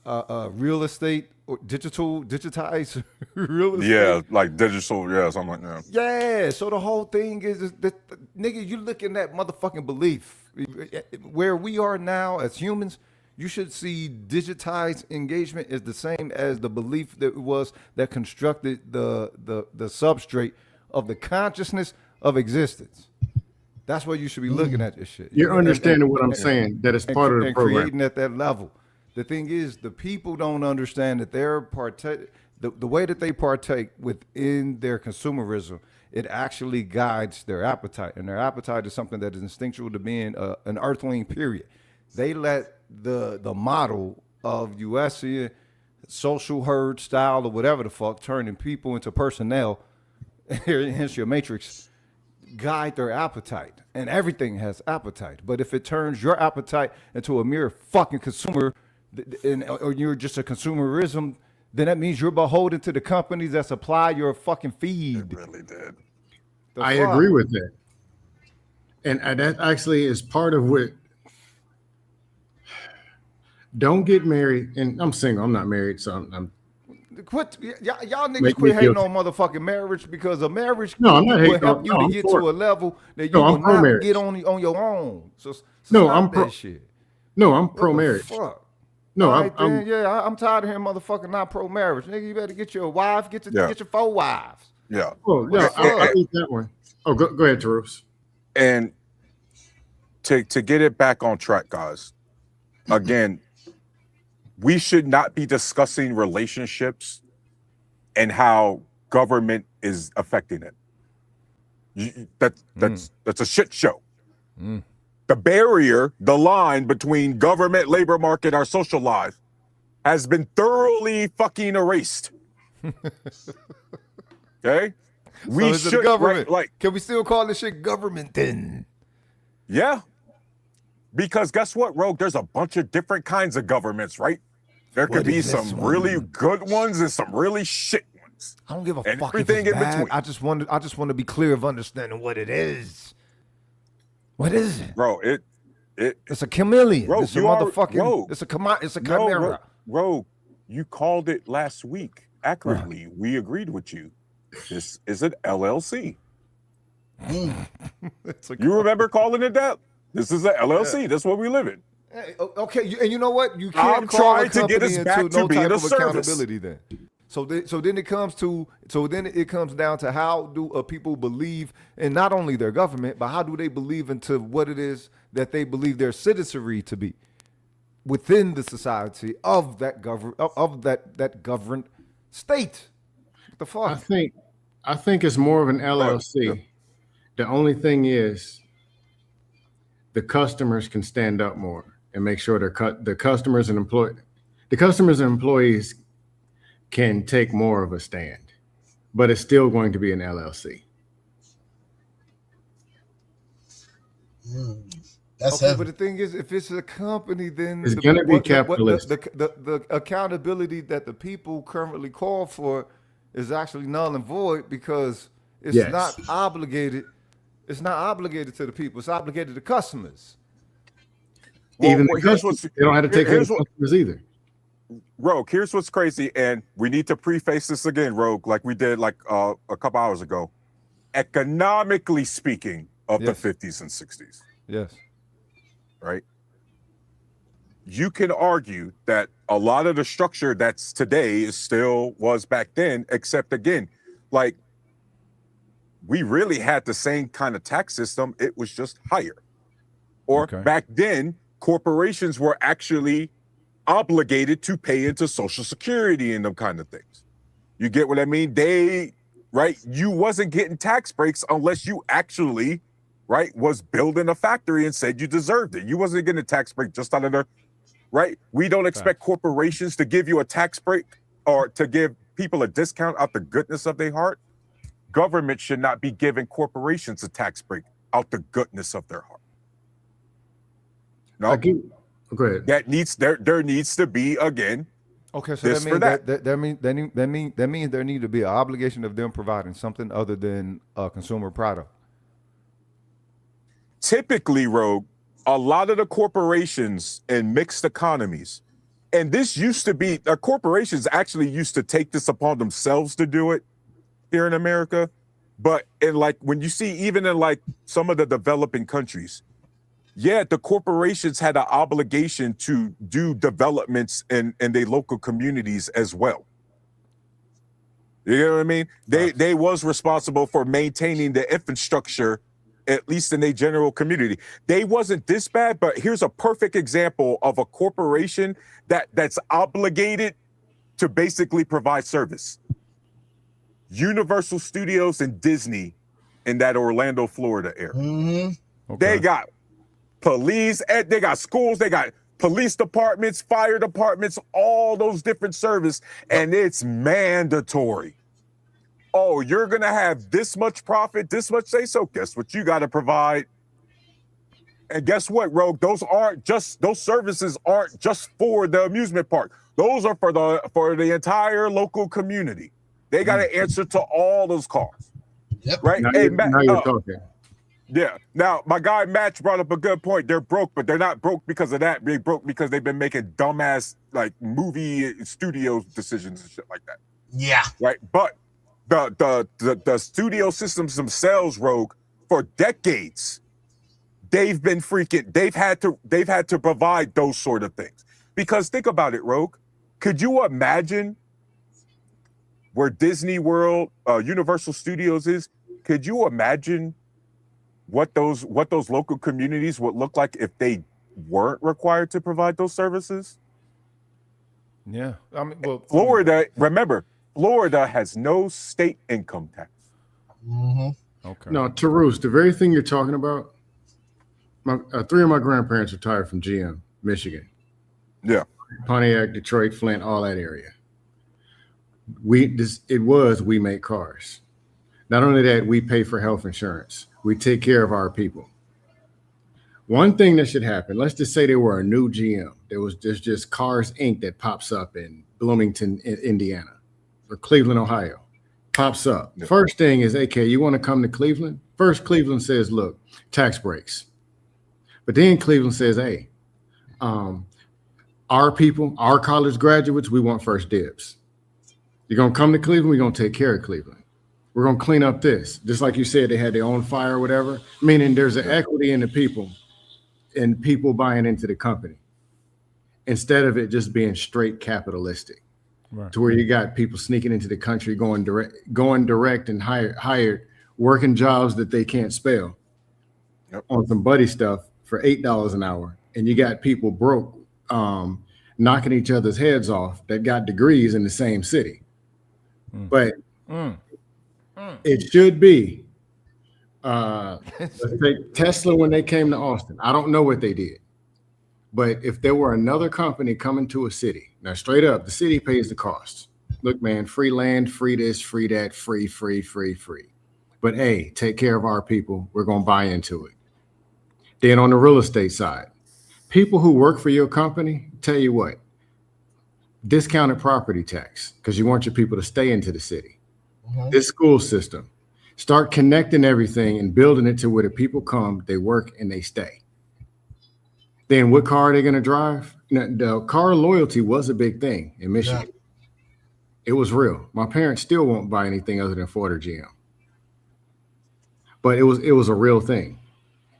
real estate or digitized real estate. Yeah, like digital, yeah, something like that. Yeah, so the whole thing is that, nigga, you looking at motherfucking belief. Where we are now as humans, you should see digitized engagement is the same as the belief that it was that constructed the substrate of the consciousness of existence. That's where you should be looking at this shit. You're And- understanding and- what I'm and- saying, that it's and part cre- of the and program. creating at that level. The thing is, the people don't understand that they're the way that they partake within their consumerism, it actually guides their appetite, and their appetite is something that is instinctual to being an earthling. Period. They let the model of U.S. social herd style or whatever the fuck, turning people into personnel, hence your matrix, guide their appetite, and everything has appetite. But if it turns your appetite into a mere fucking consumer, or you're just a consumerism, then that means you're beholden to the companies that supply your fucking feed. Really did. The I fuck? agree with that. And that actually is part of what. Don't get married. And I'm single. I'm not married. So I'm Quit, y'all niggas Make quit me hating feel- on motherfucking marriage, because a marriage No, I'm not will hating help on- you no, to I'm get for to it. a level that you No, I'm will not pro-marriage. get on your own. So So No, stop I'm that pro. shit. No, I'm What pro the marriage. fuck? No, All right, I'm then, yeah, I'm tired of hearing motherfucking not pro marriage. Nigga, you better get your wife, get your 4 wives. Yeah. Oh, What yeah, the I'll fuck? eat that one. Oh, go ahead, Terus. And to get it back on track, guys, again, we should not be discussing relationships and how government is affecting it. That's a shit show. The barrier, the line between government, labor market, our social life has been thoroughly fucking erased. Okay? So is it the should, government? like, Can we still call this shit government then? yeah. Because guess what, Rogue? There's a bunch of different kinds of governments, right? There could What be is this some one? really good ones and some really shit ones. I don't give a And fuck if everything it's in bad. between. I just want to be clear of understanding what it is. What is it? Bro, It's a chameleon. Rogue, It's a you are motherfucking. Rogue. It's a No, chimera. Rogue, you called it last week accurately. We agreed with you. This is an LLC. You remember calling it that? This is an LLC. That's what we live in. Hey, okay, and you know what? You can't I'm call a trying to get company us back into to no being type a of service. accountability. Then, so then it comes down to how do people believe in not only their government, but how do they believe into what it is that they believe their citizenry to be within the society of that that governed state. What the fuck? I think it's more of an LLC. The only thing is the customers can stand up more and make sure the customers and employees can take more of a stand, but it's still going to be an LLC. That's okay, heavy. but the thing is, if it's a company, then It's going to be capitalist. The accountability that the people currently call for is actually null and void because it's Yes. not obligated. It's not obligated to the people. It's obligated to customers. Even Well, the customers, they don't have to take care of the customers either. Rogue, here's what's crazy, and we need to preface this again, Rogue, like we did like a couple hours ago. Economically speaking, of Yes. the 50s and 60s, Yes. right? You can argue that a lot of the structure that's today is still was back then, except again, like we really had the same kind of tax system. It was just higher. Or Okay. back then, corporations were actually obligated to pay into Social Security and them kind of things. You get what I mean? You wasn't getting tax breaks unless you actually, right, was building a factory and said you deserved it. You wasn't getting a tax break just out of the, right? We don't expect corporations to give you a tax break or to give people a discount out the goodness of their heart. Government should not be giving corporations a tax break out the goodness of their heart. No, Go ahead. there needs to be again. Okay, so This that for means that means there need to be an obligation of them providing something other than a consumer product. Typically, Rogue, a lot of the corporations in mixed economies, and this used to be, corporations actually used to take this upon themselves to do it here in America. But in like, when you see, even in like some of the developing countries, yeah, the corporations had an obligation to do developments in their local communities as well. You know what I mean? They was responsible for maintaining the infrastructure, at least in their general community. They wasn't this bad, but here's a perfect example of a corporation that's obligated to basically provide service. Universal Studios and Disney in that Orlando, Florida area. Mm-hmm. Okay. They got police, they got schools, they got police departments, fire departments, all those different services, and it's mandatory. Oh, you're gonna have this much profit, this much say so. Guess what you gotta provide? And guess what, Rogue? Those services aren't just for the amusement park. Those are for the entire local community. They gotta answer to all those calls. Yep. Right? Now, Hey, you're talking. yeah. Now, my guy Match brought up a good point. They're broke, but they're not broke because of that. They're broke because they've been making dumbass like movie studio decisions and shit like that. Yeah. Right. But the studio systems themselves, Rogue, for decades, they've had to provide those sort of things. Because think about it, Rogue. Could you imagine where Disney World, Universal Studios is? Could you imagine what those local communities would look like if they weren't required to provide those services? Yeah, I mean, well, Florida, remember, Florida has no state income tax. Okay. No, Tarus, the very thing you're talking about, three of my grandparents retired from GM, Michigan. Yeah. Pontiac, Detroit, Flint, all that area. We make cars. Not only that, we pay for health insurance. We take care of our people. One thing that should happen, let's just say there were a new GM. There's just Cars Inc. that pops up in Bloomington, Indiana, or Cleveland, Ohio. Pops up. Yeah. First thing is, okay, you want to come to Cleveland? First, Cleveland says, look, tax breaks. But then Cleveland says, hey, our people, our college graduates, we want first dibs. You're going to come to Cleveland, we're going to take care of Cleveland. We're going to clean up this. Just like you said, they had their own fire or whatever, meaning there's an equity in the people and people buying into the company instead of it just being straight capitalistic. Right. To where you got people sneaking into the country, going direct and hired, working jobs that they can't spell on some buddy stuff for $8 an hour. And you got people broke, knocking each other's heads off that got degrees in the same city. But it should be, let's take Tesla when they came to Austin. I don't know what they did. But if there were another company coming to a city, now straight up, the city pays the costs. Look, man, free land, free this, free that, free. But hey, take care of our people. We're going to buy into it. Then on the real estate side, people who work for your company, tell you what, discounted property tax, because you want your people to stay into the city. This school system, start connecting everything and building it to where the people come, they work, and they stay. Then what car are they going to drive? Now, the car loyalty was a big thing in Michigan. Yeah. It was real. My parents still won't buy anything other than Ford or GM. But it was a real thing.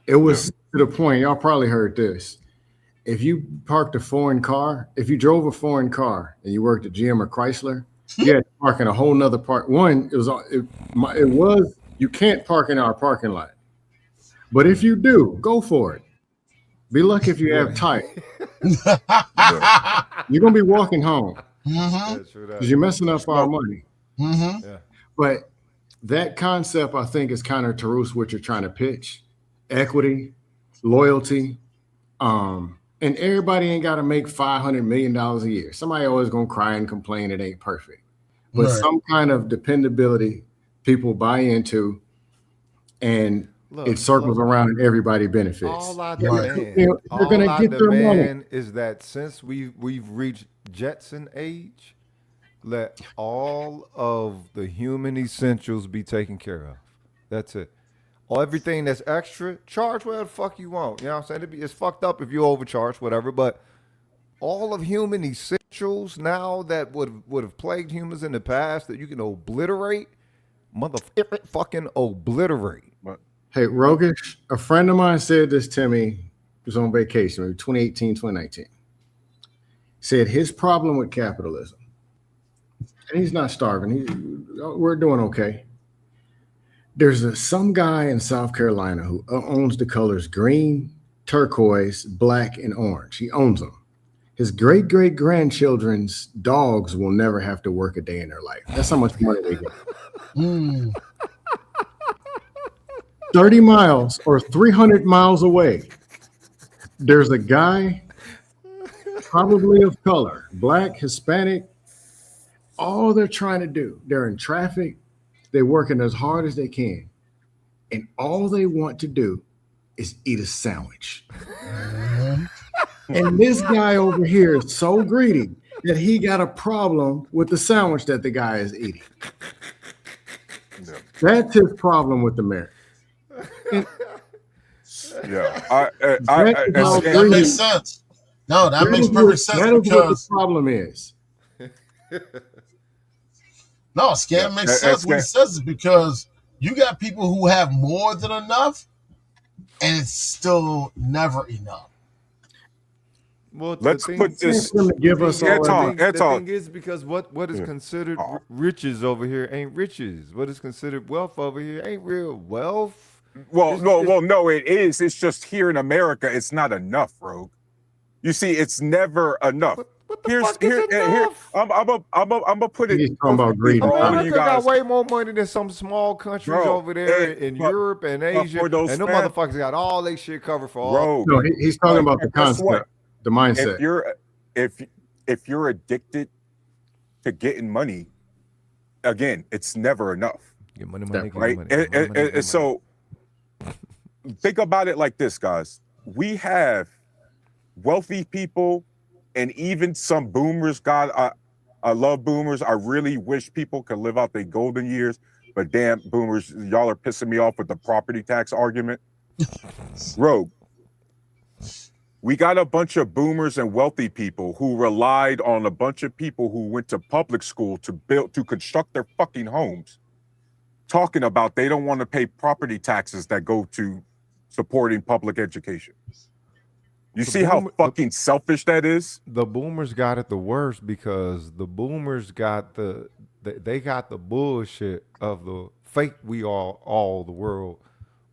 It was to the point, y'all probably heard this. If you parked a foreign car, if you drove a foreign car and you worked at GM or Chrysler, you had to park in a whole nother part. One, it was you can't park in our parking lot. But if you do, go for it. Be lucky if you have tight. You're gonna be walking home because you're messing up our money. Yeah. But that concept, I think, is kind of Tarus what you're trying to pitch: equity, loyalty, and everybody ain't got to make $500 million a year. Somebody always gonna cry and complain it ain't perfect, but some kind of dependability people buy into, and it circles around and everybody benefits. All I demand is that since we've reached Jetson age, let all of the human essentials be taken care of. That's it. Everything that's extra, charge whatever the fuck you want. You know what I'm saying? It's fucked up if you overcharge, whatever, but all of human essentials now that would have plagued humans in the past that you can obliterate, motherfucking obliterate. Hey, Rogish, a friend of mine said this to me. He was on vacation, maybe 2018, 2019. Said his problem with capitalism, and he's not starving. We're doing okay. There's some guy in South Carolina who owns the colors green, turquoise, black, and orange. He owns them. His great-great-grandchildren's dogs will never have to work a day in their life. That's how much money they get. 30 miles or 300 miles away, there's a guy, probably of color, black, Hispanic. All they're trying to do, they're in traffic, they're working as hard as they can, and all they want to do is eat a sandwich. And this guy over here is so greedy that he got a problem with the sandwich that the guy is eating. That's his problem with America. That makes sense. No, that makes perfect sense. That is what the problem is. No, makes sense. What he says is because you got people who have more than enough, and it's still never enough. Well, Let's put this. Them to give us all that. the thing is because what is considered riches over here ain't riches. What is considered wealth over here ain't real wealth. Well, no, it is. It's just here in America, it's not enough, Rogue. You see, it's never enough. What the fuck is enough? I'm gonna put it. He's talking about greed. America got way more money than some small countries over there in Europe and Asia, and them motherfuckers got all they shit covered for all. No, he's talking about the concept, the mindset. If you're addicted to getting money, again, it's never enough. Get money, right? And so think about it like this, guys. We have wealthy people and even some boomers. God, I love boomers. I really wish people could live out their golden years, but damn, boomers, y'all are pissing me off with the property tax argument. Rogue. We got a bunch of boomers and wealthy people who relied on a bunch of people who went to public school to construct their fucking homes, talking about they don't want to pay property taxes that go to supporting public education. You see how fucking selfish that is? The boomers got it the worst because the boomers got they got the bullshit of the fake all the world.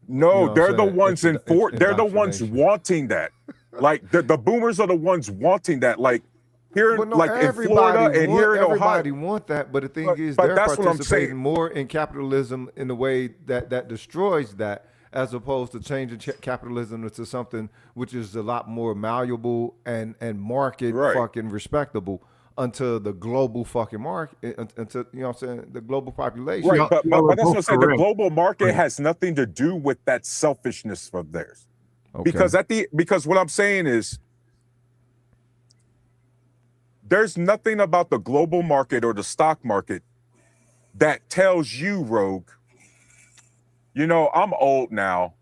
No, You know they're the saying? ones It's they're the ones indoctrination. wanting that. Like the boomers are the ones wanting that. Like here, Well, no, like in Florida and here in everybody Ohio. want that, but the thing is, but they're that's what I'm participating saying. more in capitalism in a way that destroys that, as opposed to changing capitalism into something which is a lot more malleable and market fucking respectable unto the global fucking market, unto you know what I'm saying, the global population. Right, but that's what I'm saying. The correct. global market has nothing to do with that selfishness of theirs. Okay. Because what I'm saying is there's nothing about the global market or the stock market that tells you, Rogue, you know, I'm old now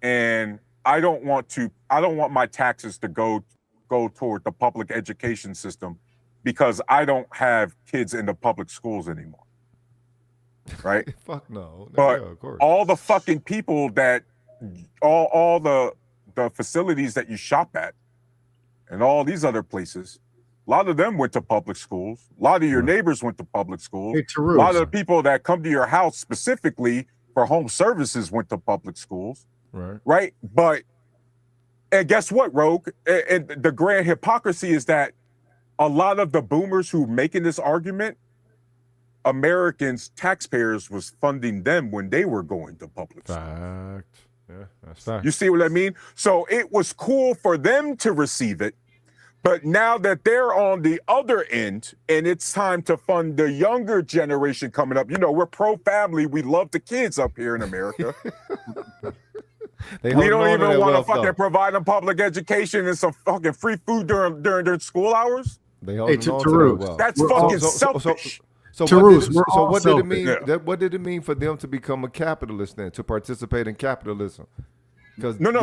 and I don't want my taxes to go toward the public education system because I don't have kids in the public schools anymore. Right? Fuck no. But yeah, of course. all the fucking people that all the facilities that you shop at and all these other places, a lot of them went to public schools. A lot of your neighbors went to public schools. Hey, A lot of the people that come to your house specifically for home services went to public schools. Right? But, and guess what, Rogue? And the grand hypocrisy is that a lot of the boomers who making this argument, Americans, taxpayers was funding them when they were going to public schools. Fact. Yeah, that's fact. You see what I mean? So it was cool for them to receive it, but now that they're on the other end and it's time to fund the younger generation coming up, you know, we're pro-family. We love the kids up here in America. We don't even want to fucking provide them public education and some fucking free food during their school hours. They hold on to Tarus, that wealth. That's fucking selfish. So what did it mean? What did it mean for them to become a capitalist then, to participate in capitalism? Because hold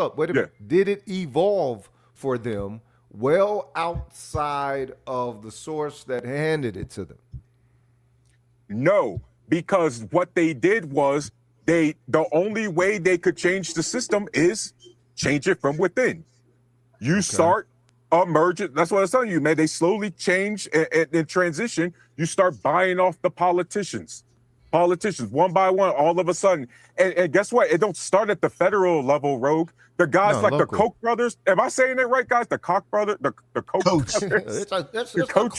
up, wait a minute. Did it evolve for them well outside of the source that handed it to them? No, because what they did was the only way they could change the system is change it from within. You start emergent. That's what I was telling you, man. They slowly change and transition. You start buying off the politicians one by one, all of a sudden. And guess what? It don't start at the federal level, Rogue. The guys like local. the Koch brothers. Am I saying it right, guys? The Koch brother, the Koch brothers. It's The Koch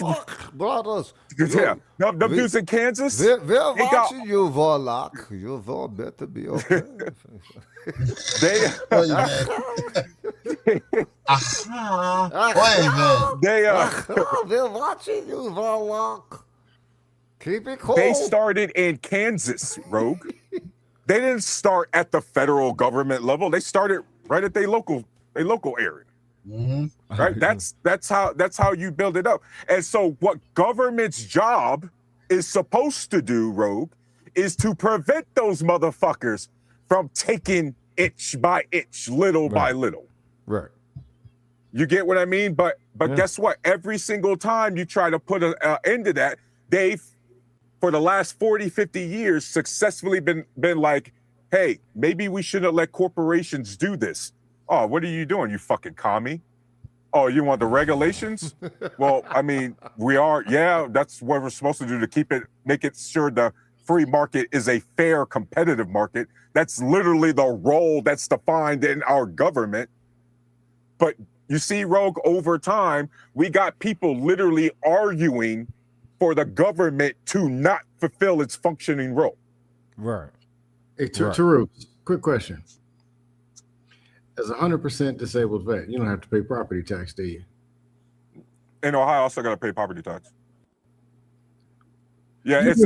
brothers. Yeah, them dudes in Kansas. We're They got- watching you, Warlock. You all better be okay. They We're watching you, Warlock. Keep it cool. They started in Kansas, Rogue. They didn't start at the federal government level. They started right at their local area. Mm-hmm. Right? That's how you build it up. And so what government's job is supposed to do, Rogue, is to prevent those motherfuckers from taking inch by inch, little by little. Right. You get what I mean? But guess what? Every single time you try to put an end to that, they've, for the last 40, 50 years, successfully been like, hey, maybe we shouldn't let corporations do this. Oh, what are you doing, you fucking commie? Oh, you want the regulations? Well, I mean, that's what we're supposed to do to make it sure the free market is a fair, competitive market. That's literally the role that's defined in our government. But you see, Rogue, over time, we got people literally arguing for the government to not fulfill its functioning role. Right. Hey, Taru, quick question. As a 100% disabled vet, you don't have to pay property tax, do you? In Ohio, I also got to pay property tax. Yeah, it's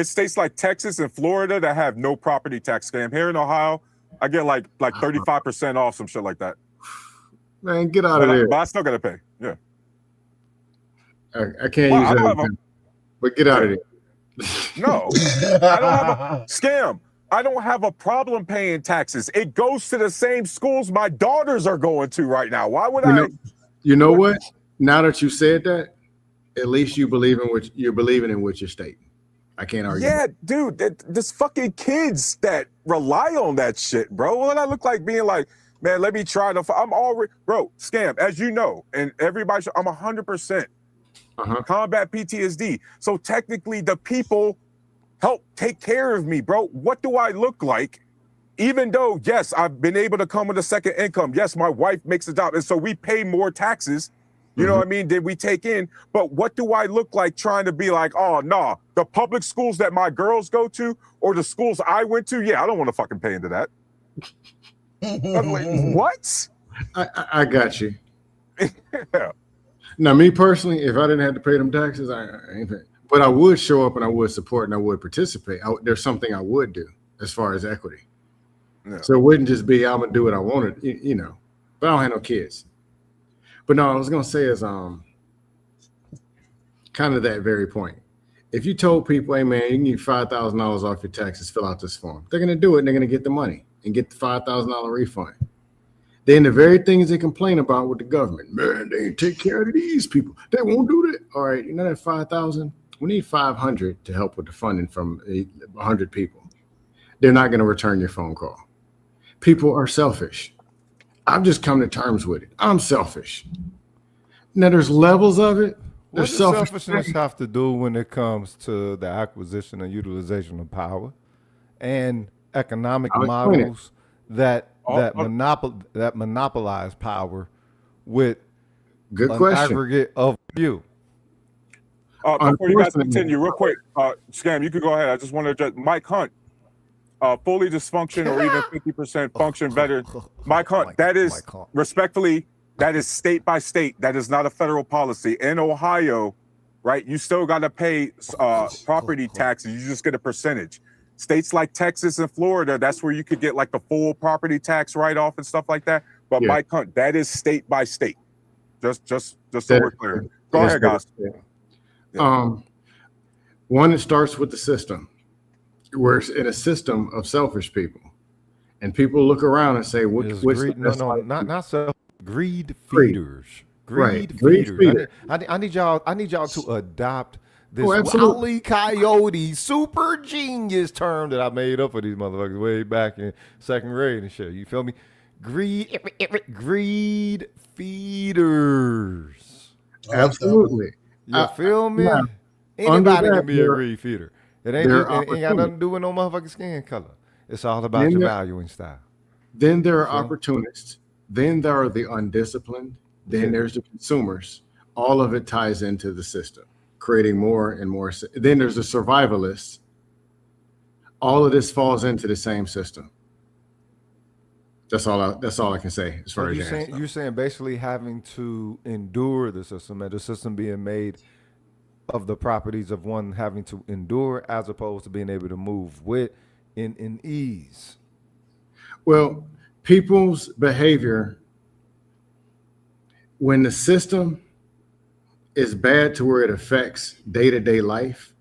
states like Texas and Florida that have no property tax scam. Here in Ohio, I get like 35% off, some shit like that. Man, get out of there. But I still got to pay. Yeah. I can't use that. But get out of there. No, I don't have a scam. I don't have a problem paying taxes. It goes to the same schools my daughters are going to right now. Why would You know what? Now that you said that, at least you believe in what you're believing in what you're stating. I can't argue. Yeah, dude, there's fucking kids that rely on that shit, bro. What I look like being like, man, let me try to. I'm already, bro, scam, as you know, and everybody, I'm 100% combat PTSD. So technically, the people help take care of me, bro. What do I look like? Even though, yes, I've been able to come with a second income. Yes, my wife makes a job. And so we pay more taxes. You know what I mean? Did we take in? But what do I look like trying to be like, oh, nah, the public schools that my girls go to or the schools I went to? Yeah, I don't want to fucking pay into that. I'm like, what? I got you. Yeah. Now, me personally, if I didn't have to pay them taxes, I ain't paying. But I would show up and I would support and I would participate. There's something I would do as far as equity. Yeah. So it wouldn't just be I'm gonna do what I wanted, you know. But I don't have no kids. But no, I was gonna say is kind of that very point. If you told people, hey man, you can get $5,000 off your taxes, fill out this form, they're gonna do it and they're gonna get the money and get the $5,000 refund. Then the very things they complain about with the government, man, they ain't take care of these people. They won't do that. All right, you know that 5,000. We need 500 to help with the funding from 100 people. They're not going to return your phone call. People are selfish. I've just come to terms with it. I'm selfish. Now there's levels of it. What does selfishness have to do when it comes to the acquisition and utilization of power and economic models that monopolize power with an aggregate of you? Before you guys continue, real quick, Scam, you could go ahead. I just want to address Mike Hunt, fully dysfunction or even 50% function better. Mike Hunt, that is respectfully, that is state by state. That is not a federal policy. In Ohio, right, you still got to pay property taxes. You just get a percentage. States like Texas and Florida, that's where you could get like the full property tax write-off and stuff like that. But Mike Hunt, that is state by state. Just so we're clear. Go ahead, guys. Yeah. One, it starts with the system. We're in a system of selfish people, and people look around and say, "What's greed? Not self greed feeders. Greed feeders. I need y'all to adopt this Wile E. Coyote super genius term that I made up for these motherfuckers way back in second grade and shit. You feel me? Greed feeders. Absolutely. You feel me? Anybody can be a greed feeder. It ain't got nothing to do with no motherfucking skin color. It's all about your valuing style. Then there are opportunists. Then there are the undisciplined. Then there's the consumers. All of it ties into the system, creating more and more. Then there's the survivalists. All of this falls into the same system. That's all I can say as far as you're saying basically having to endure the system and the system being made of the properties of one having to endure as opposed to being able to move with in ease. Well, people's behavior when the system is bad to where it affects day-to-day life,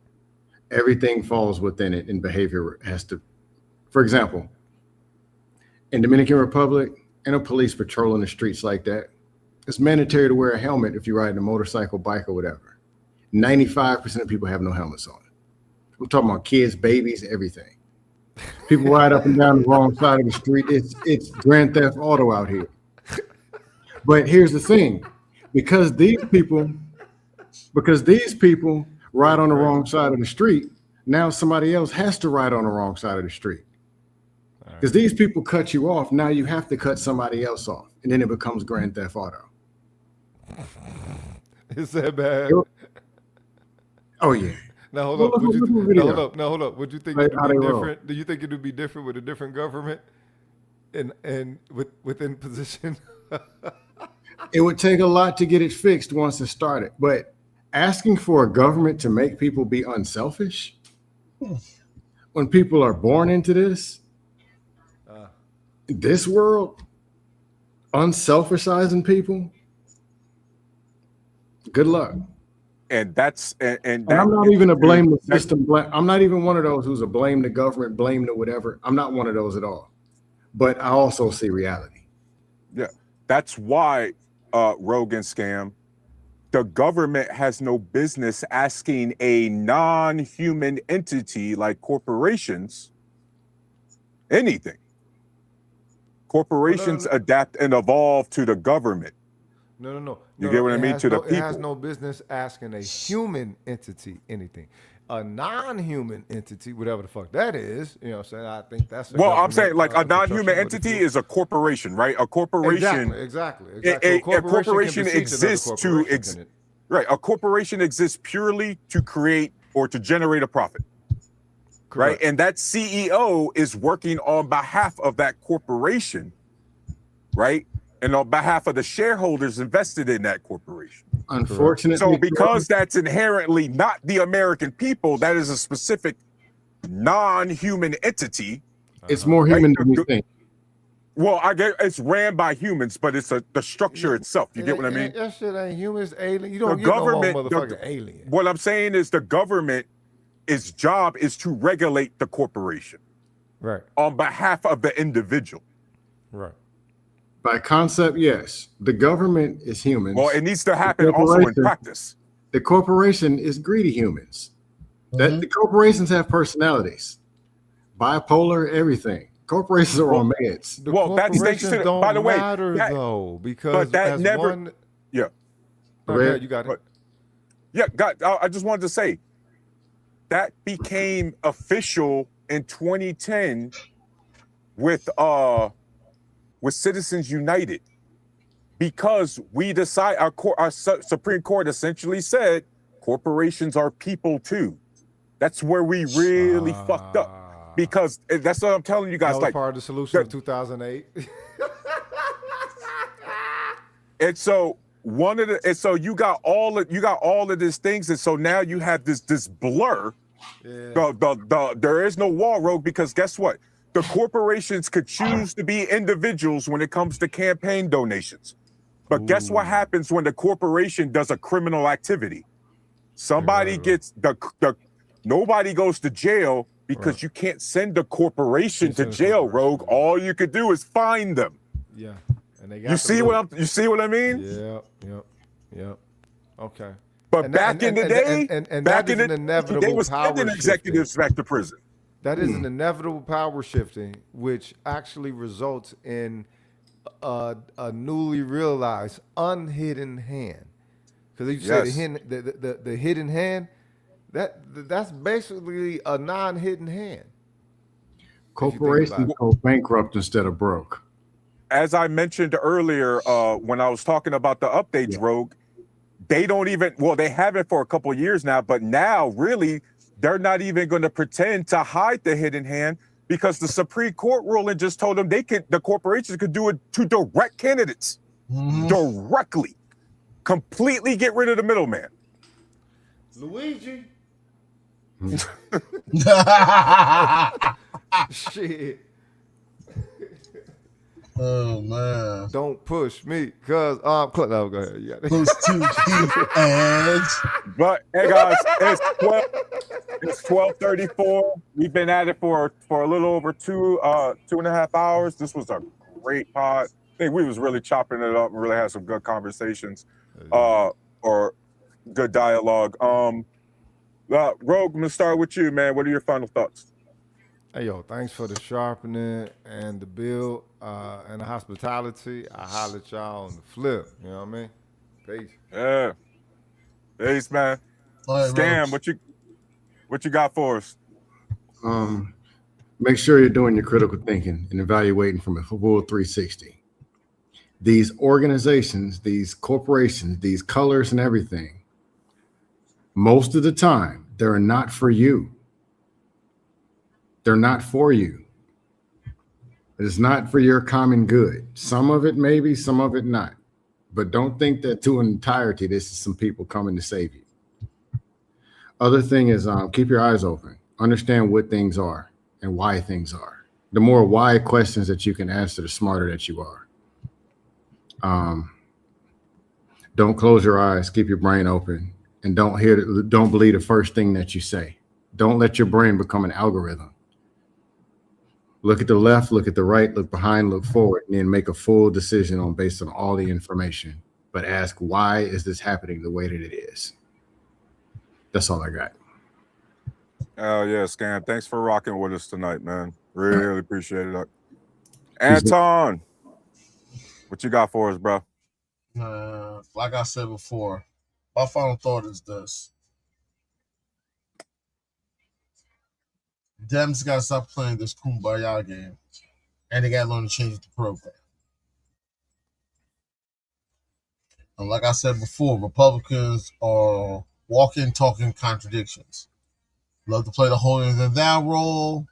everything falls within it and behavior has to, for example, in Dominican Republic, and a police patrolling the streets like that, it's mandatory to wear a helmet if you're riding a motorcycle, bike, or whatever. 95% of people have no helmets on. I'm talking about kids, babies, everything. People ride up and down the wrong side of the street. It's Grand Theft Auto out here. But here's the thing, because these people ride on the wrong side of the street, now somebody else has to ride on the wrong side of the street. Because these people cut you off, now you have to cut somebody else off, and then it becomes Grand Theft Auto. Is that bad? Oh yeah. Now hold up. Hold up. Would you think it How would they be roll. different? Do you think it would be different with a different government and within position? It would take a lot to get it fixed once it started, but asking for a government to make people be unselfish when people are born into this world, unselfishizing people, good luck. And that's and I'm not even a blame the system. I'm not even one of those who's a blame the government, blame the whatever. I'm not one of those at all. But I also see reality. Yeah, that's why Rogan scam. The government has no business asking a non-human entity like corporations anything. Corporations adapt and evolve to the government. No. You get what I mean? To the people. It has no business asking a human entity anything. A non-human entity, whatever the fuck that is, you know what I'm saying? I think that's... Well, I'm saying like a non-human entity is a corporation, right? A corporation... Exactly. A corporation exists to... Right. A corporation exists purely to create or to generate a profit. Correct. Right? And that CEO is working on behalf of that corporation, right? And on behalf of the shareholders invested in that corporation. Unfortunately. So because that's inherently not the American people, that is a specific non-human entity. It's more human than we think. Well, I get it's ran by humans, but it's the structure itself. You get what I mean? That shit ain't human, it's alien. You don't get no motherfucking alien. What I'm saying is the government, its job is to regulate the corporation. Right. On behalf of the individual. Right. By concept, yes. The government is humans. Well, it needs to happen also in practice. The corporation is greedy humans. That the corporations have personalities. Bipolar, everything. Corporations are on meds. Well, that's thanks to don't by the way, matter though, because but that never. One, yeah. You got it. Yeah, I just wanted to say that became official in 2010 with Citizens United, because we decide our Supreme Court essentially said corporations are people too. That's where we really fucked up. Because that's what I'm telling you guys. That was part of the solution of 2008. And so you got all of these things, and so now you have this blur. Yeah. There is no wall, Rogue, because guess what? The corporations could choose to be individuals when it comes to campaign donations. But guess what happens when the corporation does a criminal activity? Somebody gets nobody goes to jail. Because you can't send a corporation to jail, Rogue. All you could do is fine them. Yeah, and they got you see what I mean? Yeah. Okay. But back in the day, they were sending executives back to prison. That is an inevitable power shifting, which actually results in a newly realized unhidden hand. Because you say the hidden hand. That's basically a non-hidden hand. Corporations go bankrupt instead of broke. As I mentioned earlier, when I was talking about the updates, Rogue, they don't even, well, they haven't for a couple of years now, but now really they're not even going to pretend to hide the hidden hand, because the Supreme Court ruling just told them the corporations could do it to direct candidates directly, completely get rid of the middleman. Luigi. Shit. Oh man! Don't push me, cause no, go ahead. You got it. Push to edge. But hey guys, it's 12:34. We've been at it for a little over 2.5 hours. This was a great pod. I think we was really chopping it up and really had some good conversations, or good dialogue. Rogue, I'm gonna start with you, man. What are your final thoughts? Hey, yo, thanks for the sharpening and the build and the hospitality. I holler at y'all on the flip. You know what I mean? Peace. Yeah. Peace, man. All right, brother. Scam, what you got for us? Make sure you're doing your critical thinking and evaluating from a full 360. These organizations, these corporations, these colors and everything, most of the time, they're not for you. They're not for you. It is not for your common good. Some of it maybe, some of it not. But don't think that to entirety, this is some people coming to save you. Other thing is keep your eyes open. Understand what things are and why things are. The more why questions that you can answer, the smarter that you are. Don't close your eyes. Keep your brain open, and don't believe the first thing that you say. Don't let your brain become an algorithm. Look at the left, look at the right, look behind, look forward, and then make a full decision based on all the information. But ask, why is this happening the way that it is? That's all I got. Oh yeah, Scam. Thanks for rocking with us tonight, man. Really appreciate it. Anton, what you got for us, bro? Like I said before, my final thought is this. Dems got to stop playing this kumbaya game, and they got to learn to change the program. And like I said before, Republicans are walking, talking contradictions. Love to play the holier than thou role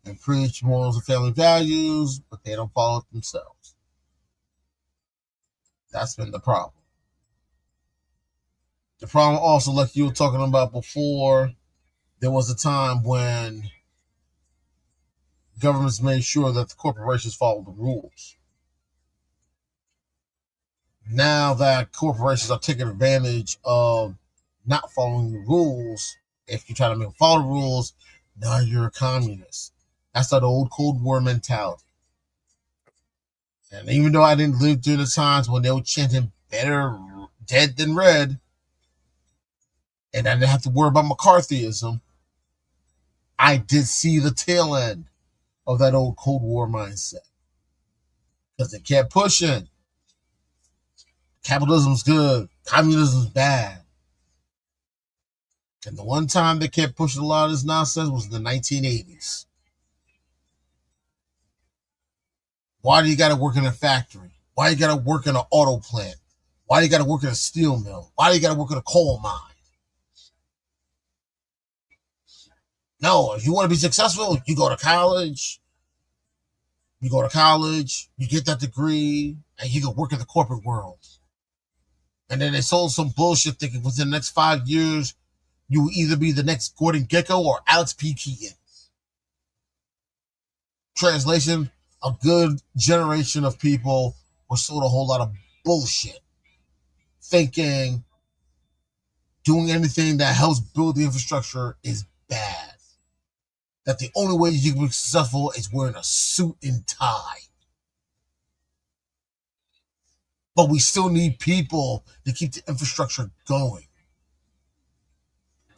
and preach morals and family values, but they don't follow it themselves. That's been the problem. The problem also, like you were talking about before, there was a time when governments made sure that the corporations followed the rules. Now that corporations are taking advantage of not following the rules, if you try to make them follow the rules, now you're a communist. That's that old Cold War mentality. And even though I didn't live through the times when they were chanting better dead than red, and I didn't have to worry about McCarthyism, I did see the tail end of that old Cold War mindset. Because they kept pushing. Capitalism's good. Communism's bad. And the one time they kept pushing a lot of this nonsense was in the 1980s. Why do you got to work in a factory? Why do you got to work in an auto plant? Why do you got to work in a steel mill? Why do you got to work in a coal mine? No, if you want to be successful, you go to college. You go to college, you get that degree, and you can work in the corporate world. And then they sold some bullshit thinking within the next 5 years, you will either be the next Gordon Gekko or Alex P. Keaton. Translation, a good generation of people were sold a whole lot of bullshit, thinking doing anything that helps build the infrastructure is bad. That the only way you can be successful is wearing a suit and tie. But we still need people to keep the infrastructure going.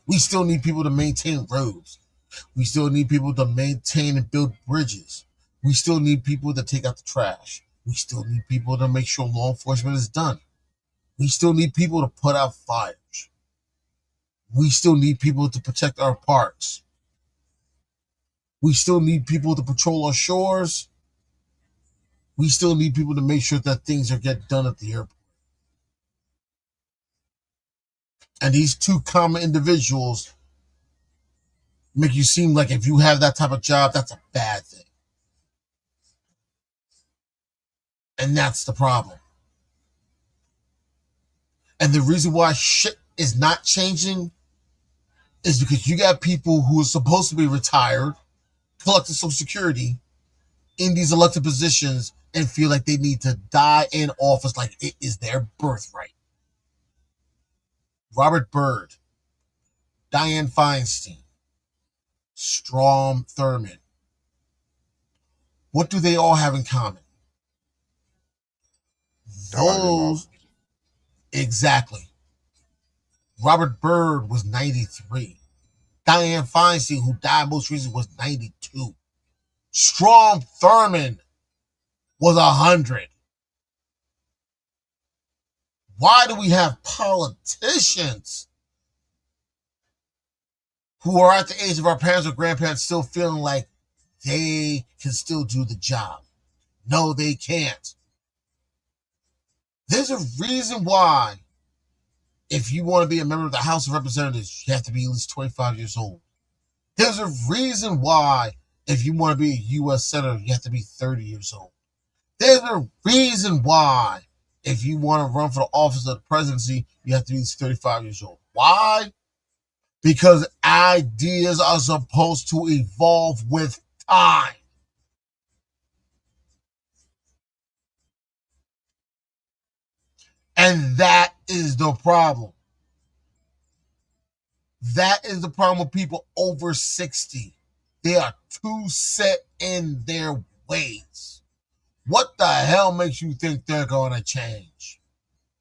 We still need people to maintain roads. We still need people to maintain and build bridges. We still need people to take out the trash. We still need people to make sure law enforcement is done. We still need people to put out fires. We still need people to protect our parks. We still need people to patrol our shores. We still need people to make sure that things are get done at the airport. And these two common individuals make you seem like if you have that type of job, that's a bad thing. And that's the problem. And the reason why shit is not changing is because you got people who are supposed to be retired, collecting Social Security in these elected positions and feel like they need to die in office like it is their birthright. Robert Byrd, Dianne Feinstein, Strom Thurmond. What do they all have in common? Those, exactly. Robert Byrd was 93. Dianne Feinstein, who died most recently, was 92. Strom Thurmond was 100. Why do we have politicians who are at the age of our parents or grandparents still feeling like they can still do the job? No, they can't. There's a reason why, if you want to be a member of the House of Representatives, you have to be at least 25 years old. There's a reason why, if you want to be a U.S. Senator, you have to be 30 years old. There's a reason why, if you want to run for the office of the presidency, you have to be at least 35 years old. Why? Because ideas are supposed to evolve with time. And that is the problem. That is the problem with people over 60. They are too set in their ways. What the hell makes you think they're going to change?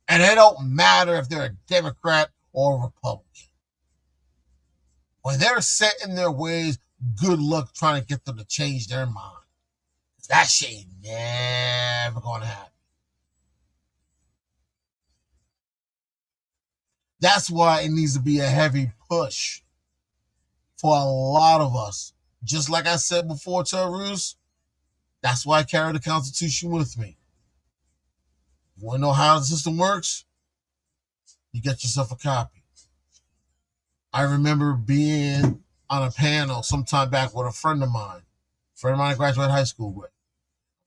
And it don't matter if they're a Democrat or a Republican. When they're set in their ways, good luck trying to get them to change their mind. That shit ain't never going to happen. That's why it needs to be a heavy push for a lot of us. Just like I said before, Tarus, that's why I carry the Constitution with me. You want to know how the system works? You get yourself a copy. I remember being on a panel sometime back with a friend of mine I graduated high school with.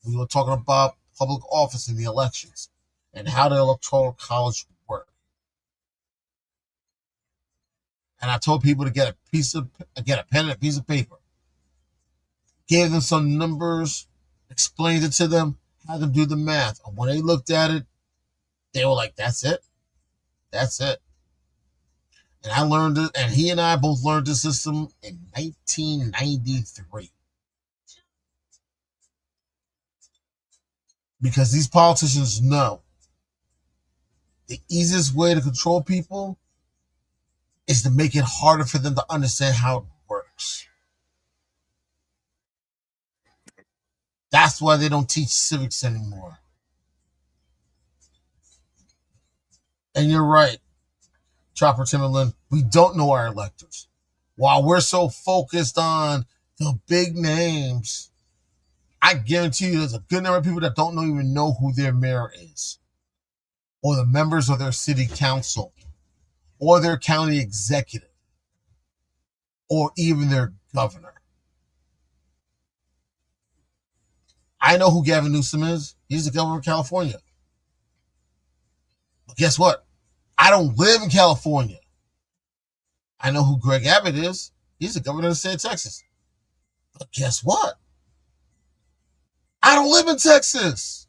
We were talking about public office in the elections and how the electoral college worked. And I told people to get a pen and a piece of paper. Gave them some numbers, explained it to them, had them do the math. And when they looked at it, they were like, that's it. That's it. And I learned it, and he and I both learned the system in 1993. Because these politicians know the easiest way to control people is to make it harder for them to understand how it works. That's why they don't teach civics anymore. And you're right, Chopper Timberland, we don't know our electors. While we're so focused on the big names, I guarantee you there's a good number of people that don't even know who their mayor is, or the members of their city council, or their county executive, or even their governor. I know who Gavin Newsom is. He's the governor of California. But guess what? I don't live in California. I know who Greg Abbott is. He's the governor of the state of Texas. But guess what? I don't live in Texas.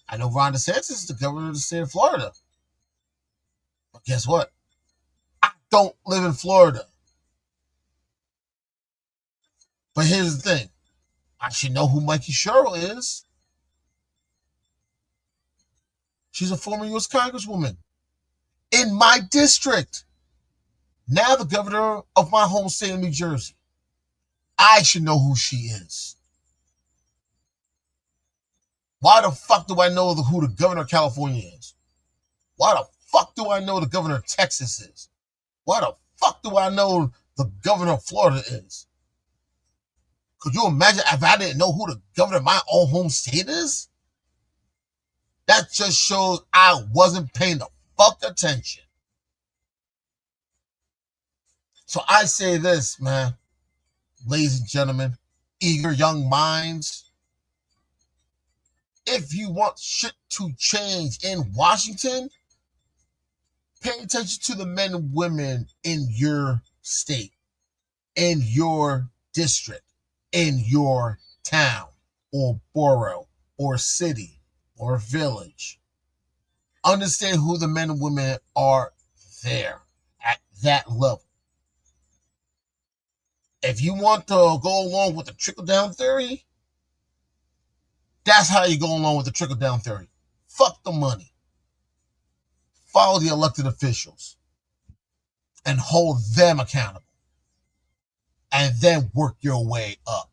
I know Ron DeSantis is the governor of the state of Florida. But guess what? I don't live in Florida. But here's the thing. I should know who Mikey Sherrill is. She's a former U.S. Congresswoman in my district. Now the governor of my home state of New Jersey. I should know who she is. Why the fuck do I know who the governor of California is? Why the fuck do I know the governor of Texas is? Why the fuck do I know the governor of Florida is? Could you imagine if I didn't know who the governor of my own home state is? That just shows I wasn't paying the fuck attention. So I say this, man, ladies and gentlemen, eager young minds, if you want shit to change in Washington, pay attention to the men and women in your state, in your district, in your town or borough or city or village. Understand who the men and women are there at that level. If you want to go along with the trickle-down theory, that's how you go along with the trickle-down theory. Fuck the money. Follow the elected officials. and hold them accountable, and then work your way up.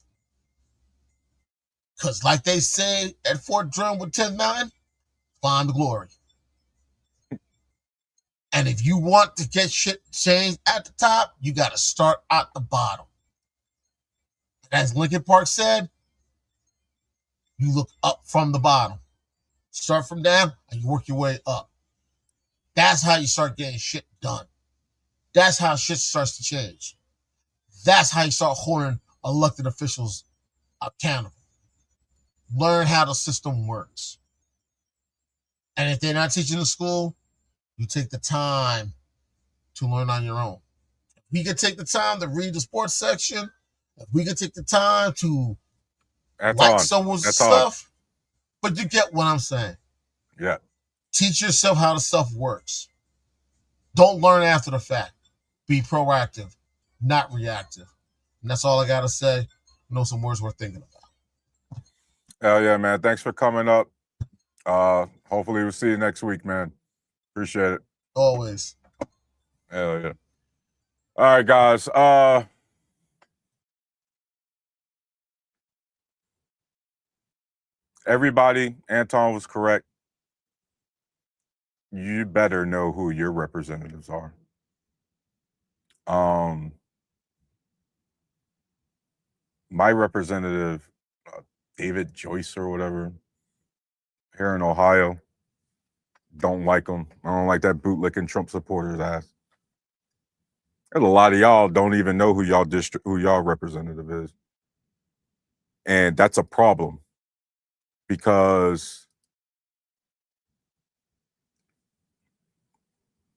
Because like they say at Fort Drum with 10th Mountain, find the glory. And if you want to get shit changed at the top, you got to start at the bottom. As Linkin Park said, you look up from the bottom. Start from down and you work your way up. That's how you start getting shit done. That's how shit starts to change. That's how you start holding elected officials accountable. Learn how the system works. And if they're not teaching in school, you take the time to learn on your own. If we could take the time to read the sports section, if we could take the time to like someone's stuff, but you get what I'm saying. Yeah. Teach yourself how the stuff works. Don't learn after the fact. Be proactive, not reactive. And that's all I got to say. Some words worth thinking about. Hell yeah, man. Thanks for coming up. Hopefully we'll see you next week, man. Appreciate it. Always. Hell yeah. All right, guys. Everybody, Anton was correct. You better know who your representatives are. My representative, David Joyce or whatever, here in Ohio, don't like him. I don't like that bootlicking Trump supporters ass. There's a lot of y'all don't even know who y'all representative is. And that's a problem because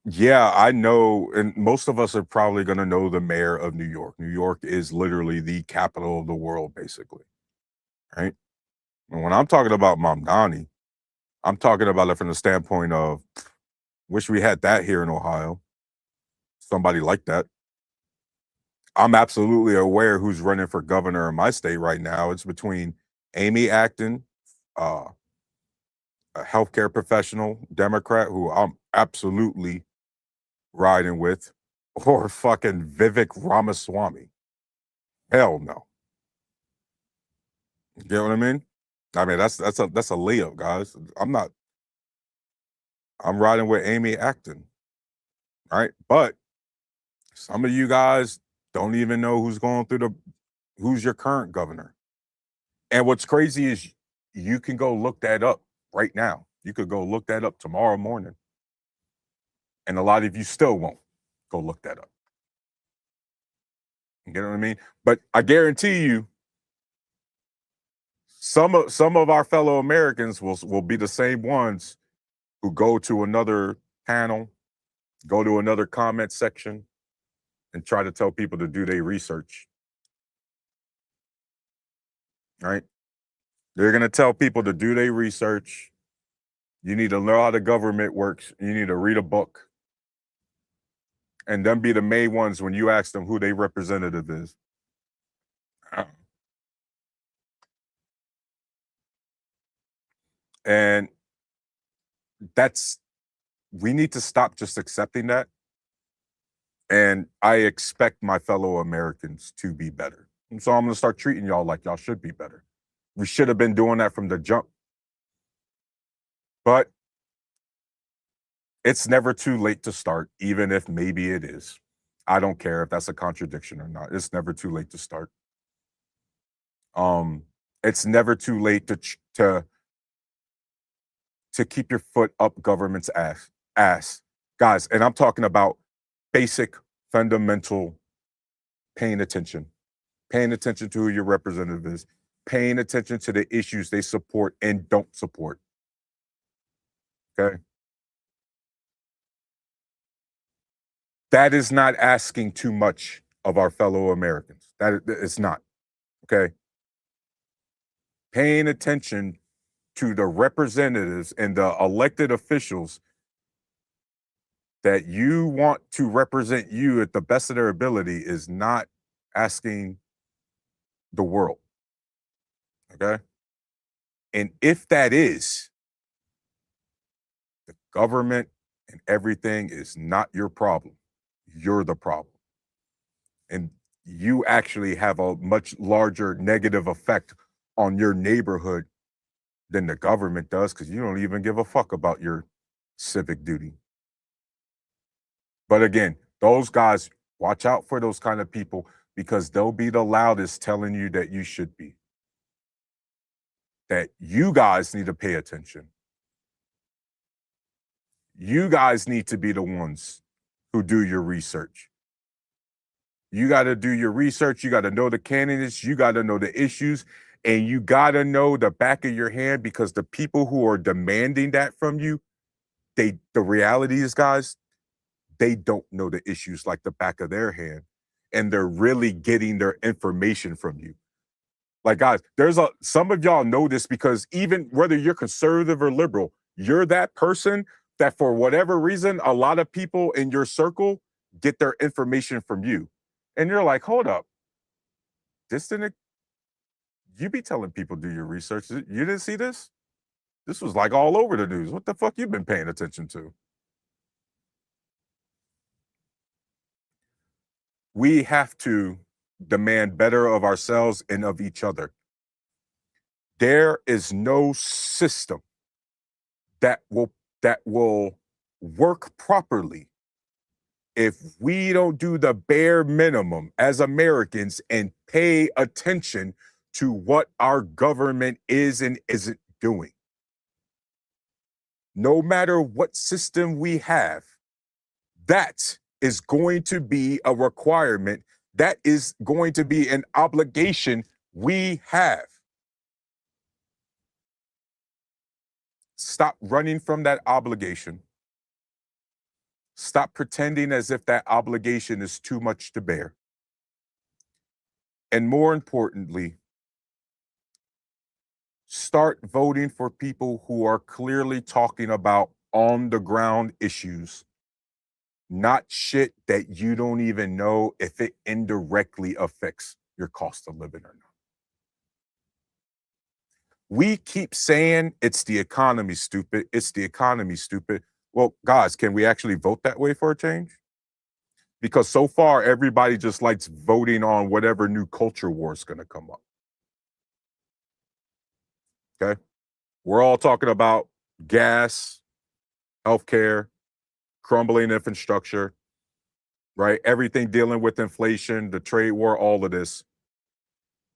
yeah, I know, and most of us are probably going to know the mayor of New York. New York is literally the capital of the world, basically, right? And when I'm talking about Mamdani, I'm talking about it from the standpoint of, wish we had that here in Ohio. Somebody like that. I'm absolutely aware who's running for governor in my state right now. It's between Amy Acton, a healthcare professional, Democrat, who I'm absolutely riding with, or fucking Vivek Ramaswamy. Hell no. You get what I mean? I mean, that's a layup, guys. I'm riding with Amy Acton, right? But some of you guys don't even know who's your current governor. And what's crazy is you can go look that up right now. You could go look that up tomorrow morning. And a lot of you still won't go look that up. You get what I mean? But I guarantee you, some of our fellow Americans will be the same ones who go to another panel, go to another comment section, and try to tell people to do their research. Right? They're going to tell people to do their research. You need to learn how the government works. You need to read a book. And them be the main ones when you ask them who their representative is. And we need to stop just accepting that. And I expect my fellow Americans to be better. And so I'm going to start treating y'all like y'all should be better. We should have been doing that from the jump. But it's never too late to start, even if maybe it is. I don't care if that's a contradiction or not. It's never too late to start. It's never too late to keep your foot up government's ass. Guys, and I'm talking about basic, fundamental paying attention to who your representative is, paying attention to the issues they support and don't support. Okay? That is not asking too much of our fellow Americans. That it's not. Okay? Paying attention to the representatives and the elected officials that you want to represent you at the best of their ability is not asking the world. Okay? And if that is, the government and everything is not your problem. you're the problem. And you actually have a much larger negative effect on your neighborhood than the government does, because you don't even give a fuck about your civic duty. But again, those guys, watch out for those kind of people, because they'll be the loudest telling you that you should be. That you guys need to pay attention. You guys need to be the ones who do your research. You got to do your research. You got to know the candidates. You got to know the issues. And you got to know the back of your hand, because the people who are demanding that from you, the reality is, guys, they don't know the issues like the back of their hand. And they're really getting their information from you. Like, guys, some of y'all know this, because even whether you're conservative or liberal, you're that person that for whatever reason, a lot of people in your circle get their information from you. And you're like, hold up. You be telling people do your research. You didn't see this? This was like all over the news. What the fuck you been paying attention to? We have to demand better of ourselves and of each other. There is no system that will work properly if we don't do the bare minimum as Americans and pay attention to what our government is and isn't doing. No matter what system we have, that is going to be a requirement. That is going to be an obligation we have. Stop running from that obligation. Stop pretending as if that obligation is too much to bear. And more importantly, start voting for people who are clearly talking about on the ground issues, not shit that you don't even know if it indirectly affects your cost of living or not. We keep saying it's the economy, stupid. It's the economy, stupid. Well, guys, can we actually vote that way for a change? Because so far, everybody just likes voting on whatever new culture war is going to come up. Okay? We're all talking about gas, healthcare, crumbling infrastructure, right? Everything dealing with inflation, the trade war, all of this.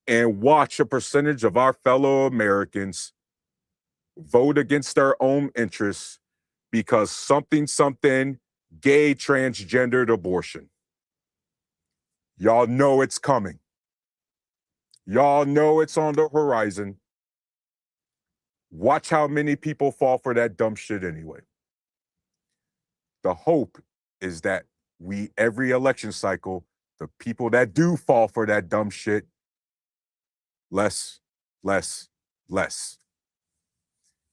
And watch a percentage of our fellow Americans vote against their own interests because something, gay, transgendered abortion. Y'all know it's coming. Y'all know it's on the horizon. Watch how many people fall for that dumb shit anyway. The hope is that every election cycle, the people that do fall for that dumb shit, less. All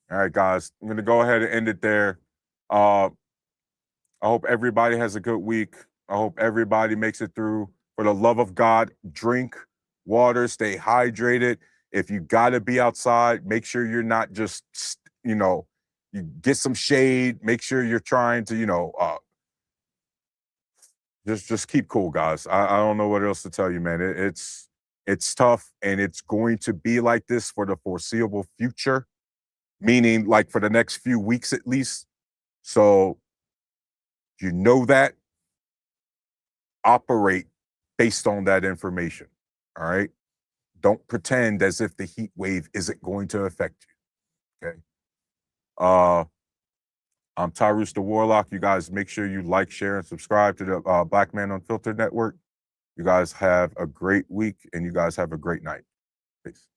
right, guys, I'm going to go ahead and end it there. I hope everybody has a good week. I hope everybody makes it through. For the love of God, drink water, stay hydrated. If you got to be outside, make sure you're not just, you get some shade. Make sure you're trying to, just keep cool, guys. I don't know what else to tell you, man. It's tough, and it's going to be like this for the foreseeable future, meaning like for the next few weeks at least. So you know that. Operate based on that information, all right? Don't pretend as if the heat wave isn't going to affect you, okay? I'm Tyrus the Warlock. You guys make sure you like, share, and subscribe to the Black Man Unfiltered Network. You guys have a great week, and you guys have a great night. Peace.